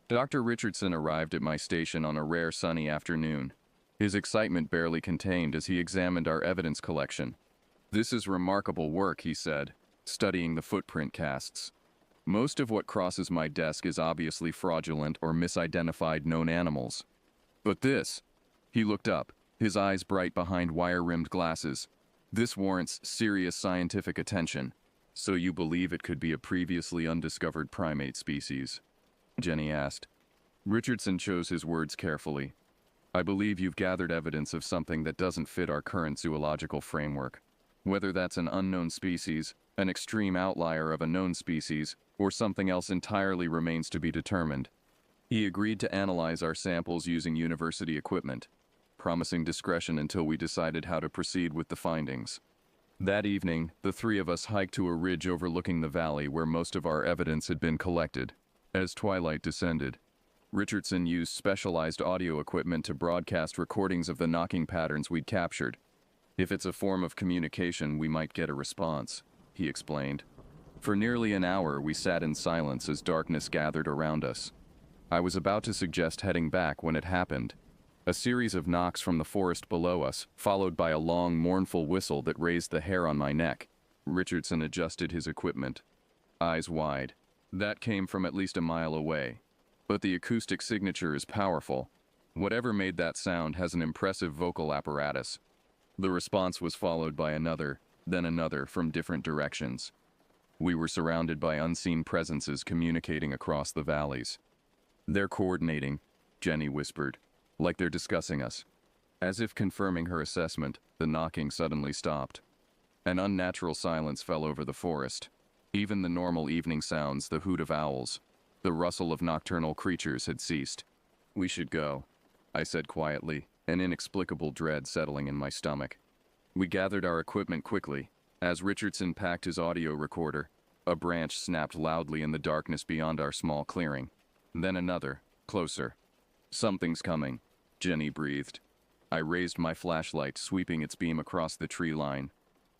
Dr. Richardson arrived at my station on a rare sunny afternoon. His excitement barely contained as he examined our evidence collection. "This is remarkable work," he said, studying the footprint casts. "Most of what crosses my desk is obviously fraudulent or misidentified known animals. But this," he looked up, his eyes bright behind wire-rimmed glasses, "this warrants serious scientific attention." "So you believe it could be a previously undiscovered primate species?" Jenny asked. Richardson chose his words carefully. "I believe you've gathered evidence of something that doesn't fit our current zoological framework. Whether that's an unknown species, an extreme outlier of a known species, or something else entirely remains to be determined." He agreed to analyze our samples using university equipment, promising discretion until we decided how to proceed with the findings. That evening, the three of us hiked to a ridge overlooking the valley where most of our evidence had been collected. As twilight descended, Richardson used specialized audio equipment to broadcast recordings of the knocking patterns we'd captured. "If it's a form of communication, we might get a response," he explained. For nearly an hour, we sat in silence as darkness gathered around us. I was about to suggest heading back when it happened. A series of knocks from the forest below us, followed by a long, mournful whistle that raised the hair on my neck. Richardson adjusted his equipment, eyes wide. That came from at least a mile away. But the acoustic signature is powerful. Whatever made that sound has an impressive vocal apparatus. The response was followed by another, then another from different directions. We were surrounded by unseen presences communicating across the valleys. "They're coordinating," Jenny whispered, "like they're discussing us." As if confirming her assessment, the knocking suddenly stopped. An unnatural silence fell over the forest. Even the normal evening sounds, the hoot of owls, the rustle of nocturnal creatures, had ceased. "We should go," I said quietly, an inexplicable dread settling in my stomach. We gathered our equipment quickly. As Richardson packed his audio recorder, a branch snapped loudly in the darkness beyond our small clearing. Then another, closer. "Something's coming," Jenny breathed. I raised my flashlight, sweeping its beam across the tree line.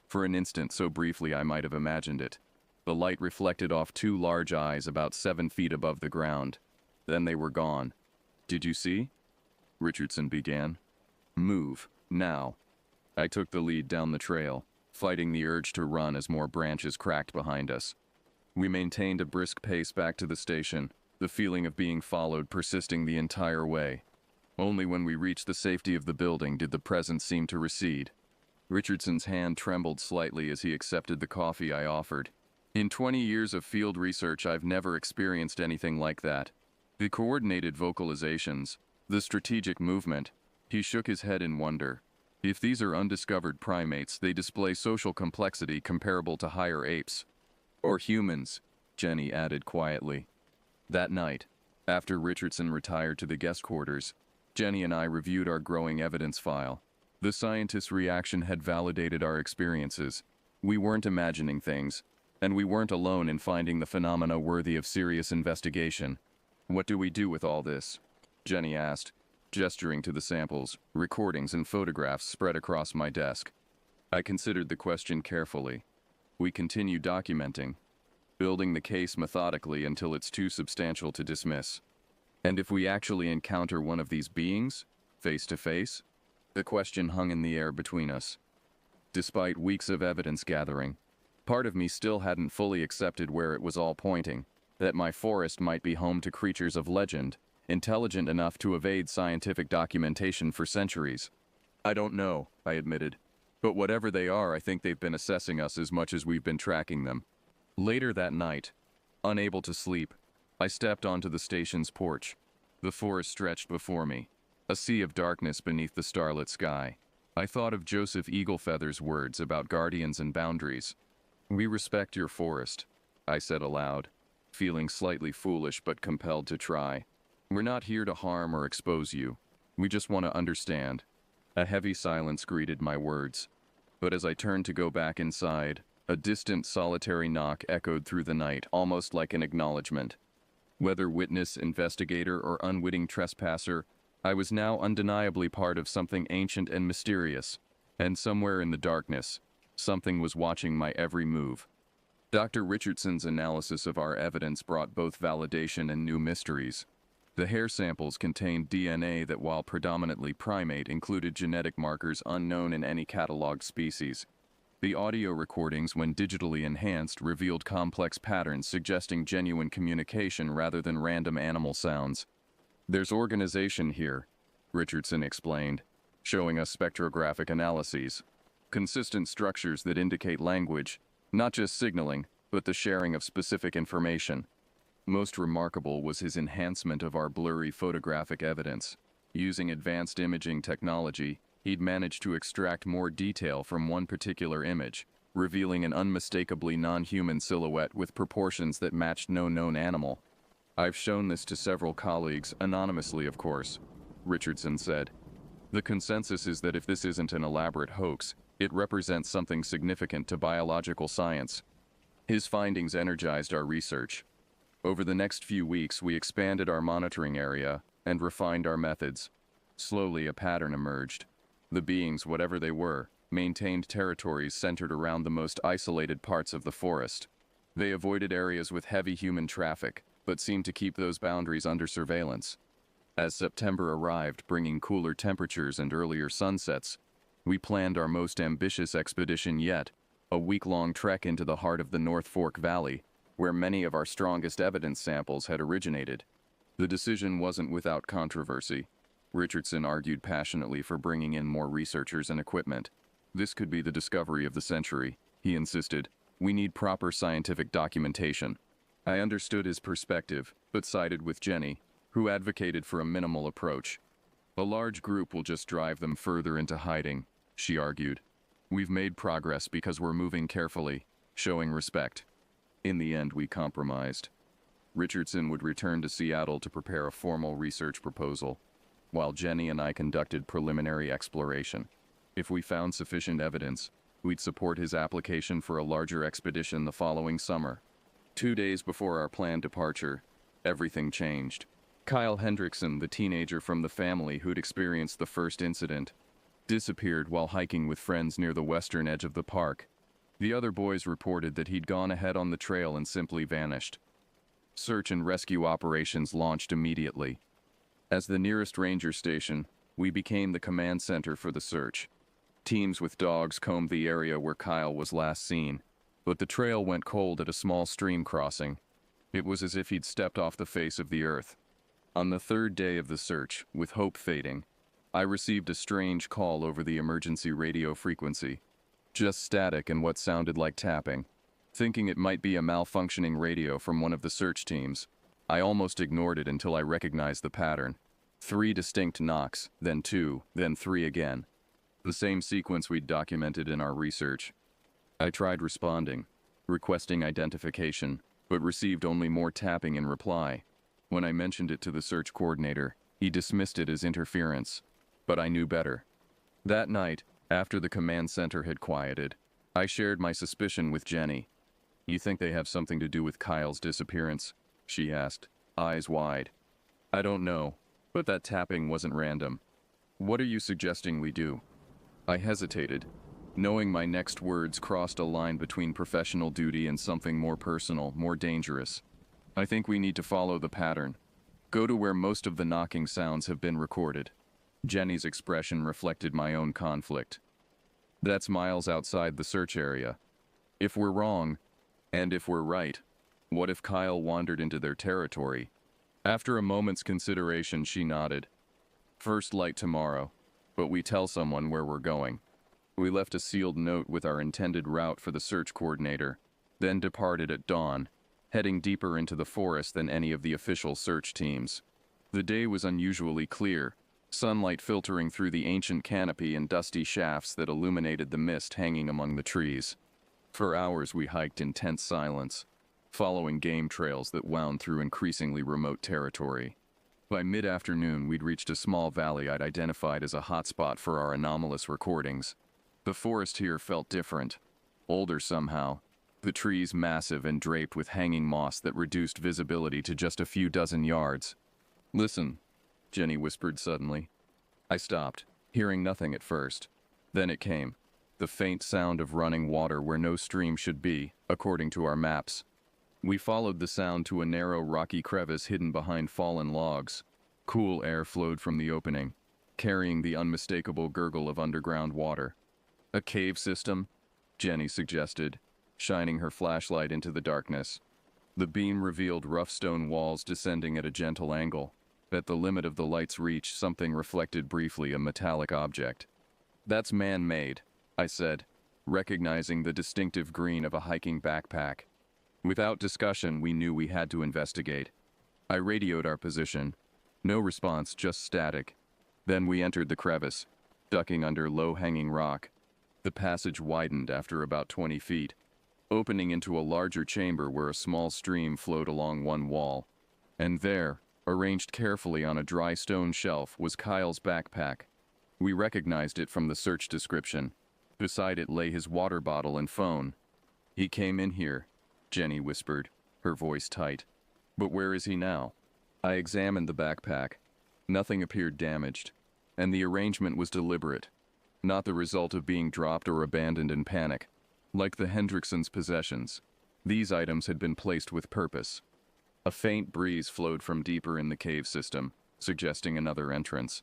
For an instant, so briefly I might have imagined it. The light reflected off two large eyes about 7 feet above the ground. Then they were gone. "Did you see?" Richardson began. "Move, now." I took the lead down the trail, fighting the urge to run as more branches cracked behind us. We maintained a brisk pace back to the station, the feeling of being followed persisting the entire way. Only when we reached the safety of the building did the presence seem to recede. Richardson's hand trembled slightly as he accepted the coffee I offered. In 20 years of field research, I've never experienced anything like that. The coordinated vocalizations, the strategic movement. He shook his head in wonder. If these are undiscovered primates, they display social complexity comparable to higher apes. Or humans, Jenny added quietly. That night, after Richardson retired to the guest quarters, Jenny and I reviewed our growing evidence file. The scientist's reaction had validated our experiences. We weren't imagining things, and we weren't alone in finding the phenomena worthy of serious investigation. "What do we do with all this?" Jenny asked, gesturing to the samples, recordings, and photographs spread across my desk. I considered the question carefully. We continue documenting, building the case methodically until it's too substantial to dismiss. And if we actually encounter one of these beings, face to face? The question hung in the air between us. Despite weeks of evidence gathering, part of me still hadn't fully accepted where it was all pointing, that my forest might be home to creatures of legend, intelligent enough to evade scientific documentation for centuries. "I don't know," I admitted. "But whatever they are, I think they've been assessing us as much as we've been tracking them." Later that night, unable to sleep, I stepped onto the station's porch. The forest stretched before me, a sea of darkness beneath the starlit sky. I thought of Joseph Eaglefeather's words about guardians and boundaries. "We respect your forest," I said aloud, feeling slightly foolish but compelled to try. "We're not here to harm or expose you. We just want to understand." A heavy silence greeted my words. But as I turned to go back inside, a distant, solitary knock echoed through the night, almost like an acknowledgement. Whether witness, investigator, or unwitting trespasser, I was now undeniably part of something ancient and mysterious, and somewhere in the darkness, something was watching my every move. Dr. Richardson's analysis of our evidence brought both validation and new mysteries. The hair samples contained DNA that, while predominantly primate, included genetic markers unknown in any cataloged species. The audio recordings, when digitally enhanced, revealed complex patterns suggesting genuine communication rather than random animal sounds. "There's organization here," Richardson explained, showing us spectrographic analyses. Consistent structures that indicate language, not just signaling, but the sharing of specific information. Most remarkable was his enhancement of our blurry photographic evidence. Using advanced imaging technology, he'd managed to extract more detail from one particular image, revealing an unmistakably non-human silhouette with proportions that matched no known animal. "I've shown this to several colleagues, anonymously of course," Richardson said. "The consensus is that if this isn't an elaborate hoax, it represents something significant to biological science." His findings energized our research. Over the next few weeks, we expanded our monitoring area and refined our methods. Slowly, a pattern emerged. The beings, whatever they were, maintained territories centered around the most isolated parts of the forest. They avoided areas with heavy human traffic, but seemed to keep those boundaries under surveillance. As September arrived, bringing cooler temperatures and earlier sunsets, we planned our most ambitious expedition yet, a week-long trek into the heart of the North Fork Valley, where many of our strongest evidence samples had originated. The decision wasn't without controversy. Richardson argued passionately for bringing in more researchers and equipment. "This could be the discovery of the century," he insisted. "We need proper scientific documentation." I understood his perspective, but sided with Jenny, who advocated for a minimal approach. "A large group will just drive them further into hiding," she argued. "We've made progress because we're moving carefully, showing respect." In the end, we compromised. Richardson would return to Seattle to prepare a formal research proposal, while Jenny and I conducted preliminary exploration. If we found sufficient evidence, we'd support his application for a larger expedition the following summer. 2 days before our planned departure, everything changed. Kyle Hendrickson, the teenager from the family who'd experienced the first incident, disappeared while hiking with friends near the western edge of the park. The other boys reported that he'd gone ahead on the trail and simply vanished. Search and rescue operations launched immediately. As the nearest ranger station, we became the command center for the search. Teams with dogs combed the area where Kyle was last seen, but the trail went cold at a small stream crossing. It was as if he'd stepped off the face of the earth. On the third day of the search, with hope fading, I received a strange call over the emergency radio frequency. Just static and what sounded like tapping. Thinking it might be a malfunctioning radio from one of the search teams, I almost ignored it until I recognized the pattern. 3 distinct knocks, then 2, then 3 again. The same sequence we'd documented in our research. I tried responding, requesting identification, but received only more tapping in reply. When I mentioned it to the search coordinator, he dismissed it as interference, but I knew better. That night, after the command center had quieted, I shared my suspicion with Jenny. "You think they have something to do with Kyle's disappearance?" she asked, eyes wide. "I don't know, but that tapping wasn't random. What are you suggesting we do?" I hesitated, knowing my next words crossed a line between professional duty and something more personal, more dangerous. "I think we need to follow the pattern. Go to where most of the knocking sounds have been recorded." Jenny's expression reflected my own conflict. "That's miles outside the search area. If we're wrong, and if we're right, what if Kyle wandered into their territory?" After a moment's consideration, she nodded. "First light tomorrow, but we tell someone where we're going." We left a sealed note with our intended route for the search coordinator, then departed at dawn, heading deeper into the forest than any of the official search teams. The day was unusually clear, sunlight filtering through the ancient canopy and dusty shafts that illuminated the mist hanging among the trees. For hours we hiked in tense silence, following game trails that wound through increasingly remote territory. By mid-afternoon, we'd reached a small valley I'd identified as a hotspot for our anomalous recordings. The forest here felt different, older somehow, the trees massive and draped with hanging moss that reduced visibility to just a few dozen yards. "Listen," Jenny whispered suddenly. I stopped, hearing nothing at first. Then it came, the faint sound of running water where no stream should be, according to our maps. We followed the sound to a narrow rocky crevice hidden behind fallen logs. Cool air flowed from the opening, carrying the unmistakable gurgle of underground water. "A cave system?" Jenny suggested, shining her flashlight into the darkness. The beam revealed rough stone walls descending at a gentle angle. At the limit of the light's reach, something reflected briefly, a metallic object. "That's man-made," I said, recognizing the distinctive green of a hiking backpack. Without discussion, we knew we had to investigate. I radioed our position. No response, just static. Then we entered the crevice, ducking under low-hanging rock. The passage widened after about 20 feet, opening into a larger chamber where a small stream flowed along one wall. And there, arranged carefully on a dry stone shelf, was Kyle's backpack. We recognized it from the search description. Beside it lay his water bottle and phone. "He came in here," Jenny whispered, her voice tight. "But where is he now?" I examined the backpack. Nothing appeared damaged, and the arrangement was deliberate, not the result of being dropped or abandoned in panic. Like the Hendricksons' possessions, these items had been placed with purpose. A faint breeze flowed from deeper in the cave system, suggesting another entrance.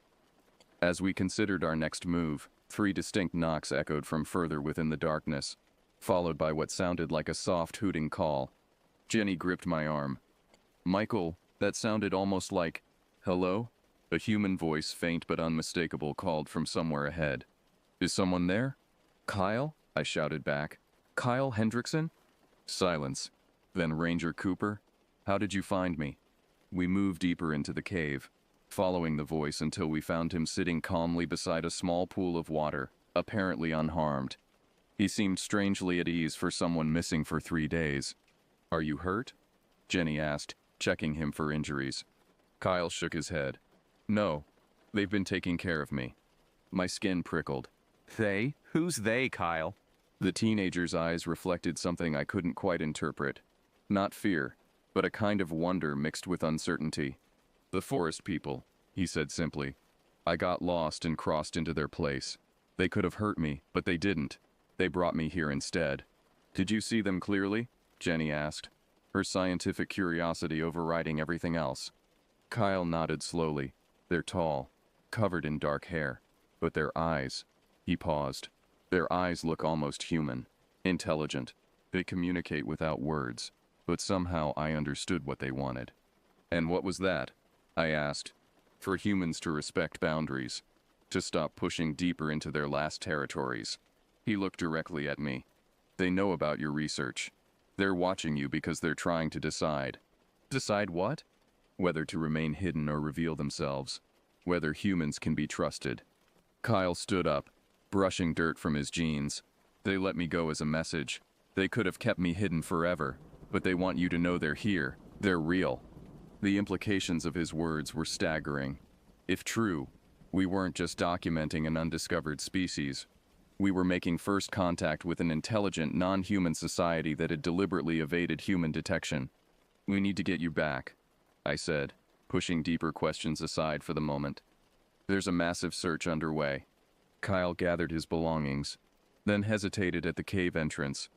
As we considered our next move, 3 distinct knocks echoed from further within the darkness, followed by what sounded like a soft hooting call. Jenny gripped my arm. "Michael, that sounded almost like, 'Hello?'" A human voice, faint but unmistakable, called from somewhere ahead. "Is someone there?" "Kyle?" I shouted back. "Kyle Hendrickson?" Silence. Then, "Ranger Cooper? How did you find me?" We moved deeper into the cave, following the voice until we found him sitting calmly beside a small pool of water, apparently unharmed. He seemed strangely at ease for someone missing for 3 days. "Are you hurt?" Jenny asked, checking him for injuries. Kyle shook his head. "No, they've been taking care of me." My skin prickled. They? Who's they, Kyle? The teenager's eyes reflected something I couldn't quite interpret. Not fear, but a kind of wonder mixed with uncertainty. "The forest people," he said simply. "I got lost and crossed into their place. They could have hurt me, but they didn't. They brought me here instead." "Did you see them clearly?" Jenny asked, her scientific curiosity overriding everything else. Kyle nodded slowly. "They're tall, covered in dark hair, but their eyes..." He paused. "Their eyes look almost human, intelligent. They communicate without words, but somehow I understood what they wanted." "And what was that?" I asked. "For humans to respect boundaries, to stop pushing deeper into their last territories." He looked directly at me. "They know about your research. They're watching you because they're trying to decide." "Decide what?" "Whether to remain hidden or reveal themselves. Whether humans can be trusted." Kyle stood up, brushing dirt from his jeans. "They let me go as a message. They could have kept me hidden forever, but they want you to know they're here. They're real." The implications of his words were staggering. If true, we weren't just documenting an undiscovered species. We were making first contact with an intelligent, non-human society that had deliberately evaded human detection. "We need to get you back," I said, pushing deeper questions aside for the moment. "There's a massive search underway." Kyle gathered his belongings, then hesitated at the cave entrance.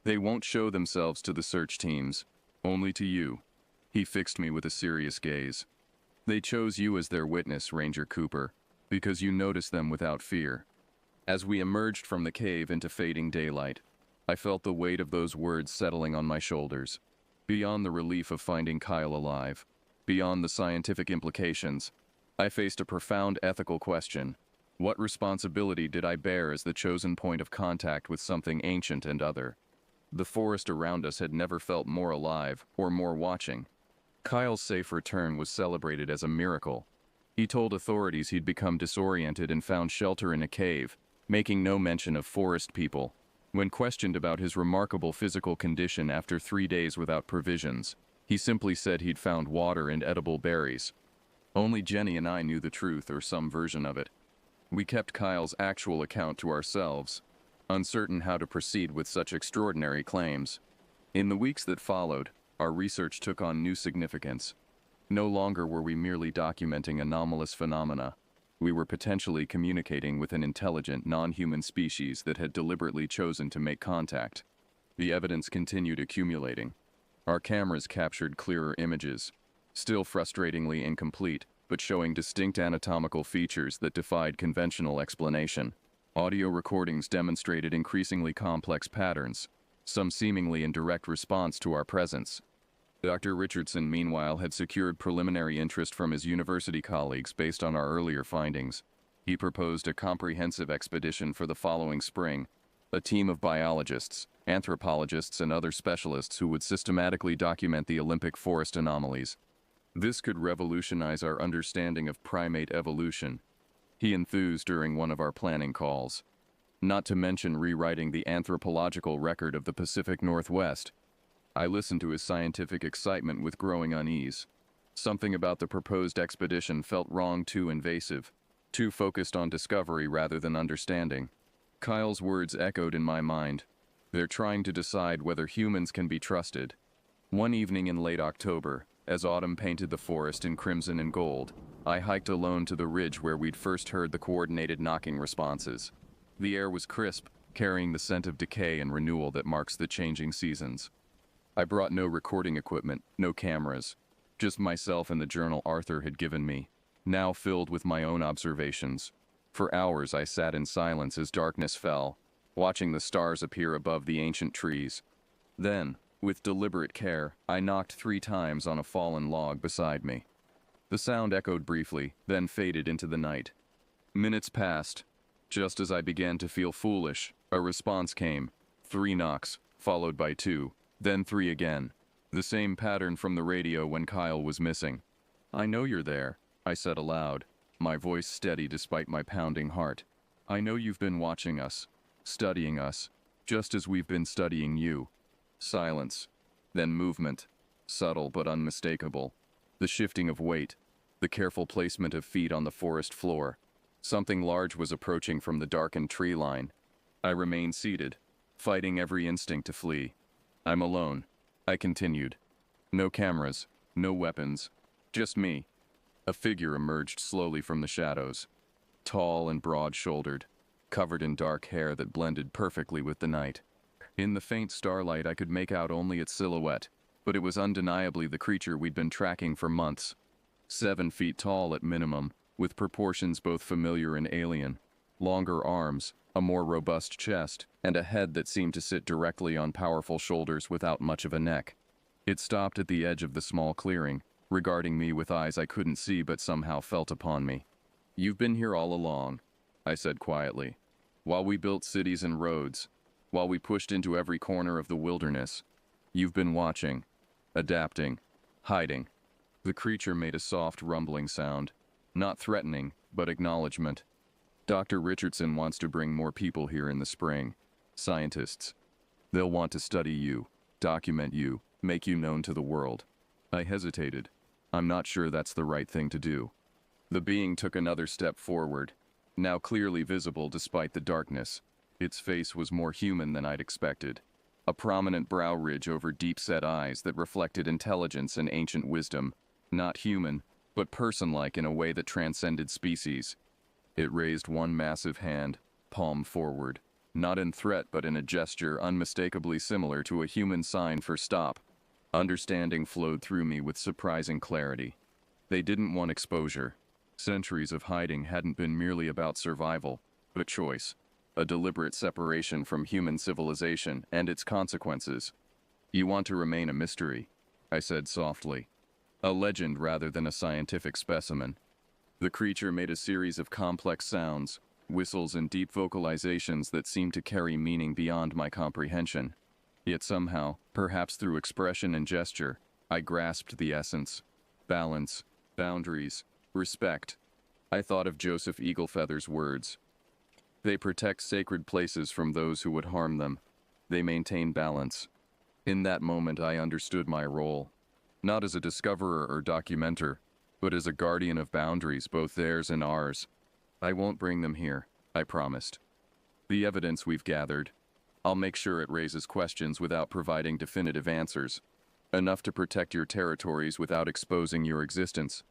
"They won't show themselves to the search teams, only to you." He fixed me with a serious gaze. "They chose you as their witness, Ranger Cooper, because you noticed them without fear." As we emerged from the cave into fading daylight, I felt the weight of those words settling on my shoulders. Beyond the relief of finding Kyle alive, beyond the scientific implications, I faced a profound ethical question. What responsibility did I bear as the chosen point of contact with something ancient and other? The forest around us had never felt more alive or more watching. Kyle's safe return was celebrated as a miracle. He told authorities he'd become disoriented and found shelter in a cave, making no mention of forest people. When questioned about his remarkable physical condition after 3 days without provisions, he simply said he'd found water and edible berries. Only Jenny and I knew the truth, or some version of it. We kept Kyle's actual account to ourselves. uncertain how to proceed with such extraordinary claims. In the weeks that followed, our research took on new significance. No longer were we merely documenting anomalous phenomena. We were potentially communicating with an intelligent, non-human species that had deliberately chosen to make contact. The evidence continued accumulating. Our cameras captured clearer images, still frustratingly incomplete, but showing distinct anatomical features that defied conventional explanation. Audio recordings demonstrated increasingly complex patterns, some seemingly in direct response to our presence. Dr. Richardson, meanwhile, had secured preliminary interest from his university colleagues based on our earlier findings. He proposed a comprehensive expedition for the following spring, a team of biologists, anthropologists, and other specialists who would systematically document the Olympic forest anomalies. This could revolutionize our understanding of primate evolution, he enthused during one of our planning calls. Not to mention rewriting the anthropological record of the Pacific Northwest. I listened to his scientific excitement with growing unease. Something about the proposed expedition felt wrong, too invasive, too focused on discovery rather than understanding. Kyle's words echoed in my mind. They're trying to decide whether humans can be trusted. One evening in late October, as autumn painted the forest in crimson and gold, I hiked alone to the ridge where we'd first heard the coordinated knocking responses. The air was crisp, carrying the scent of decay and renewal that marks the changing seasons. I brought no recording equipment, no cameras, just myself and the journal Arthur had given me, now filled with my own observations. For hours I sat in silence as darkness fell, watching the stars appear above the ancient trees. Then, with deliberate care, I knocked 3 times on a fallen log beside me. The sound echoed briefly, then faded into the night. Minutes passed. Just as I began to feel foolish, a response came. 3 knocks, followed by 2. Then 3 again. The same pattern from the radio when Kyle was missing. "I know you're there," I said aloud, my voice steady despite my pounding heart. "I know you've been watching us, studying us, just as we've been studying you." Silence. Then movement. Subtle but unmistakable. The shifting of weight. The careful placement of feet on the forest floor. Something large was approaching from the darkened tree line. I remained seated, fighting every instinct to flee. "I'm alone," I continued. "No cameras, no weapons, just me." A figure emerged slowly from the shadows, tall and broad-shouldered, covered in dark hair that blended perfectly with the night. In the faint starlight I could make out only its silhouette, but it was undeniably the creature we'd been tracking for months. 7 feet tall at minimum, with proportions both familiar and alien. Longer arms, a more robust chest, and a head that seemed to sit directly on powerful shoulders without much of a neck. It stopped at the edge of the small clearing, regarding me with eyes I couldn't see but somehow felt upon me. "You've been here all along," I said quietly. "While we built cities and roads, while we pushed into every corner of the wilderness, you've been watching, adapting, hiding." The creature made a soft rumbling sound, not threatening, but acknowledgement. "Dr. Richardson wants to bring more people here in the spring. Scientists. They'll want to study you, document you, make you known to the world." I hesitated. I'm not sure that's the right thing to do. The being took another step forward, now clearly visible despite the darkness. Its face was more human than I'd expected. A prominent brow ridge over deep-set eyes that reflected intelligence and ancient wisdom. Not human, but person-like in a way that transcended species. It raised one massive hand, palm forward, not in threat but in a gesture unmistakably similar to a human sign for stop. Understanding flowed through me with surprising clarity. They didn't want exposure. Centuries of hiding hadn't been merely about survival, but choice. A deliberate separation from human civilization and its consequences. "You want to remain a mystery," I said softly. "A legend rather than a scientific specimen." The creature made a series of complex sounds, whistles and deep vocalizations that seemed to carry meaning beyond my comprehension. Yet somehow, perhaps through expression and gesture, I grasped the essence. Balance, boundaries, respect. I thought of Joseph Eaglefeather's words. They protect sacred places from those who would harm them. They maintain balance. In that moment I understood my role. Not as a discoverer or documenter, but as a guardian of boundaries, both theirs and ours. "I won't bring them here," I promised. The evidence we've gathered, I'll make sure it raises questions without providing definitive answers. Enough to protect your territories without exposing your existence.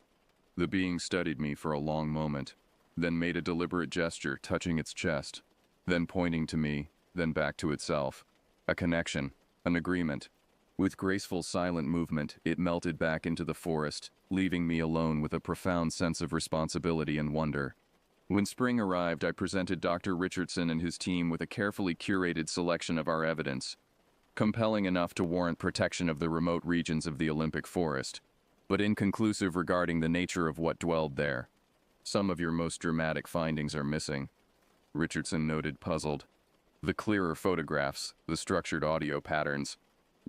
The being studied me for a long moment, then made a deliberate gesture touching its chest, then pointing to me, then back to itself. A connection, an agreement. With graceful silent movement, it melted back into the forest, leaving me alone with a profound sense of responsibility and wonder. When spring arrived, I presented Dr. Richardson and his team with a carefully curated selection of our evidence, compelling enough to warrant protection of the remote regions of the Olympic Forest, but inconclusive regarding the nature of what dwelled there. Some of your most dramatic findings are missing, Richardson noted, puzzled. The clearer photographs, the structured audio patterns,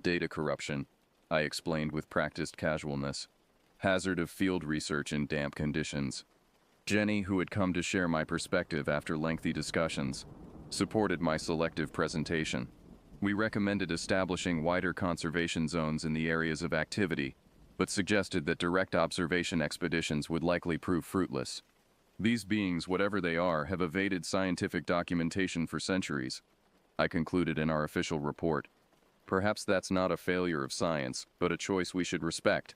data corruption, I explained with practiced casualness. Hazard of field research in damp conditions. Jenny, who had come to share my perspective after lengthy discussions, supported my selective presentation. We recommended establishing wider conservation zones in the areas of activity, but suggested that direct observation expeditions would likely prove fruitless. These beings, whatever they are, have evaded scientific documentation for centuries, I concluded in our official report. Perhaps that's not a failure of science, but a choice we should respect.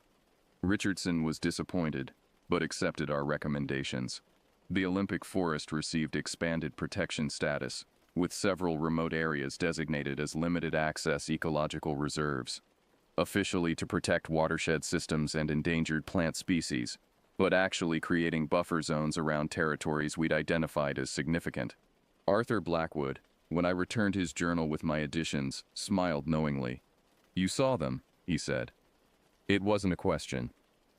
Richardson was disappointed, but accepted our recommendations. The Olympic Forest received expanded protection status, with several remote areas designated as limited access ecological reserves, officially to protect watershed systems and endangered plant species, but actually creating buffer zones around territories we'd identified as significant. Arthur Blackwood, when I returned his journal with my additions, smiled knowingly. "You saw them," he said. It wasn't a question.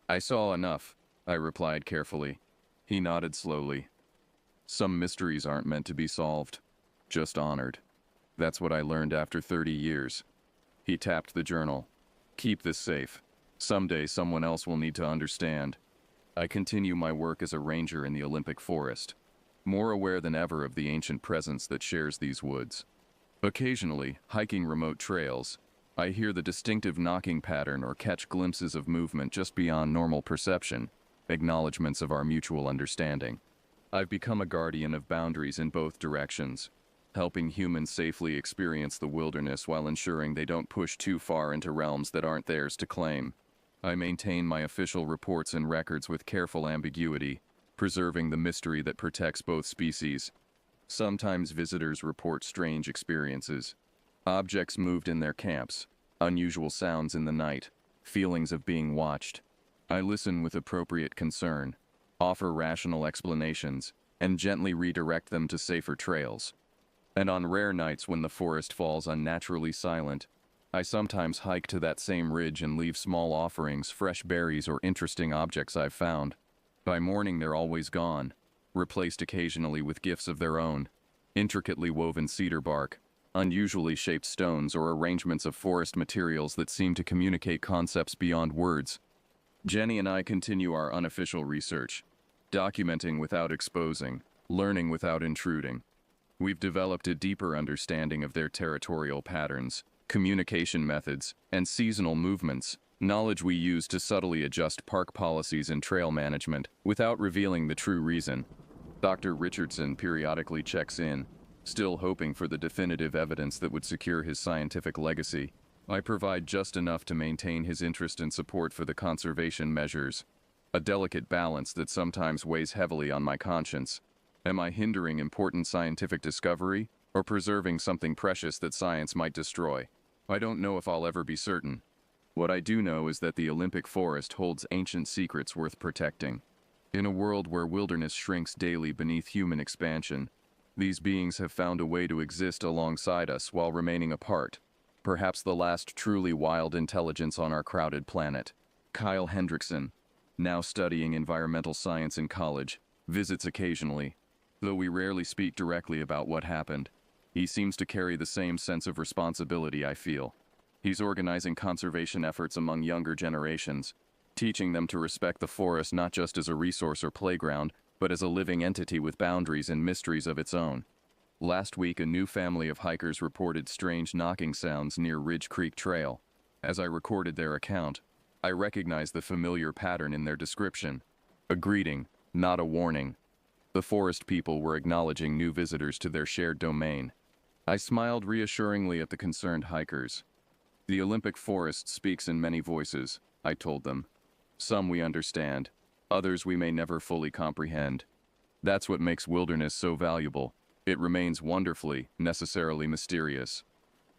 "I saw enough," I replied carefully. He nodded slowly. "Some mysteries aren't meant to be solved, just honored. That's what I learned after 30 years. He tapped the journal. "Keep this safe. Someday someone else will need to understand." I continue my work as a ranger in the Olympic Forest, more aware than ever of the ancient presence that shares these woods. Occasionally, hiking remote trails, I hear the distinctive knocking pattern or catch glimpses of movement just beyond normal perception, acknowledgments of our mutual understanding. I've become a guardian of boundaries in both directions, helping humans safely experience the wilderness while ensuring they don't push too far into realms that aren't theirs to claim. I maintain my official reports and records with careful ambiguity, preserving the mystery that protects both species. Sometimes visitors report strange experiences. Objects moved in their camps, unusual sounds in the night, feelings of being watched. I listen with appropriate concern, offer rational explanations, and gently redirect them to safer trails. And on rare nights when the forest falls unnaturally silent, I sometimes hike to that same ridge and leave small offerings, fresh berries, or interesting objects I've found. By morning they're always gone, replaced occasionally with gifts of their own, intricately woven cedar bark, unusually shaped stones, or arrangements of forest materials that seem to communicate concepts beyond words. Jenny and I continue our unofficial research, documenting without exposing, learning without intruding. We've developed a deeper understanding of their territorial patterns, communication methods, and seasonal movements, knowledge we use to subtly adjust park policies and trail management without revealing the true reason. Dr. Richardson periodically checks in, still hoping for the definitive evidence that would secure his scientific legacy. I provide just enough to maintain his interest and support for the conservation measures, a delicate balance that sometimes weighs heavily on my conscience. Am I hindering important scientific discovery, or preserving something precious that science might destroy? I don't know if I'll ever be certain. What I do know is that the Olympic Forest holds ancient secrets worth protecting. In a world where wilderness shrinks daily beneath human expansion, these beings have found a way to exist alongside us while remaining apart. Perhaps the last truly wild intelligence on our crowded planet. Kyle Hendrickson, now studying environmental science in college, visits occasionally. Though we rarely speak directly about what happened, he seems to carry the same sense of responsibility I feel. He's organizing conservation efforts among younger generations, teaching them to respect the forest not just as a resource or playground, but as a living entity with boundaries and mysteries of its own. Last week, a new family of hikers reported strange knocking sounds near Ridge Creek Trail. As I recorded their account, I recognized the familiar pattern in their description. A greeting, not a warning. The forest people were acknowledging new visitors to their shared domain. I smiled reassuringly at the concerned hikers. The Olympic forest speaks in many voices, I told them. Some we understand, others we may never fully comprehend. That's what makes wilderness so valuable. It remains wonderfully, necessarily mysterious.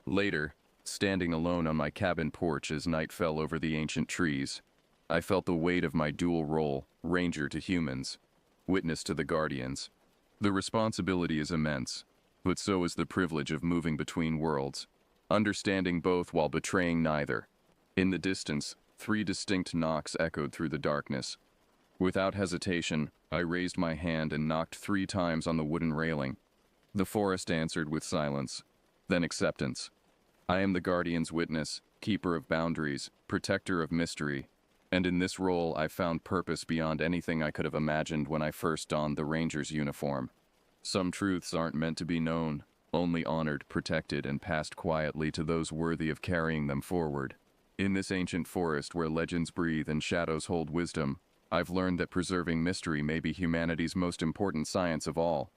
Later, standing alone on my cabin porch as night fell over the ancient trees, I felt the weight of my dual role, ranger to humans, witness to the guardians. The responsibility is immense, but so is the privilege of moving between worlds, understanding both while betraying neither. In the distance, 3 distinct knocks echoed through the darkness. Without hesitation, I raised my hand and knocked 3 times on the wooden railing. The forest answered with silence, then acceptance. I am the guardian's witness, keeper of boundaries, protector of mystery, and in this role I found purpose beyond anything I could have imagined when I first donned the ranger's uniform. Some truths aren't meant to be known, only honored, protected, and passed quietly to those worthy of carrying them forward. In this ancient forest where legends breathe and shadows hold wisdom, I've learned that preserving mystery may be humanity's most important science of all.